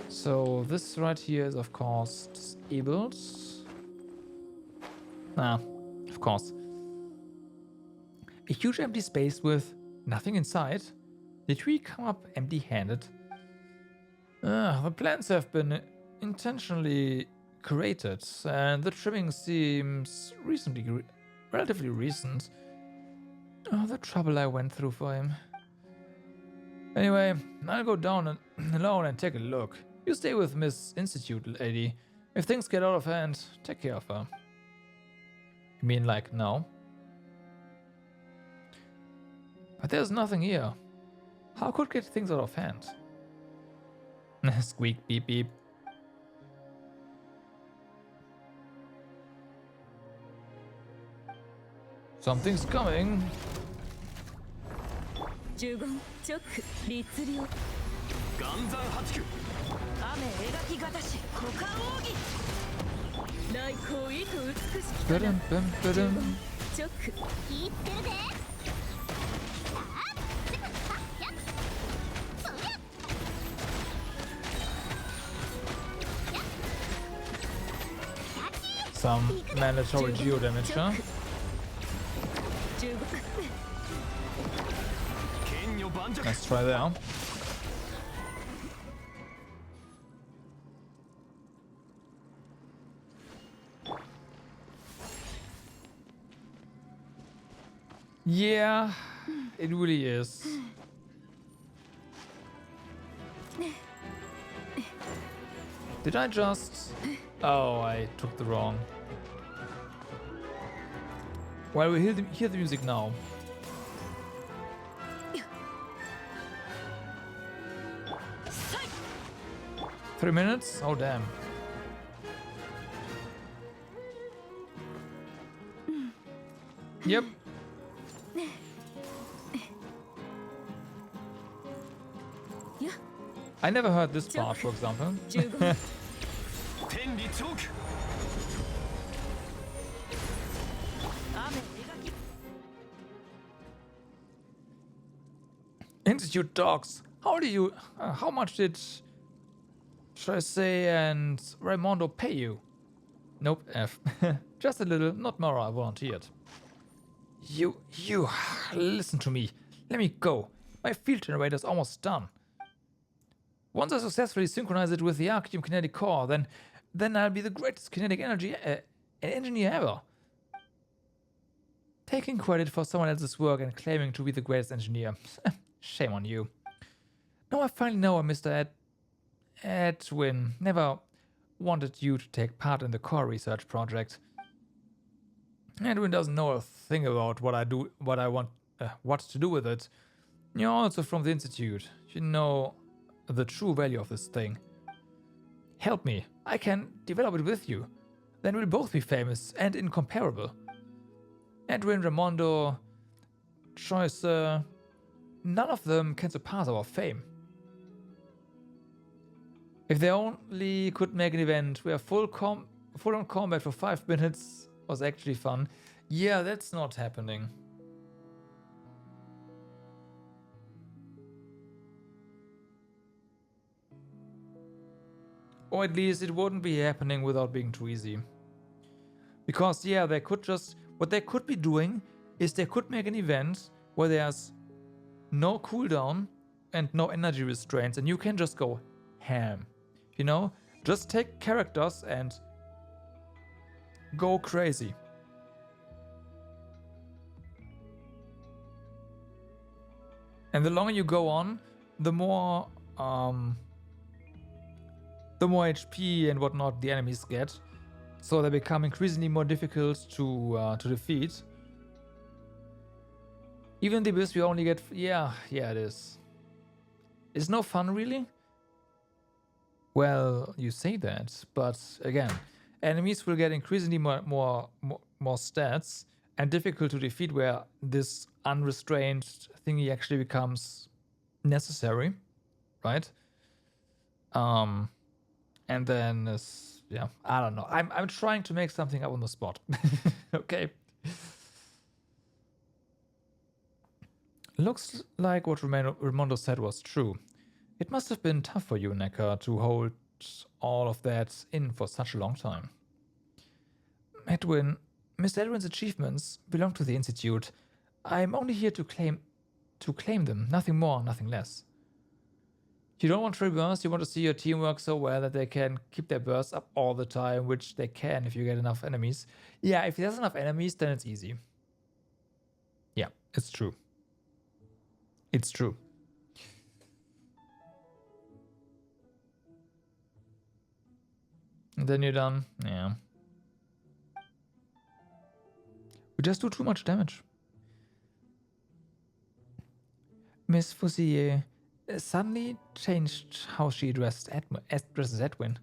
So this right here is of course disabled. Ah, of course. A huge empty space with nothing inside. Did we come up empty-handed? The plans have been intentionally created, and the trimming seems relatively recent. Oh, the trouble I went through for him. Anyway, I'll go down alone and take a look. You stay with Miss Institute, lady. If things get out of hand, take care of her. You mean like now? But there's nothing here. How could get things out of hand? Squeak, beep, beep. Something's coming. Ba-dum, bum, ba-dum. 言ってるで。 Some mandatory geo damage, huh? Let's try that. Yeah, it really is. Did I just... Oh, I took the wrong. Well, we hear the music now. Three minutes? Oh, damn. Yep. I never heard this part, for example. Institute dogs. How much did Should I say, and Raimondo pay you? Nope, F. Just a little, not more, I volunteered. You, listen to me. Let me go. My field generator's almost done. Once I successfully synchronize it with the Arcadium kinetic core, then I'll be the greatest kinetic energy engineer ever. Taking credit for someone else's work and claiming to be the greatest engineer. Shame on you. Now I finally know Mr. Edwin never wanted you to take part in the core research project. Edwin doesn't know a thing about what I want to do with it. You're also from the Institute. You know the true value of this thing. Help me. I can develop it with you. Then we'll both be famous and incomparable. Edwin, Raimondo, Choice, none of them can surpass our fame. If they only could make an event where full-on combat for 5 minutes was actually fun. Yeah, that's not happening. Or at least it wouldn't be happening without being too easy. Because yeah, they could just... What they could be doing is they could make an event where there's no cooldown and no energy restraints and you can just go ham. You know? Just take characters and go crazy. And the longer you go on, the more HP and whatnot the enemies get. So they become increasingly more difficult to defeat. Even the abyss we only get... Yeah, it is. It's no fun, really? Well, you say that, but again, enemies will get increasingly more stats and difficult to defeat where this unrestrained thingy actually becomes necessary, right? And then yeah, I don't know. I'm trying to make something up on the spot. Okay. Looks like what Raimondo said was true. It must have been tough for you, Necker, to hold all of that in for such a long time. Edwin, Mr. Edwin's achievements belong to the Institute. I'm only here to claim them, nothing more, nothing less. You don't want to reverse, you want to see your team work so well that they can keep their bursts up all the time, which they can if you get enough enemies. Yeah, if there's enough enemies, then it's easy. Yeah, it's true. It's true. And then you're done. Yeah. We just do too much damage. Miss Fusilier suddenly changed how she addresses Edwin.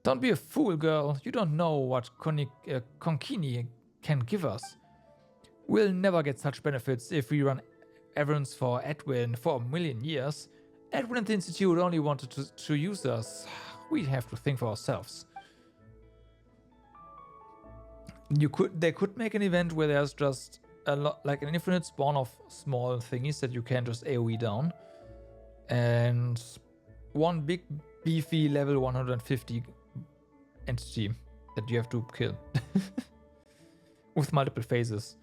Don't be a fool, girl. You don't know what Konkini can give us. We'll never get such benefits if we run errands for Edwin for a million years. Edwin and the Institute only wanted to use us. We have to think for ourselves. They could make an event where there's just a lot, like an infinite spawn of small thingies that you can just AoE down, and one big beefy level 150 entity that you have to kill with multiple phases.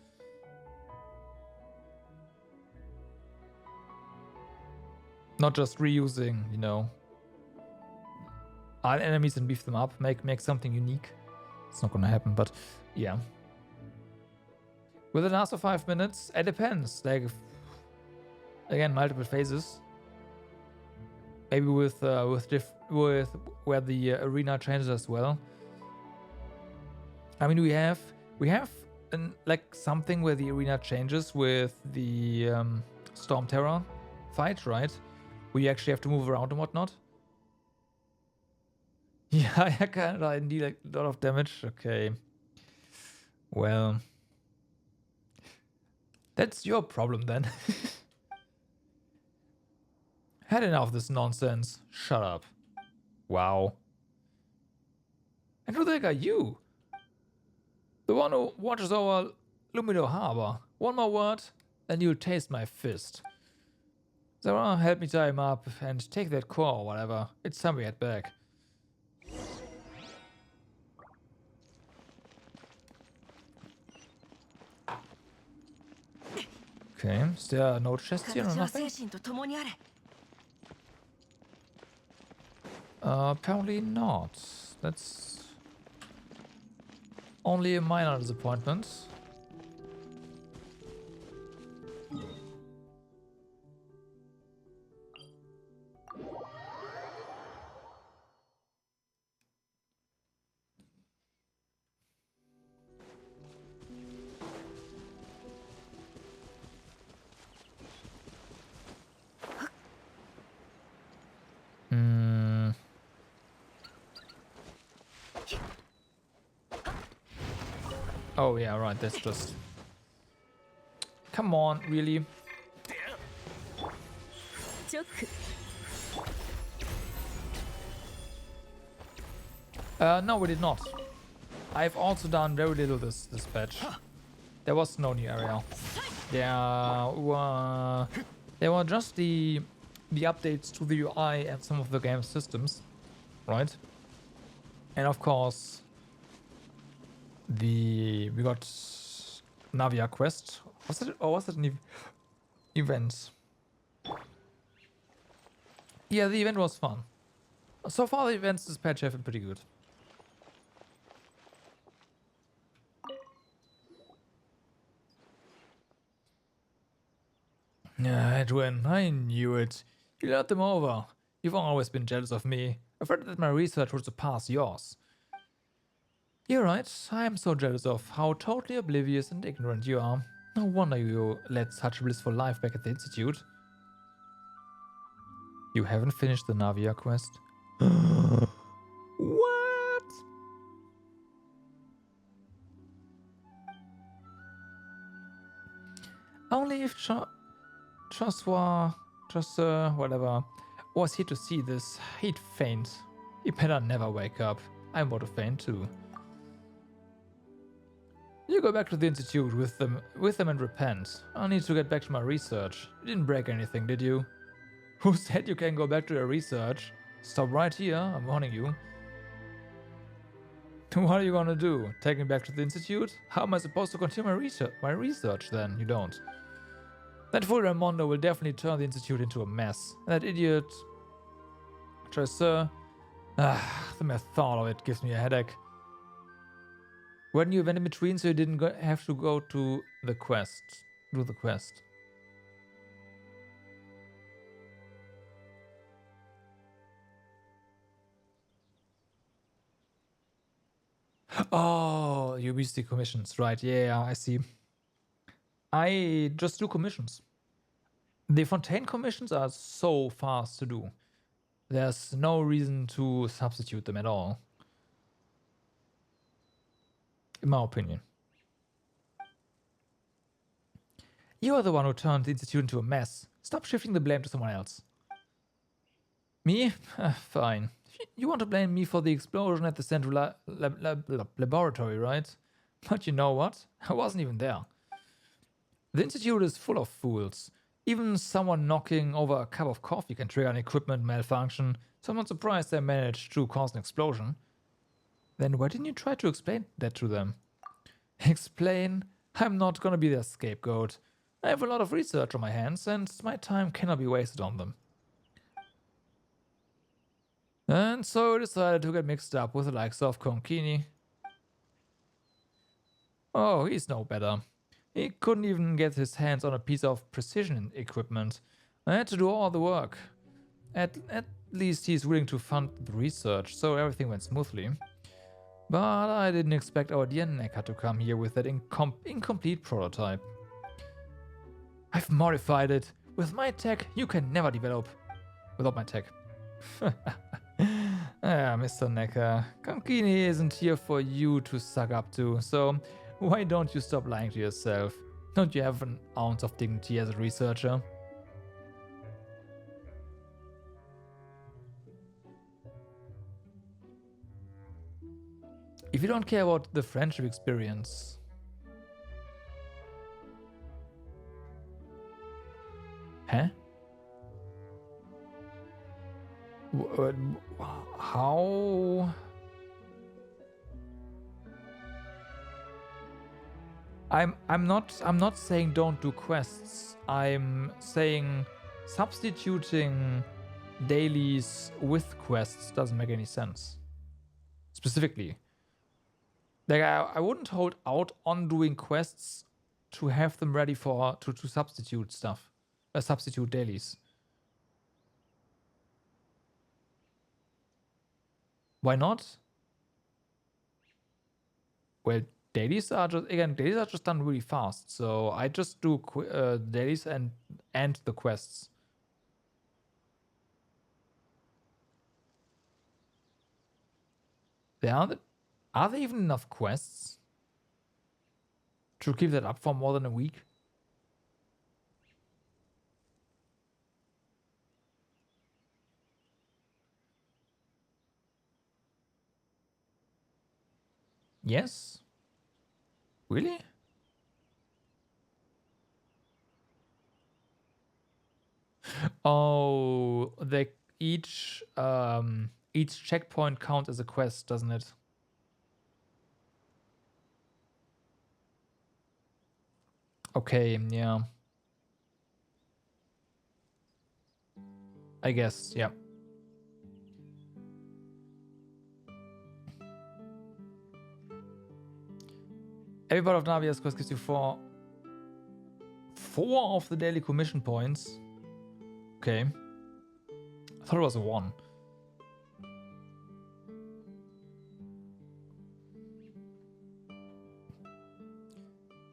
Not just reusing, you know, our enemies and beef them up, make something unique. It's not gonna happen, but yeah. Will it last for 5 minutes? It depends. Like, again, multiple phases. Maybe with where the arena changes as well. I mean, we have like something where the arena changes with the Storm Terror fight, right? Where you actually have to move around and whatnot. Yeah, I kinda need a lot of damage. Okay. Well, that's your problem then. Had enough of this nonsense. Shut up. Wow. And who the heck are you? The one who watches over Lumido Harbor. One more word, and you'll taste my fist. Zara, help me tie him up and take that core or whatever. It's time we head back. Okay, is there no chest here or 形は nothing? 精神と共にあれ。 Apparently not. That's only a minor disappointment. Hmm. Oh yeah, right, that's just... Come on, really? チョック No, we did not. I've also done very little this patch. There was no new area. There were just the updates to the UI and some of the game systems, right? And of course, we got Navia quest. Was it an event? Yeah, the event was fun. So far, the events this patch have been pretty good. Yeah, Edwin, I knew it. You lured them over. You've always been jealous of me, afraid that my research would surpass yours. You're right, I am so jealous of how totally oblivious and ignorant you are. No wonder you led such a blissful life back at the Institute. You haven't finished the Navia quest? What? Only if whatever, was here to see this, he'd faint. He better never wake up. I'm about to faint too. You go back to the Institute with them and repent. I need to get back to my research. You didn't break anything, did you? Who said you can go back to your research? Stop right here, I'm warning you. What are you gonna do? Take me back to the Institute? How am I supposed to continue my research then? You don't. That fool Raimondo will definitely turn the Institute into a mess. And that idiot... Tracer... the mere thought of it gives me a headache. When you went in between so you didn't have to go to the quest. Do the quest. Oh, you use the commissions, right? Yeah, I see. I just do commissions. The Fontaine commissions are so fast to do. There's no reason to substitute them at all. In my opinion. You are the one who turned the Institute into a mess. Stop shifting the blame to someone else. Me? Fine. You want to blame me for the explosion at the central laboratory, right? But you know what? I wasn't even there. The Institute is full of fools. Even someone knocking over a cup of coffee can trigger an equipment malfunction, so I'm not surprised they managed to cause an explosion. Then why didn't you try to explain that to them? Explain? I'm not gonna be their scapegoat. I have a lot of research on my hands, and my time cannot be wasted on them. And so I decided to get mixed up with the likes of Konkini. Oh, he's no better. He couldn't even get his hands on a piece of precision equipment. I had to do all the work. At least he's willing to fund the research, so everything went smoothly. But I didn't expect our dear Necker to come here with that incomplete prototype. I've modified it. With my tech, you can never develop. Without my tech. Mr. Necker, Konkini isn't here for you to suck up to, so why don't you stop lying to yourself? Don't you have an ounce of dignity as a researcher? If you don't care about the friendship experience... Huh? How? I'm not saying don't do quests. I'm saying substituting dailies with quests doesn't make any sense. Specifically. Like I wouldn't hold out on doing quests to have them ready for to substitute stuff. Substitute dailies. Why not? Well, dailies are just done really fast. So I just do dailies and the quests. Are there even enough quests to keep that up for more than a week? Yes? Really? Oh, they each checkpoint counts as a quest, doesn't it? Okay, yeah. I guess, yeah. Every part of Navia's quest gives you four of the daily commission points. Okay. I thought it was a 1.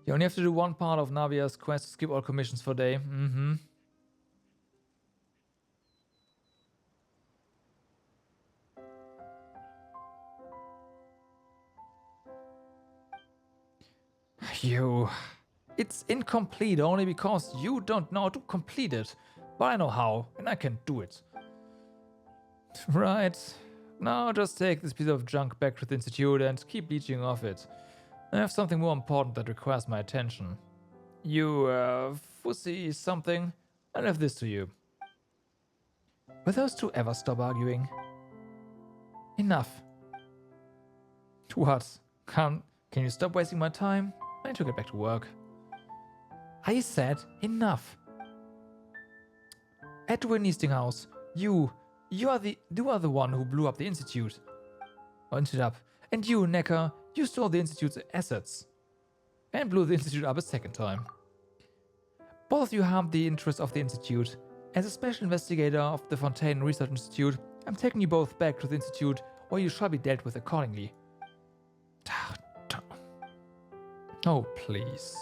You only have to do one part of Navia's quest to skip all commissions for a day. Mm-hmm. It's incomplete only because you don't know how to complete it. But I know how, and I can do it. Right. Now just take this piece of junk back to the Institute and keep leeching off it. I have something more important that requires my attention. You, foresee something? I left this to you. Will those two ever stop arguing? Enough. What? Can you stop wasting my time? I need to get back to work. I said enough. Edwin Eastinghouse, you are the one who blew up the Institute. And you, Necker, you stole the Institute's assets. And blew the Institute up a second time. Both of you harmed the interests of the Institute. As a special investigator of the Fontaine Research Institute, I'm taking you both back to the Institute, or you shall be dealt with accordingly. Oh, please.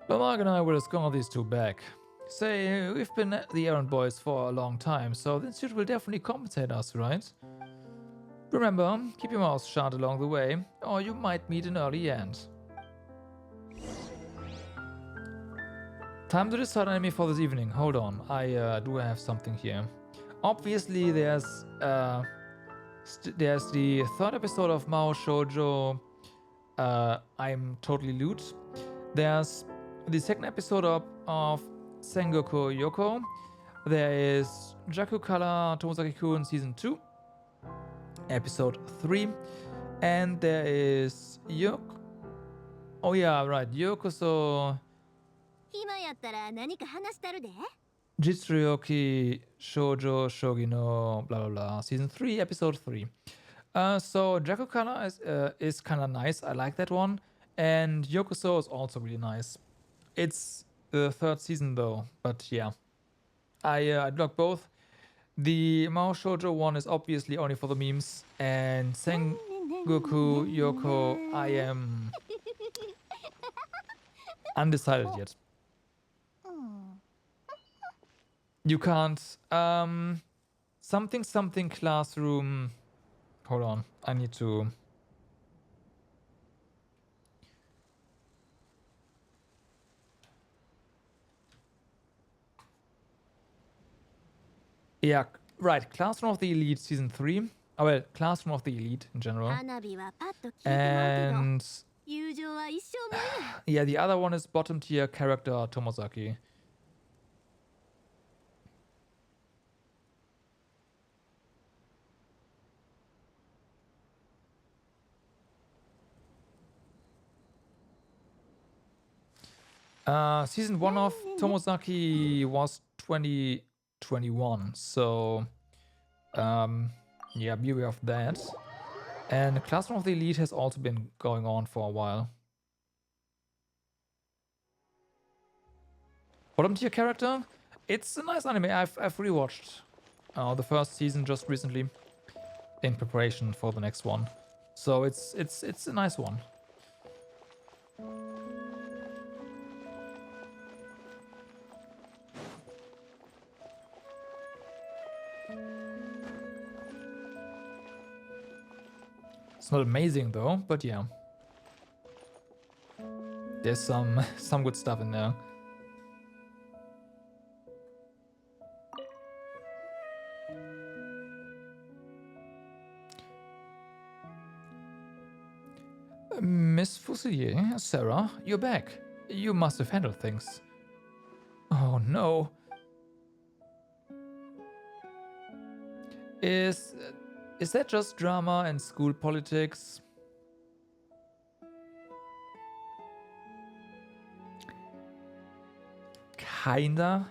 Lamarck and I will escort these two back. Say, we've been the errand boys for a long time, so the Institute will definitely compensate us, right? Remember, keep your mouth shut along the way, or you might meet an early end. Time to decide on enemy for this evening. Hold on, I do have something here. Obviously, there's the 3rd episode of Mao Shoujo. I'm totally loot. There's the 2nd episode of Sengoku Yoko. There is Jakukala Tomozaki-kun Season 2, Episode 3. And there is Oh yeah, right. Yokoso Jitsuyoki Shoujo Shogi no blah blah blah. Season 3, Episode 3. So Jakukala is kind of nice. I like that one. And Yokoso is also really nice. It's the 3rd season though, but yeah. I blocked both. The Mao Shoujo one is obviously only for the memes. And Sengoku Yoko, I am undecided yet. You can't. Something classroom. Hold on, I need to. Yeah, right. Classroom of the Elite Season 3. Oh, well, Classroom of the Elite in general. And yeah, the other one is bottom tier character Tomozaki. Season 1 of Tomozaki was 2021, so yeah, beware of that. And Classroom of the Elite has also been going on for a while. Bottom tier character? It's a nice anime. I've rewatched the first season just recently in preparation for the next one. So it's a nice one. It's not amazing though, but yeah. There's some good stuff in there. Miss Fusilier, Sarah, you're back. You must have handled things. Oh no. Is that just drama and school politics? Kinda.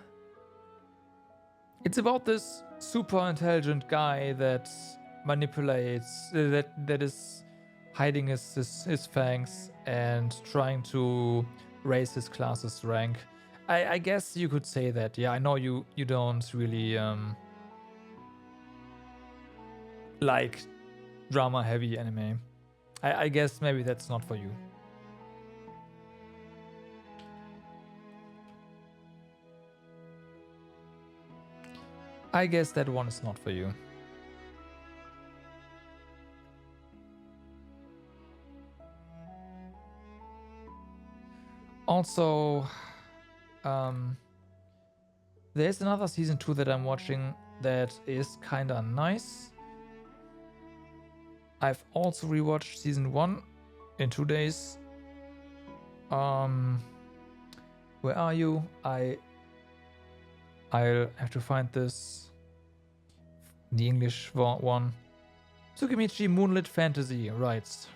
It's about this super intelligent guy that manipulates, that is hiding his fangs and trying to raise his class's rank. I guess you could say that. Yeah, I know you don't really like drama heavy anime. I guess maybe that's not for you. I guess that one is not for you. Also, there's another season 2 that I'm watching that is kinda nice. I've also rewatched season 1 in 2 days. Where are you? I'll have to find this. The English one. Tsukimichi Moonlit Fantasy, right.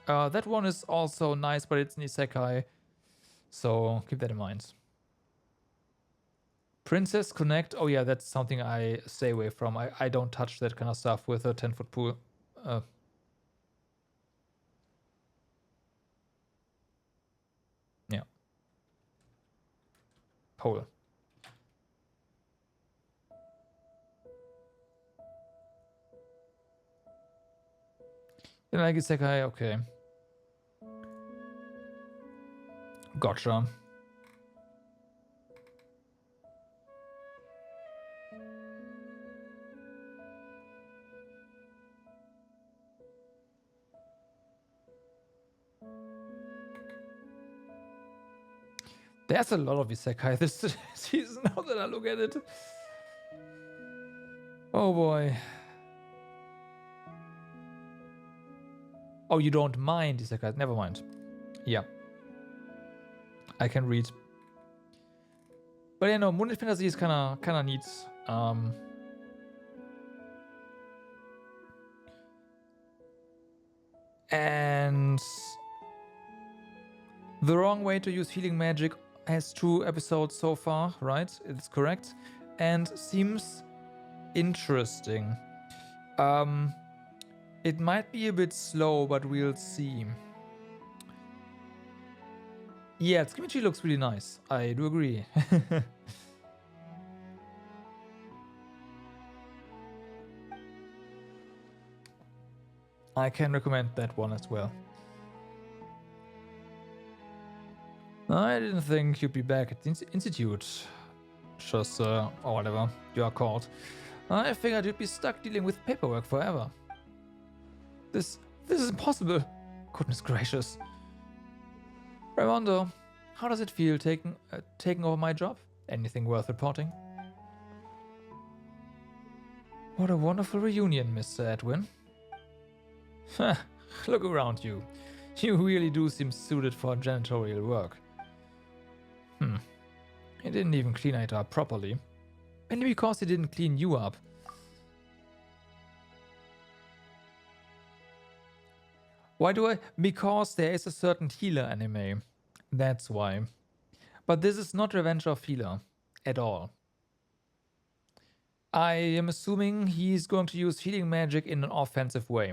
That one is also nice, but it's an isekai. So keep that in mind. Princess Connect. Oh yeah, that's something I stay away from. I don't touch that kind of stuff with a 10-foot pool. Yeah. Pole. Like isekai, okay. Gotcha. There's a lot of isekai this season now that I look at it. Oh boy. Oh, you don't mind isekai? Never mind. Yeah. I can read. But yeah, no, Moonlit Fantasy is kinda neat. And The Wrong Way to Use Healing Magic has 2 episodes so far, right? It's correct. And seems interesting. It might be a bit slow, but we'll see. Yeah, Tsukimichi looks really nice. I do agree. I can recommend that one as well. I didn't think you'd be back at the Institute. Just, or whatever you are called. I figured you'd be stuck dealing with paperwork forever. This is impossible. Goodness gracious. Raimondo, how does it feel taking over my job? Anything worth reporting? What a wonderful reunion, Mr. Edwin. Look around you. You really do seem suited for janitorial work. He didn't even clean it up properly. Maybe because he didn't clean you up. Why do I? Because there is a certain healer anime. That's why. But this is not Revenge of Healer at all. I am assuming he's going to use healing magic in an offensive way.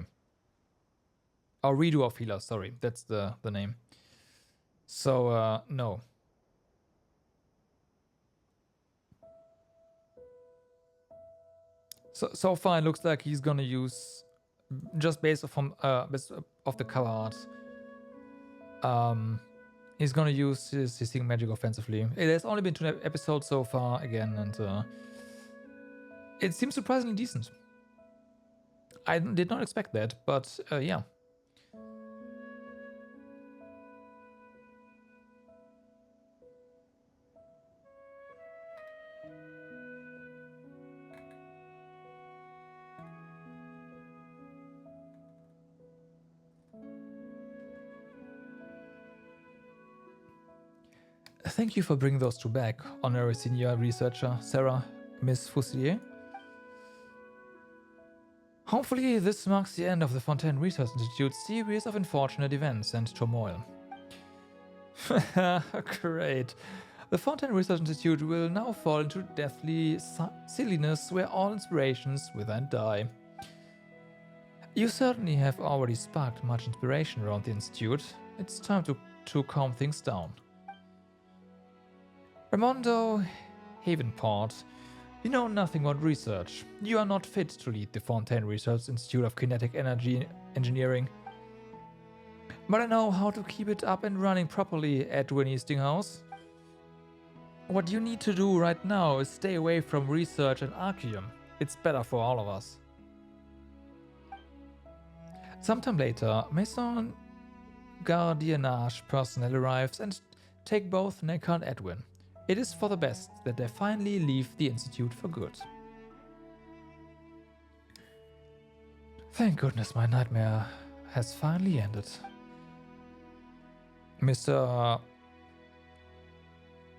Or redo of Healer, sorry. That's the name. So, no. So far, it looks like he's gonna use, just based off the cover art, he's gonna use his healing magic offensively. It has only been 2 episodes so far, again, and it seems surprisingly decent. I did not expect that, but yeah. Thank you for bringing those 2 back, honorary senior researcher Sarah Miss Foussier. Hopefully this marks the end of the Fontaine Research Institute's series of unfortunate events and turmoil. Great. The Fontaine Research Institute will now fall into deathly silliness where all inspirations wither and die. You certainly have already sparked much inspiration around the Institute. It's time to calm things down. Raimondo Havenport, you know nothing about research. You are not fit to lead the Fontaine Research Institute of Kinetic Energy Engineering. But I know how to keep it up and running properly, Edwin Eastinghouse. What you need to do right now is stay away from research and Arceum. It's better for all of us. Sometime later, Maison Gardiennage personnel arrives and take both Necker and Edwin. It is for the best that they finally leave the Institute for good. Thank goodness my nightmare has finally ended. Mr.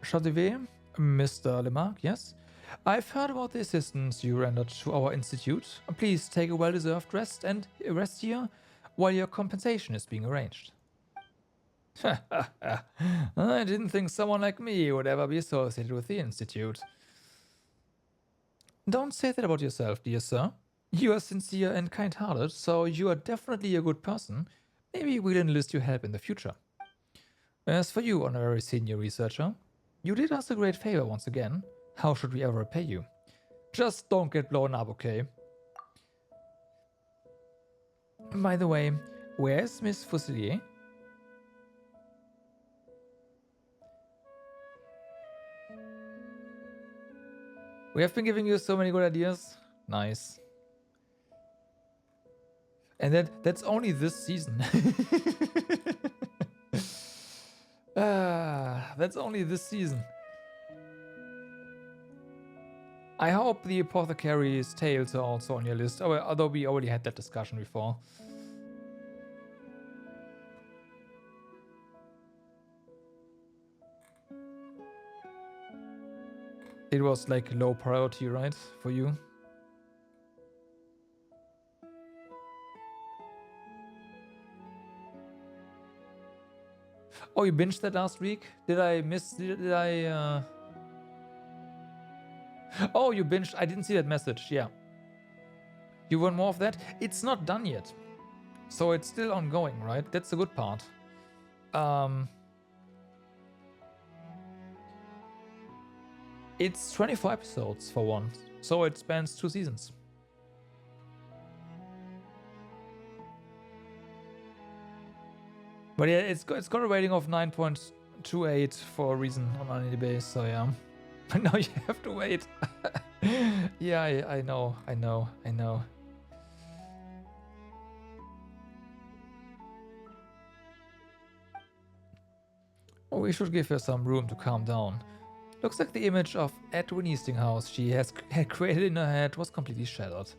Chaudivet, Mr. Lemarque, yes? I've heard about the assistance you rendered to our institute. Please take a well-deserved rest here while your compensation is being arranged. I didn't think someone like me would ever be associated with the institute. Don't say that about yourself, dear sir. You are sincere and kind-hearted, so you are definitely a good person. Maybe we'll enlist your help in the future. As for you, honorary senior researcher, you did us a great favor once again. How should we ever repay you? Just don't get blown up, okay? By the way, where's Miss Fusilier? We have been giving you so many good ideas. Nice. And that's only this season. That's only this season. I hope the Apothecary's Tales are also on your list, although we already had that discussion before. It was like low priority, right, for you? Oh, you binged that last week? Did I miss? Did I? Oh, you binged. I didn't see that message. Yeah. You want more of that? It's not done yet, so it's still ongoing, right? That's the good part. It's 24 episodes for one, so it spans 2 seasons. But yeah, it's got a rating of 9.28 for a reason on any base, so yeah. But now you have to wait. Yeah, I know. Oh, we should give her some room to calm down. Looks like the image of Edwin Eastinghouse she had created in her head was completely shattered.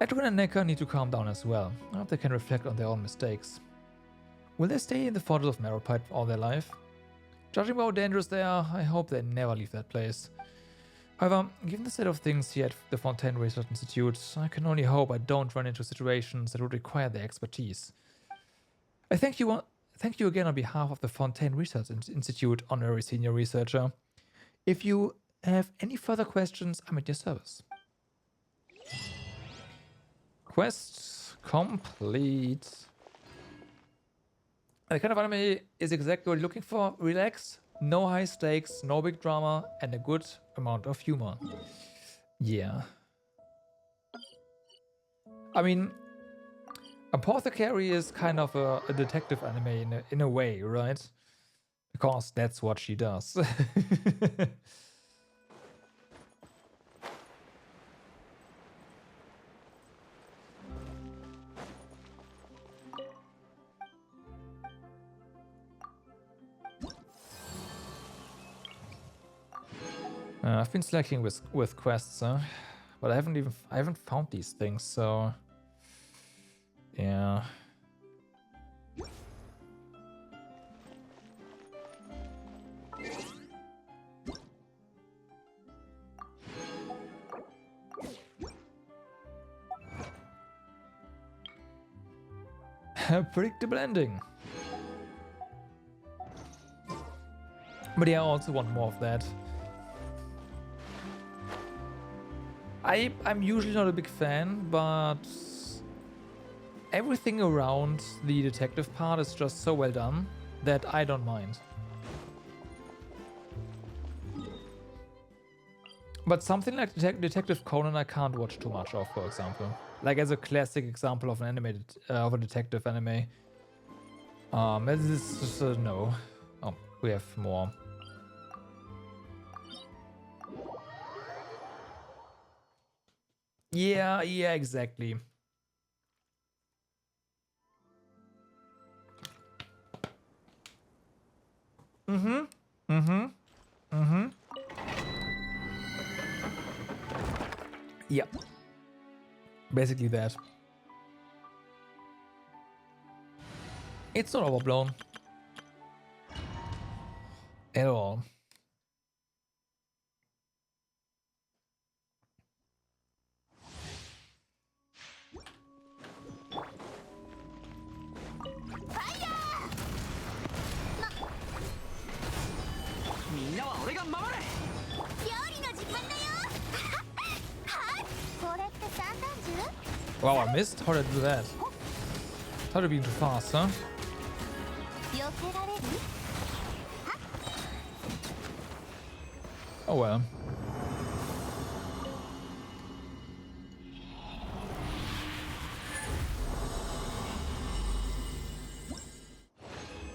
Edwin and Necker need to calm down as well. I hope they can reflect on their own mistakes. Will they stay in the Fortress of Meropide all their life? Judging by how dangerous they are, I hope they never leave that place. However, given the state of things here at the Fontaine Research Institute, I can only hope I don't run into situations that would require their expertise. I thank Thank you again on behalf of the Fontaine Research Institute Honorary Senior Researcher. If you have any further questions, I'm at your service. Quest complete. The kind of anime is exactly what you're looking for. Relax, no high stakes, no big drama, and a good amount of humor. Yeah. I mean, Apothecary is kind of a detective anime in a way, right? Because that's what she does. I've been slacking with quests, but I haven't found these things, so yeah. Predictable ending. But yeah, I also want more of that. I'm usually not a big fan, but everything around the detective part is just so well done that I don't mind. But something like Detective Conan I can't watch too much of, for example. Like as a classic example of an animated, of a detective anime. This is just a no. Oh, we have more. Yeah, exactly. Yep. Basically that. It's not overblown. At all. Wow, I missed? How did I do that? How did I be too fast, huh? Oh well.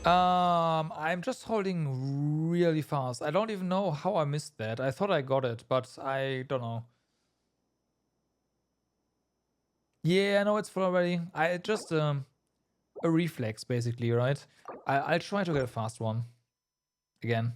I'm just holding really fast. I don't even know how I missed that. I thought I got it, but I don't know. Yeah, I know it's full already. I just a reflex basically, right? I'll try to get a fast one again.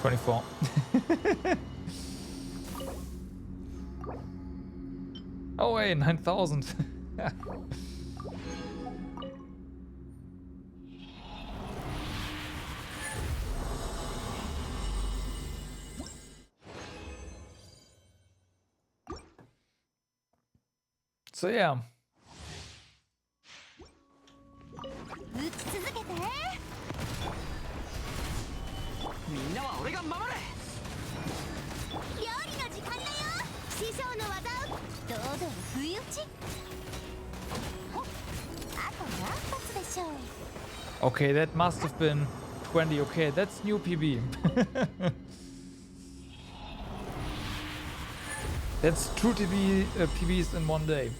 $24. Oh wait, 9,000. So yeah. Okay, that must have been 20. Okay, that's new PB. That's true PBs in one day.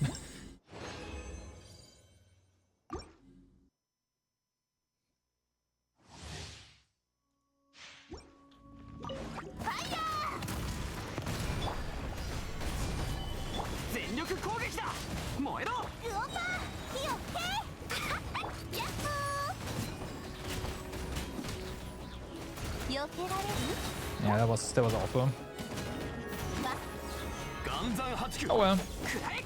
Yeah, that was awful. 暗算8球 Oh well,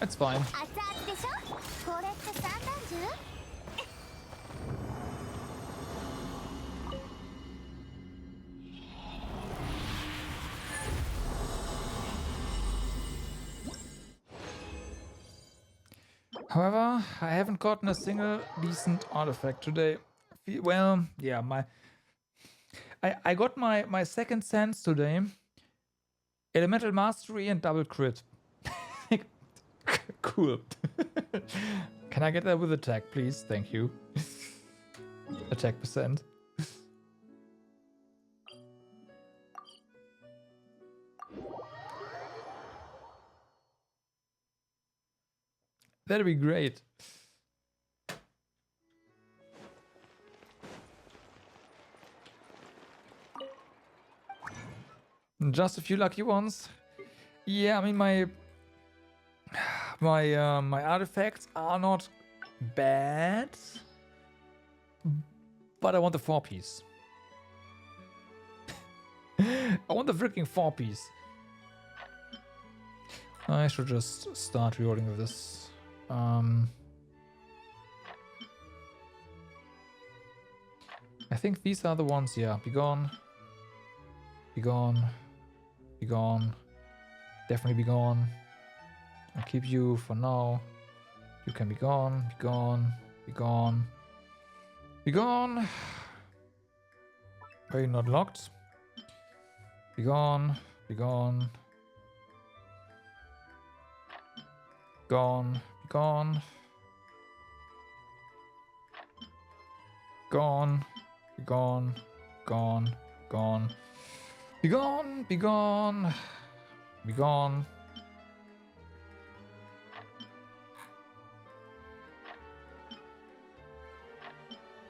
it's fine. 熱々でしょこれって散弾銃 However, I haven't gotten a single decent artifact today. Well, yeah, I got my second sense today. Elemental Mastery and double crit. Cool. Can I get that with attack, please? Thank you. Attack percent. That'd be great. Just a few lucky ones. Yeah, I mean my artifacts are not bad, but I want the 4-piece. I want the freaking 4-piece. I should just start rerolling with this. I think these are the ones, yeah. Be gone. Be gone. Be gone. Definitely be gone. I'll keep you for now. You can be gone. Be gone. Be gone. Be gone. Are you not locked? Be gone. Be gone. Gone. Be gone. Gone. Be gone. Gone. Gone. Be gone. Be gone. Be gone.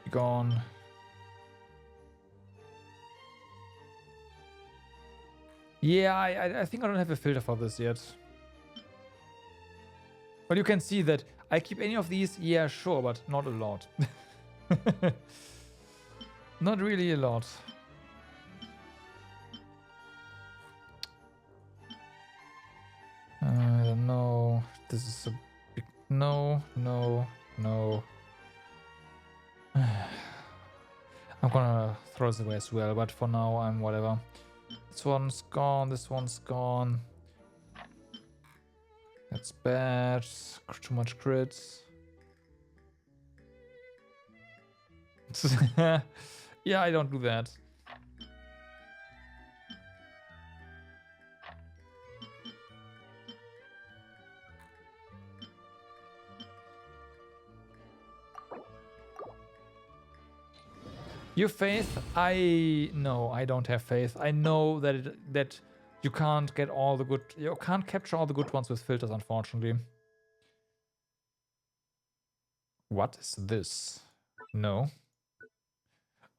Be gone. Yeah, I think I don't have a filter for this yet. But you can see that I keep any of these, yeah, sure, but not a lot. Not really a lot. I don't know. This is a big no, no, no. I'm gonna throw this away as well, but for now I'm whatever. This one's gone, this one's gone. That's bad. Too much crits. Yeah, I don't do that. Your faith? No, I don't have faith. I know that you can't get all the good. You can't capture all the good ones with filters, unfortunately. What is this? No.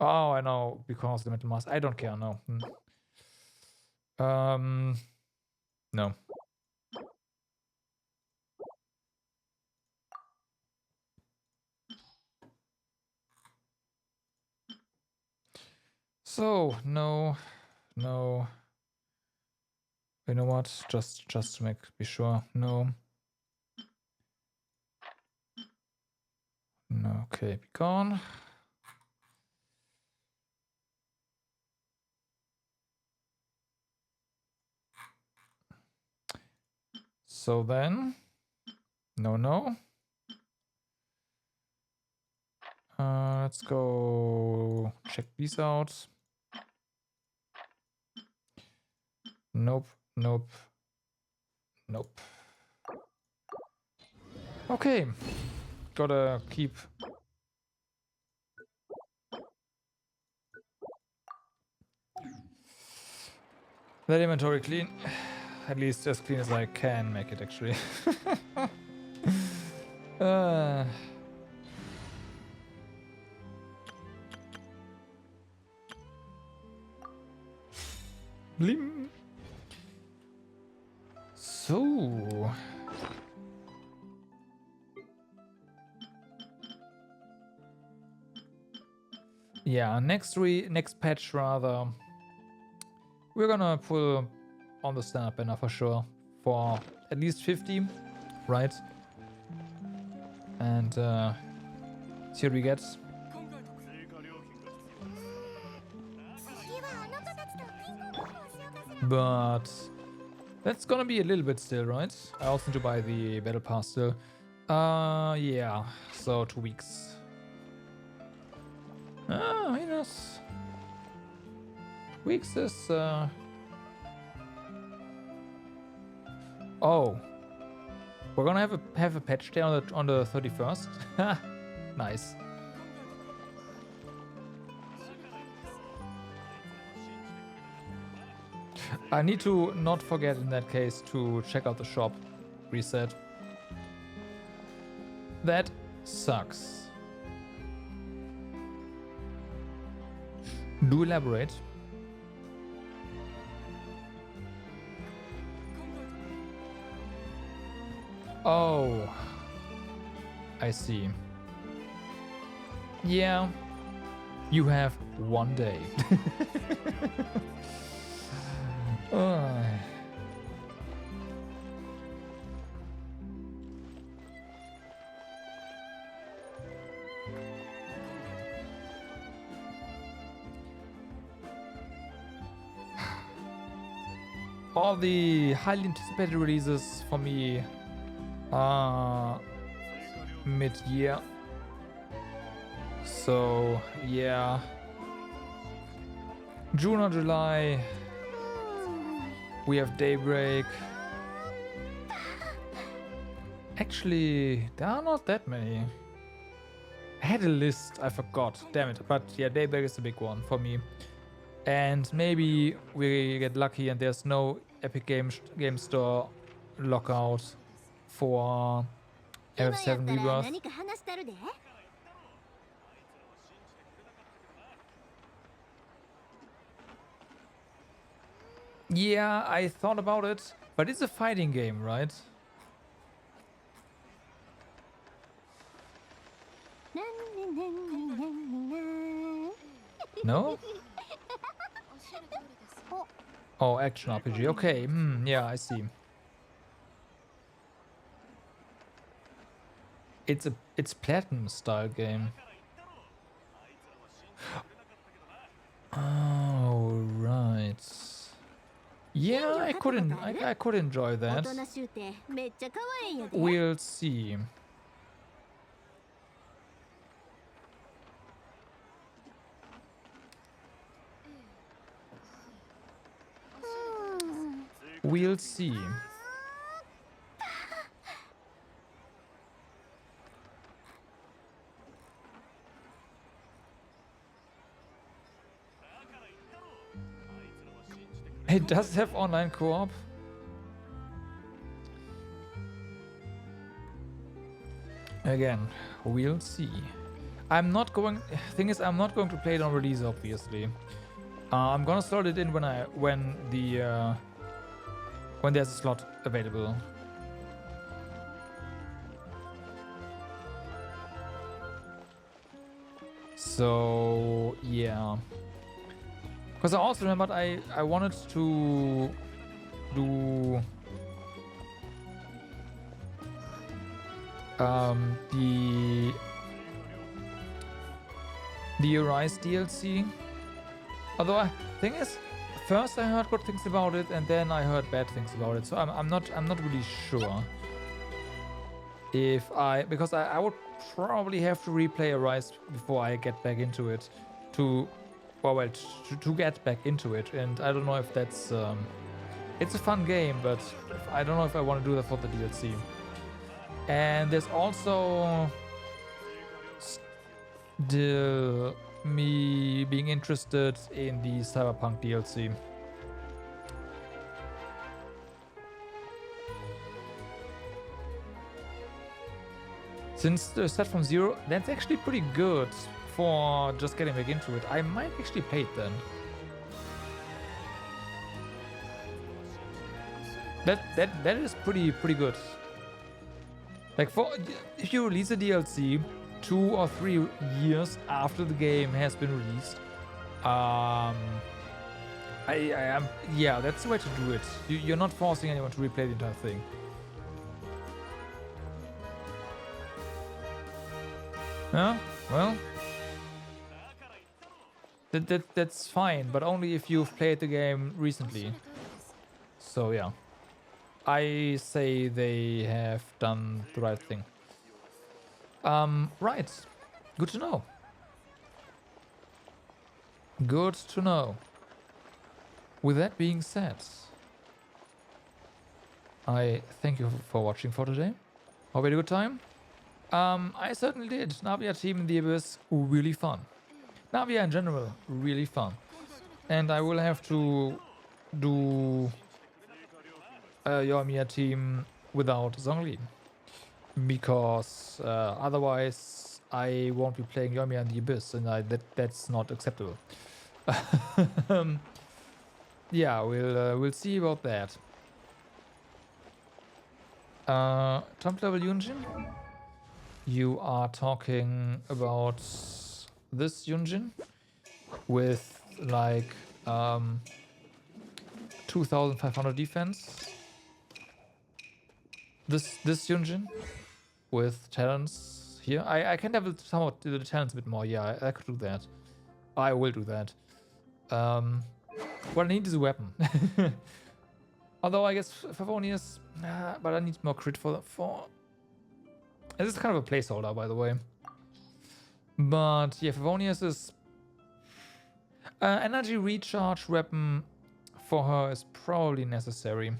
Oh, I know, because the metal mask. I don't care. No. No. So no. You know what? Just to be sure. No. No. Okay, be gone. So then, no. Let's go check these out. Nope. Okay, gotta keep that inventory clean. At least as clean as I can make it, actually. Blim. So. Yeah, next patch rather. We're gonna pull on the standard banner for sure for at least 50, right? And see what we get. 次はあの子たちとピンポンパンをしようかしら。 But that's gonna be a little bit still, right? I also need to buy the battle pass still. Yeah, so 2 weeks. Ah, minus. Weeks is, Oh. We're gonna have a patch day on the 31st. Nice. I need to not forget in that case to check out the shop reset. That sucks. Do elaborate. Oh, I see. Yeah, you have 1 day. All the highly anticipated releases for me are mid-year. So, yeah. June or July, we have Daybreak. Actually, there are not that many. I had a list, I forgot, damn it. But yeah, Daybreak is the big one for me. And maybe we get lucky and there's no Epic Game Store lockout for 今やっ F7 たら Rebirth. 何か話したるで。 Yeah, I thought about it, but it's a fighting game, right? No? Oh, action RPG. Okay, yeah, I see. It's platinum style game. Oh, right. Yeah, I could enjoy 大 that. 人集ってめっちゃ可愛いんやで。 We'll see. We'll see. It does have online co-op. Again, we'll see. I'm not going. Thing is, I'm not going to play it on release, obviously. I'm gonna start it in when there's a slot available. So yeah. Because I also remembered I wanted to do the Arise DLC. Although thing is, first I heard good things about it, and then I heard bad things about it. So I'm not really sure if because I would probably have to replay Arise before I get back into it to get back into it, and I don't know if that's it's a fun game, but I don't know if I want to do that for the DLC. And there's also still me being interested in the Cyberpunk DLC. Since the start from zero, that's actually pretty good for just getting back into it. I might actually play it then. That is pretty good. Like if you release a DLC 2 or 3 years after the game has been released, yeah, that's the way to do it. You're not forcing anyone to replay the entire thing. Yeah, well, that's fine, but only if you've played the game recently. So yeah, I say they have done the right thing. Right, good to know. Good to know. With that being said, I thank you for watching for today. Hope you had a good time. I certainly did. Navia Team in the Abyss, really fun. Navia in general, really fun. And I will have to do Yoimiya Team without Zhongli. Because otherwise I won't be playing Yoimiya in the Abyss, and that's not acceptable. Yeah, we'll see about that. Trump level Yunjin? You are talking about this Yunjin with like 2500 defense. This Yunjin with talents here. I can level somewhat the talents a bit more. Yeah, I could do that. I will do that. What I need is a weapon. Although I guess Favonius, but I need more crit for. This is kind of a placeholder, by the way. But yeah, Favonius is energy recharge weapon for her is probably necessary.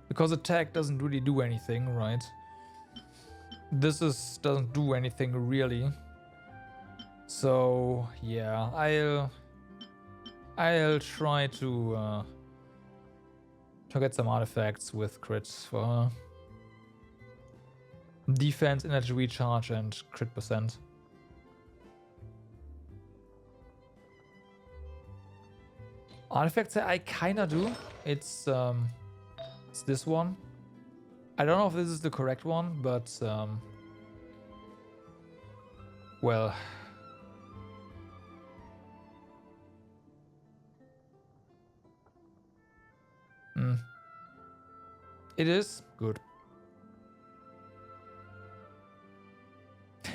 Because attack doesn't really do anything, right? This doesn't do anything really. So yeah, I'll try to get some artifacts with crits for her. Defense, energy recharge, and crit percent. Artifacts I kinda do. It's this one. I don't know if this is the correct one, but well. It is good.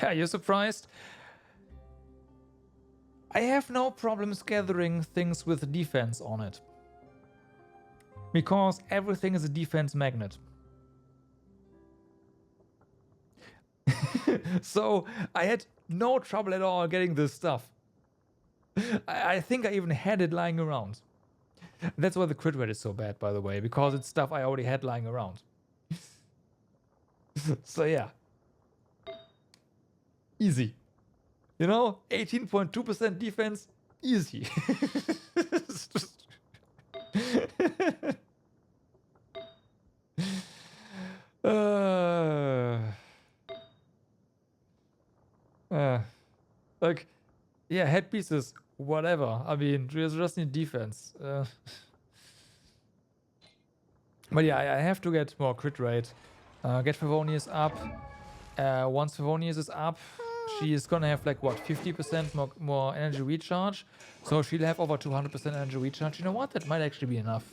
Are you surprised? I have no problems gathering things with defense on it. Because everything is a defense magnet. So I had no trouble at all getting this stuff. I think I even had it lying around. That's why the crit rate is so bad, by the way, because it's stuff I already had lying around. So yeah. Easy. You know, 18.2% defense, easy. Like, yeah, head pieces, whatever. I mean, just need defense. But yeah, I have to get more crit rate. Get Favonius up. Once Favonius is up, she is gonna have like what, 50% more energy recharge. So she'll have over 200% energy recharge. You know what? That might actually be enough.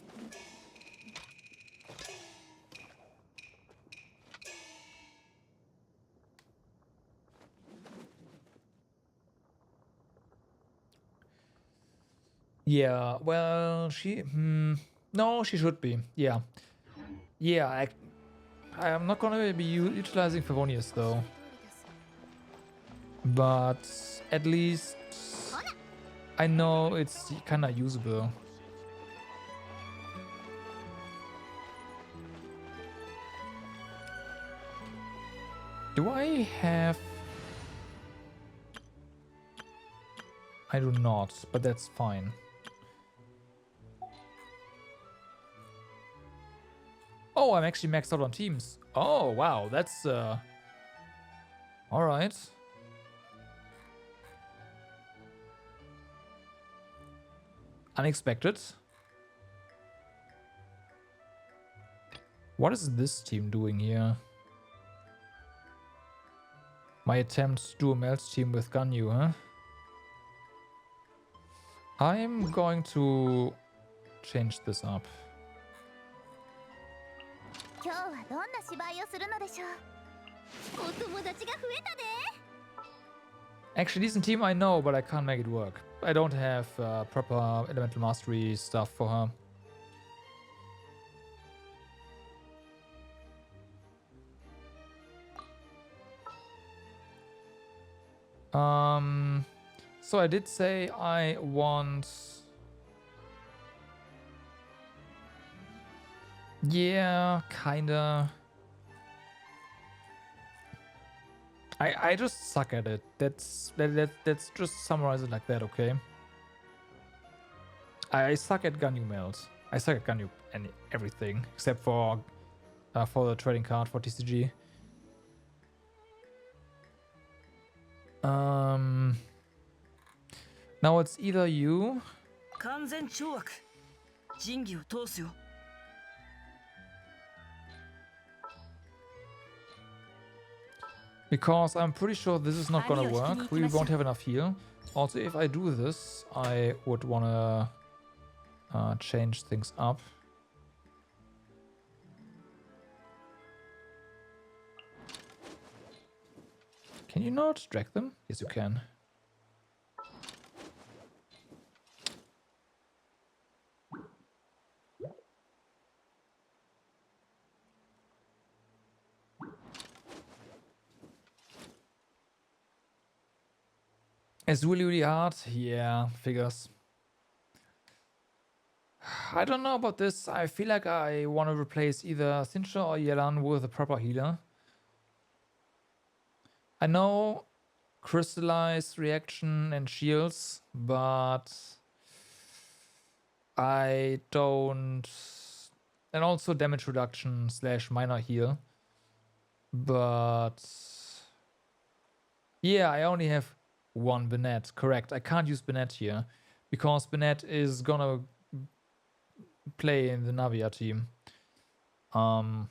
Yeah, well, no, she should be. Yeah. Yeah, I'm not gonna be utilizing Favonius though. But at least I know it's kinda usable. Do I have... I do not, but that's fine. Oh, I'm actually maxed out on teams. Oh, wow, that's alright. Unexpected. What is this team doing here? My attempt to do a melt team with Ganyu, huh? I'm going to change this up. 今日はどんな芝居をするのでしょう。お友達が増えたで。 Actually, decent team I know, but I can't make it work. I don't have proper elemental mastery stuff for her. So I did say I want... Yeah, kinda. I just suck at it. Let's just summarize it like that, okay? I suck at Ganyu melt. I suck at Ganyu and everything except for the trading card for TCG. Now it's either you. 完全懲悪仁義を通すよ Because I'm pretty sure this is not gonna work. We won't have enough heal. Also, if I do this, I would wanna change things up. Can you not drag them? Yes, you can. It's really, really hard. Yeah, figures. I don't know about this. I feel like I want to replace either Sincha or Yelan with a proper healer. I know crystallize, reaction, and shields, but I don't... And also damage reduction / minor heal. But... Yeah, I only have one Bennett. Correct. I can't use Bennett here because Bennett is gonna play in the Navia team. I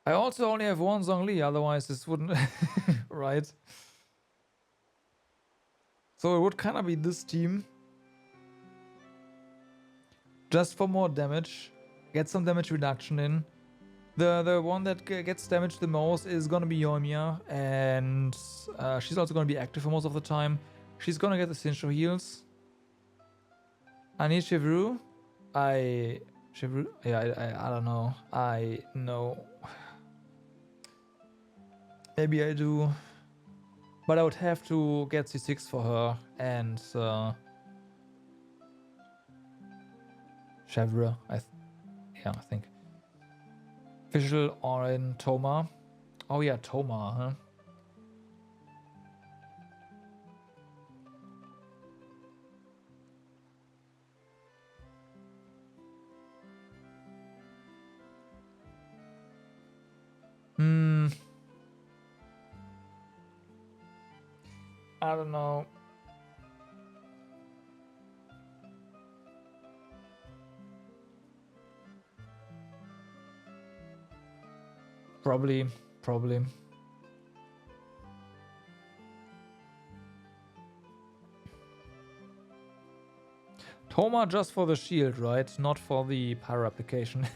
also only have one Zhongli, otherwise this wouldn't... right? So it would kind of be this team. Just for more damage. Get some damage reduction in. The one that gets damaged the most is gonna be Yoimiya, and she's also gonna be active for most of the time. She's gonna get the Sincho heals. I need Chevreau. Chevreau? Yeah, I don't know. I know. Maybe I do. But I would have to get C6 for her, and Chevreau, yeah, I think. Visual or in Toma. Oh yeah, Toma, huh? I don't know. Probably. Toma just for the shield, right? Not for the pyro application.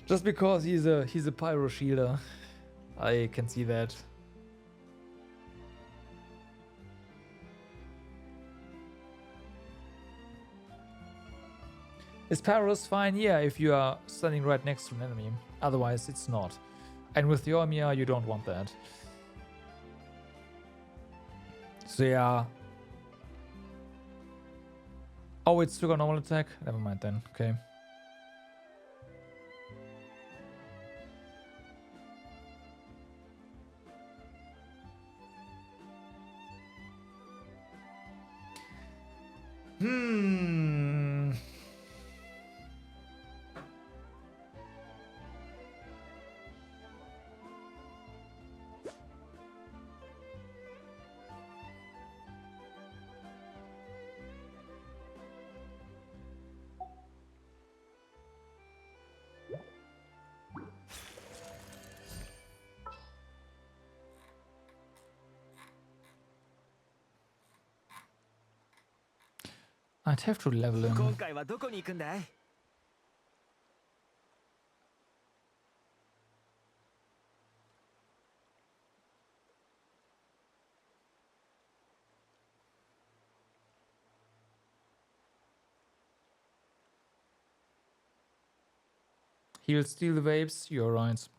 Just because he's a pyro shielder. I can see that. Is Pyros fine? Yeah, if you are standing right next to an enemy. Otherwise, it's not. And with Yoimiya, you don't want that. So yeah. Oh, it's trigger normal attack? Never mind then, okay. I'd have to level him. 今回はどこに行くんだい？ He'll steal the vapes, you're right.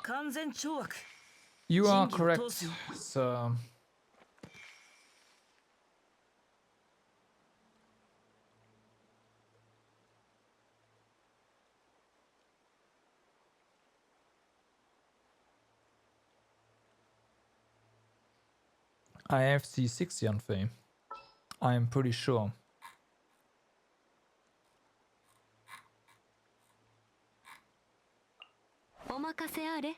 完全懲悪。 You are 仁義を correct, 通すよ。 sir. I have C6 Yanfei. I'm pretty sure. お任せあれ。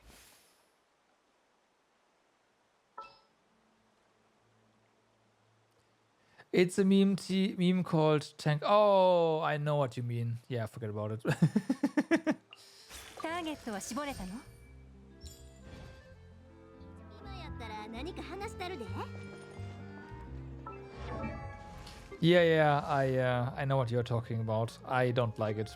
It's a meme called Tank. Oh, I know what you mean. Yeah, forget about it. ターゲットは絞れたの？今やったら何か話したるで。 Yeah, I know what you're talking about. I don't like it.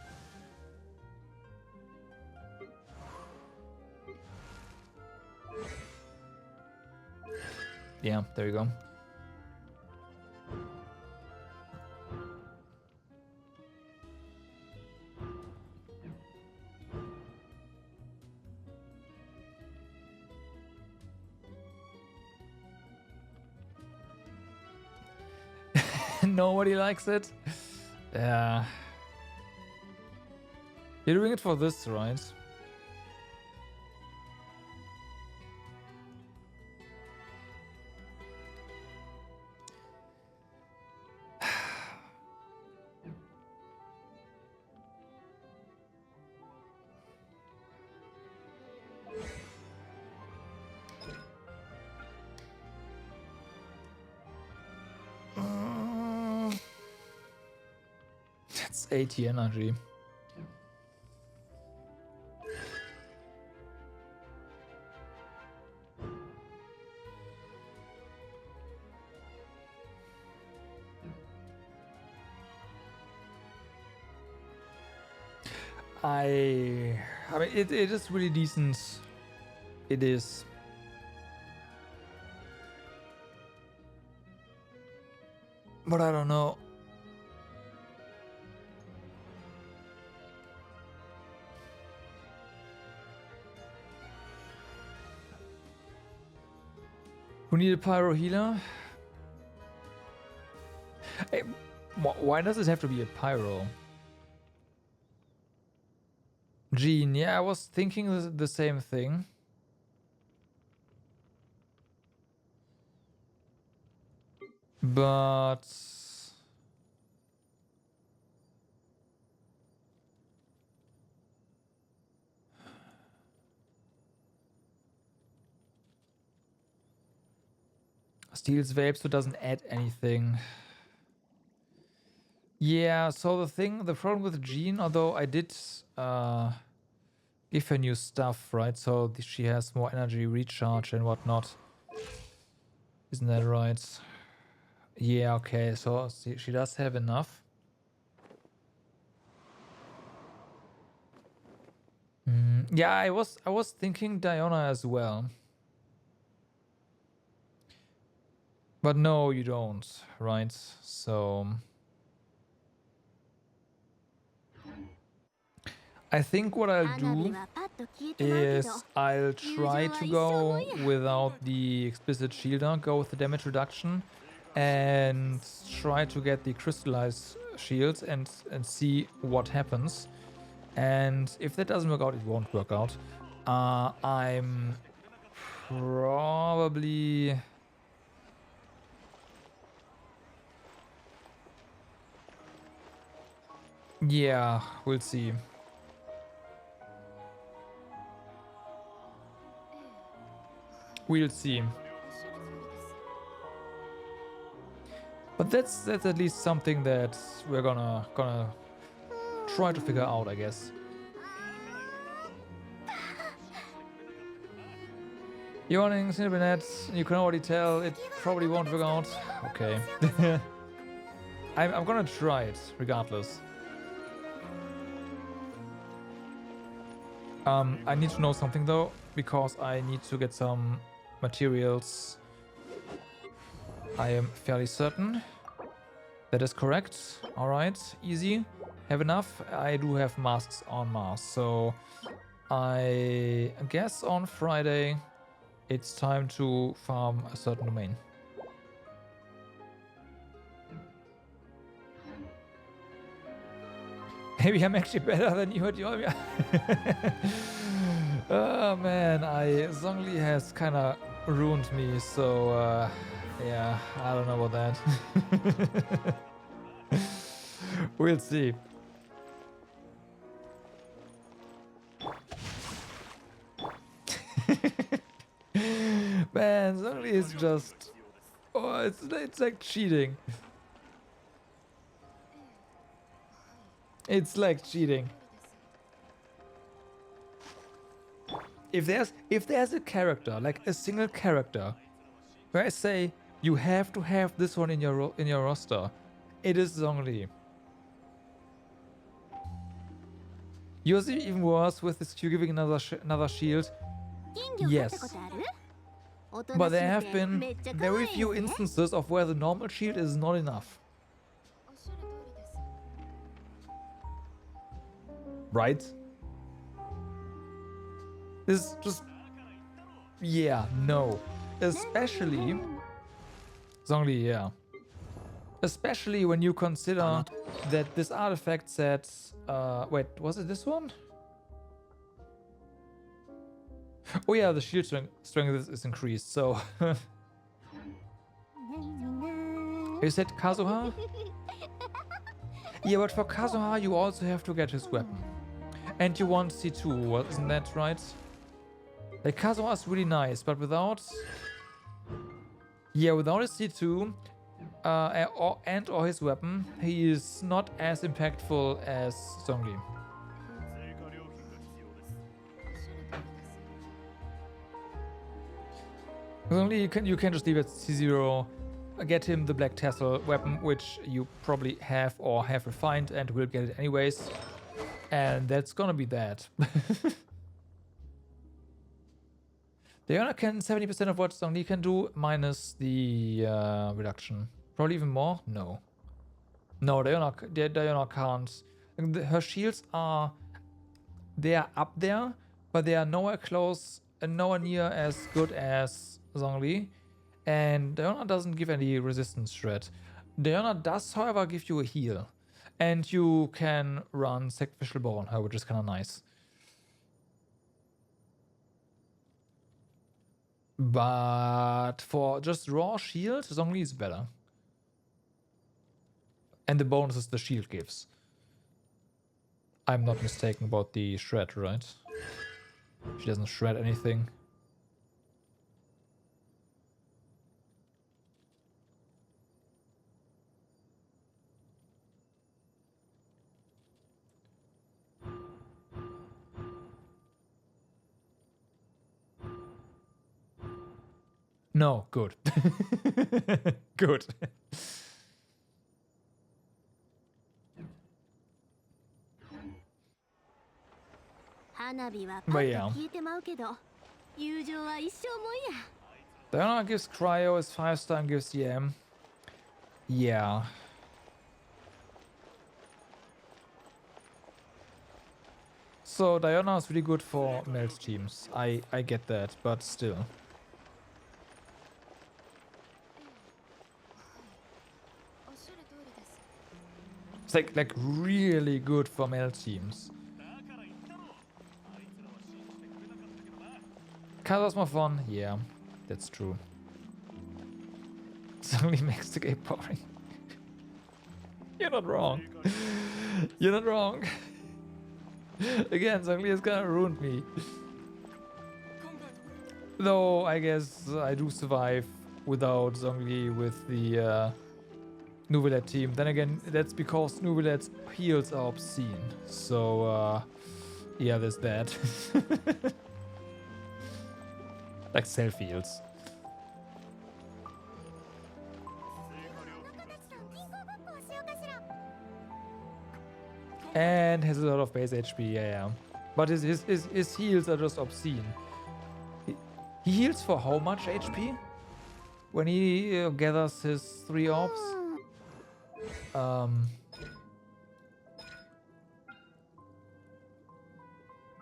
Yeah, there you go. Nobody likes it. Yeah. You're doing it for this, right? That's 80 energy. I mean, it is really decent. It is. But I don't know. Who need a pyro healer? Hey, why does it have to be a pyro? Gene, yeah, I was thinking the same thing. But steals vapes, so doesn't add anything. Yeah, so the problem with Jean, although I did give her new stuff, right? So she has more energy recharge and whatnot. Isn't that right? Yeah, okay, so she does have enough. Yeah, I was thinking Diona as well. But no, you don't, right? So I think what I'll do is I'll try to go without the explicit shielder, go with the damage reduction, and try to get the crystallized shields and see what happens. And if that doesn't work out, it won't work out. I'm probably... Yeah, we'll see. We'll see. But that's at least something that we're gonna try to figure out, I guess. You're running Cinnabinet, you can already tell it probably won't work out. Okay. I'm gonna try it, regardless. I need to know something though, because I need to get some materials. I am fairly certain that is correct. Alright, easy. Have enough. I do have masks on Mars, so I guess on Friday it's time to farm a certain domain. Maybe I'm actually better than you at Yolmia. Oh man, Zhongli has kind of ruined me, so yeah, I don't know about that. We'll see. Man, Zhongli is just... Oh, it's like cheating. It's like cheating. If there's a character, like a single character, where I say you have to have this one in your roster, it is Zhongli. Yours is even worse with this Q giving another shield. Yes. But there have been very few instances of where the normal shield is not enough. Right? This is just... Yeah, no. Especially... Zhongli, yeah. Especially when you consider that this artifact sets... wait, was it this one? Oh yeah, the shield strength is increased, so... You said Kazuha? Yeah, but for Kazuha you also have to get his weapon. And you want C2, isn't that right? Like, Kazuha is really nice, but without... Yeah, without his C2 or his weapon, he is not as impactful as Zhongli. Zhongli, you can just leave at C0, get him the Black Tassel weapon, which you probably have or have refined and will get it anyways. And that's gonna be that. Diana can 70% of what Zhongli can do, minus the reduction. Probably even more? No. No, Diana can't. Her shields are... They are up there, but they are nowhere close and nowhere near as good as Zhongli. And Diana doesn't give any resistance threat. Diana does, however, give you a heal. And you can run Sacrificial Bow on her, which is kind of nice. But for just raw shield, Zhongli is better. And the bonuses the shield gives. I'm not mistaken about the shred, right? She doesn't shred anything. No, good. Good. But yeah. Diana gives Cryo, as 5-star and gives EM. Yeah. So Diana is really good for melt teams. I get that, but still. It's like really good for melt teams. Kaza's more fun? Yeah, that's true. It only makes the game boring. You're not wrong. You're not wrong. Again, Zhongli has kind of ruined me. Though, I guess I do survive without Zhongli with the Nouvelet team. Then again, that's because Nouvelet's heals are obscene. So, yeah, there's that. Like self heals. And has a lot of base HP, yeah. But his heals are just obscene. He heals for how much HP? When he gathers his 3 orbs?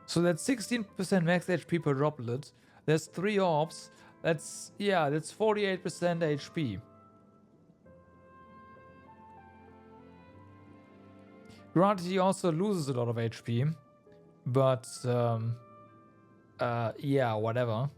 So that's 16% max HP per droplet. There's 3 orbs. That's 48% HP. Granted, he also loses a lot of HP, but yeah, whatever.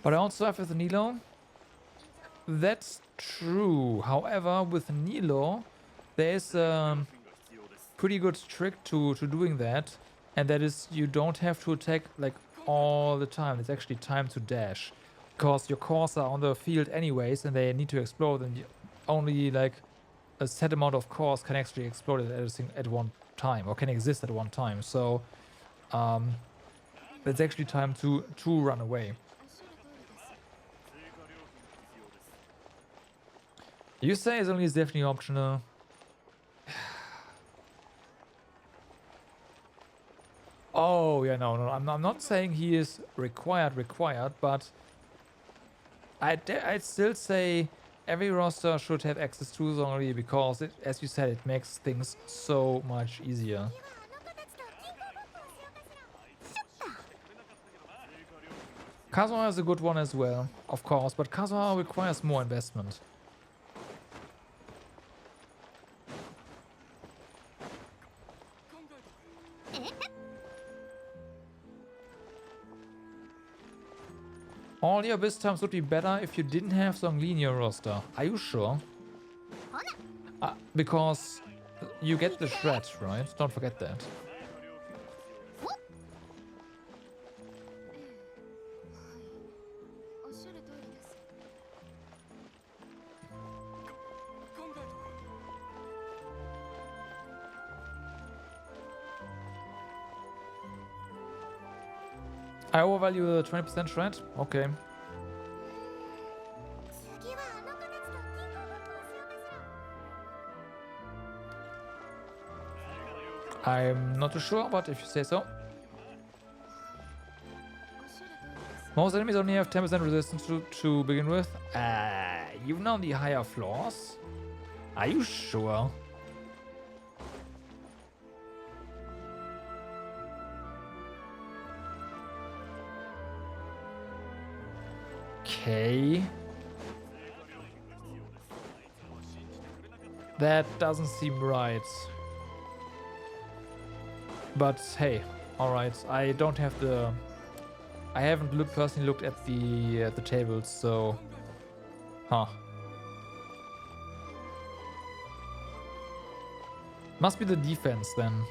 But I also have with Nilo. That's true. However, with Nilo, there's pretty good trick to doing that, and that is you don't have to attack like all the time. It's actually time to dash, because your cores are on the field anyways, and they need to explode, and only like a set amount of cores can actually explode at one time, or can exist at one time. So that's actually time to run away. You say it's only definitely optional. Oh, yeah, no, I'm not saying he is required, but I'd still say every roster should have access to Zhongli, because, as you said, it makes things so much easier. Kazuha is a good one as well, of course, but Kazuha requires more investment. All your abyss times would be better if you didn't have Zhongli in your roster. Are you sure? Because you get the shred, right? Don't forget that. I overvalue the 20% shred? Okay. I'm not too sure, but if you say so. Most enemies only have 10% resistance to begin with. You've known the higher floors? Are you sure? Okay. That doesn't seem right. But hey, alright. I don't have the... I haven't personally looked at the tables, so... Huh. Must be the defense then.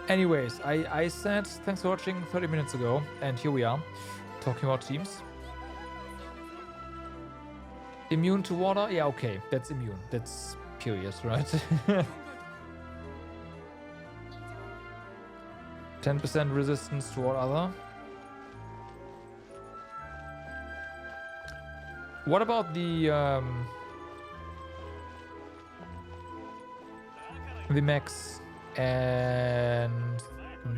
Anyways, I said thanks for watching 30 minutes ago, and here we are, talking about teams. Immune to water? Yeah, okay, that's immune. That's period, right? 10% resistance to what other? What about the max and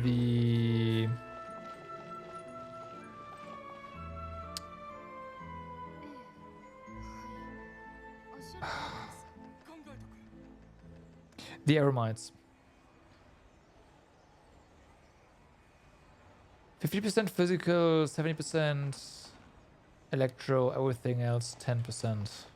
the Aramites? 50% physical, 70% electro, everything else 10%.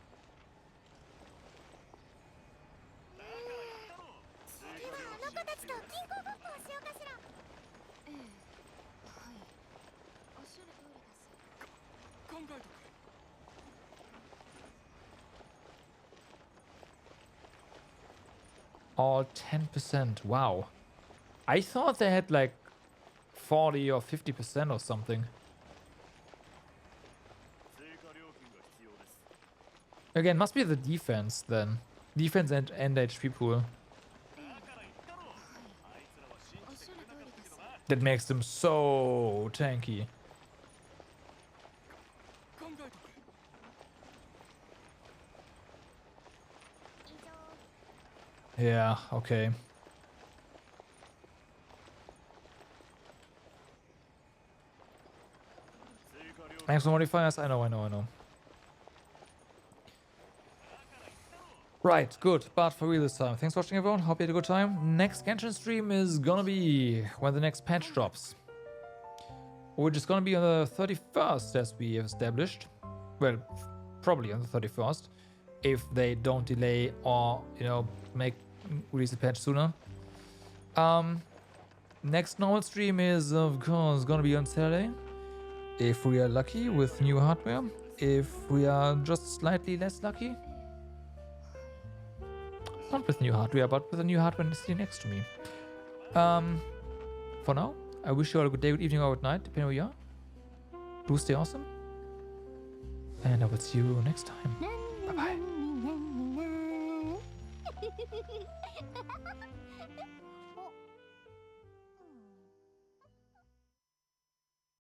All 10%. Wow. I thought they had like 40 or 50% or something. Again, must be the defense then. Defense and HP pool. That makes them so tanky. Yeah, okay. Thanks for modifiers. I know. Right, good. But for real this time. Thanks for watching, everyone. Hope you had a good time. Next Genshin stream is gonna be when the next patch drops. Which is gonna be on the 31st, as we have established. Well, probably on the 31st. If they don't delay or, you know, release the patch sooner. Next normal stream is, of course, gonna be on Saturday. If we are lucky with new hardware. If we are just slightly less lucky. Not with new hardware, but with a new hardware sitting next to me. For now, I wish you all a good day, good evening, or good night, depending where you are. Do stay awesome. And I will see you next time. Bye-bye.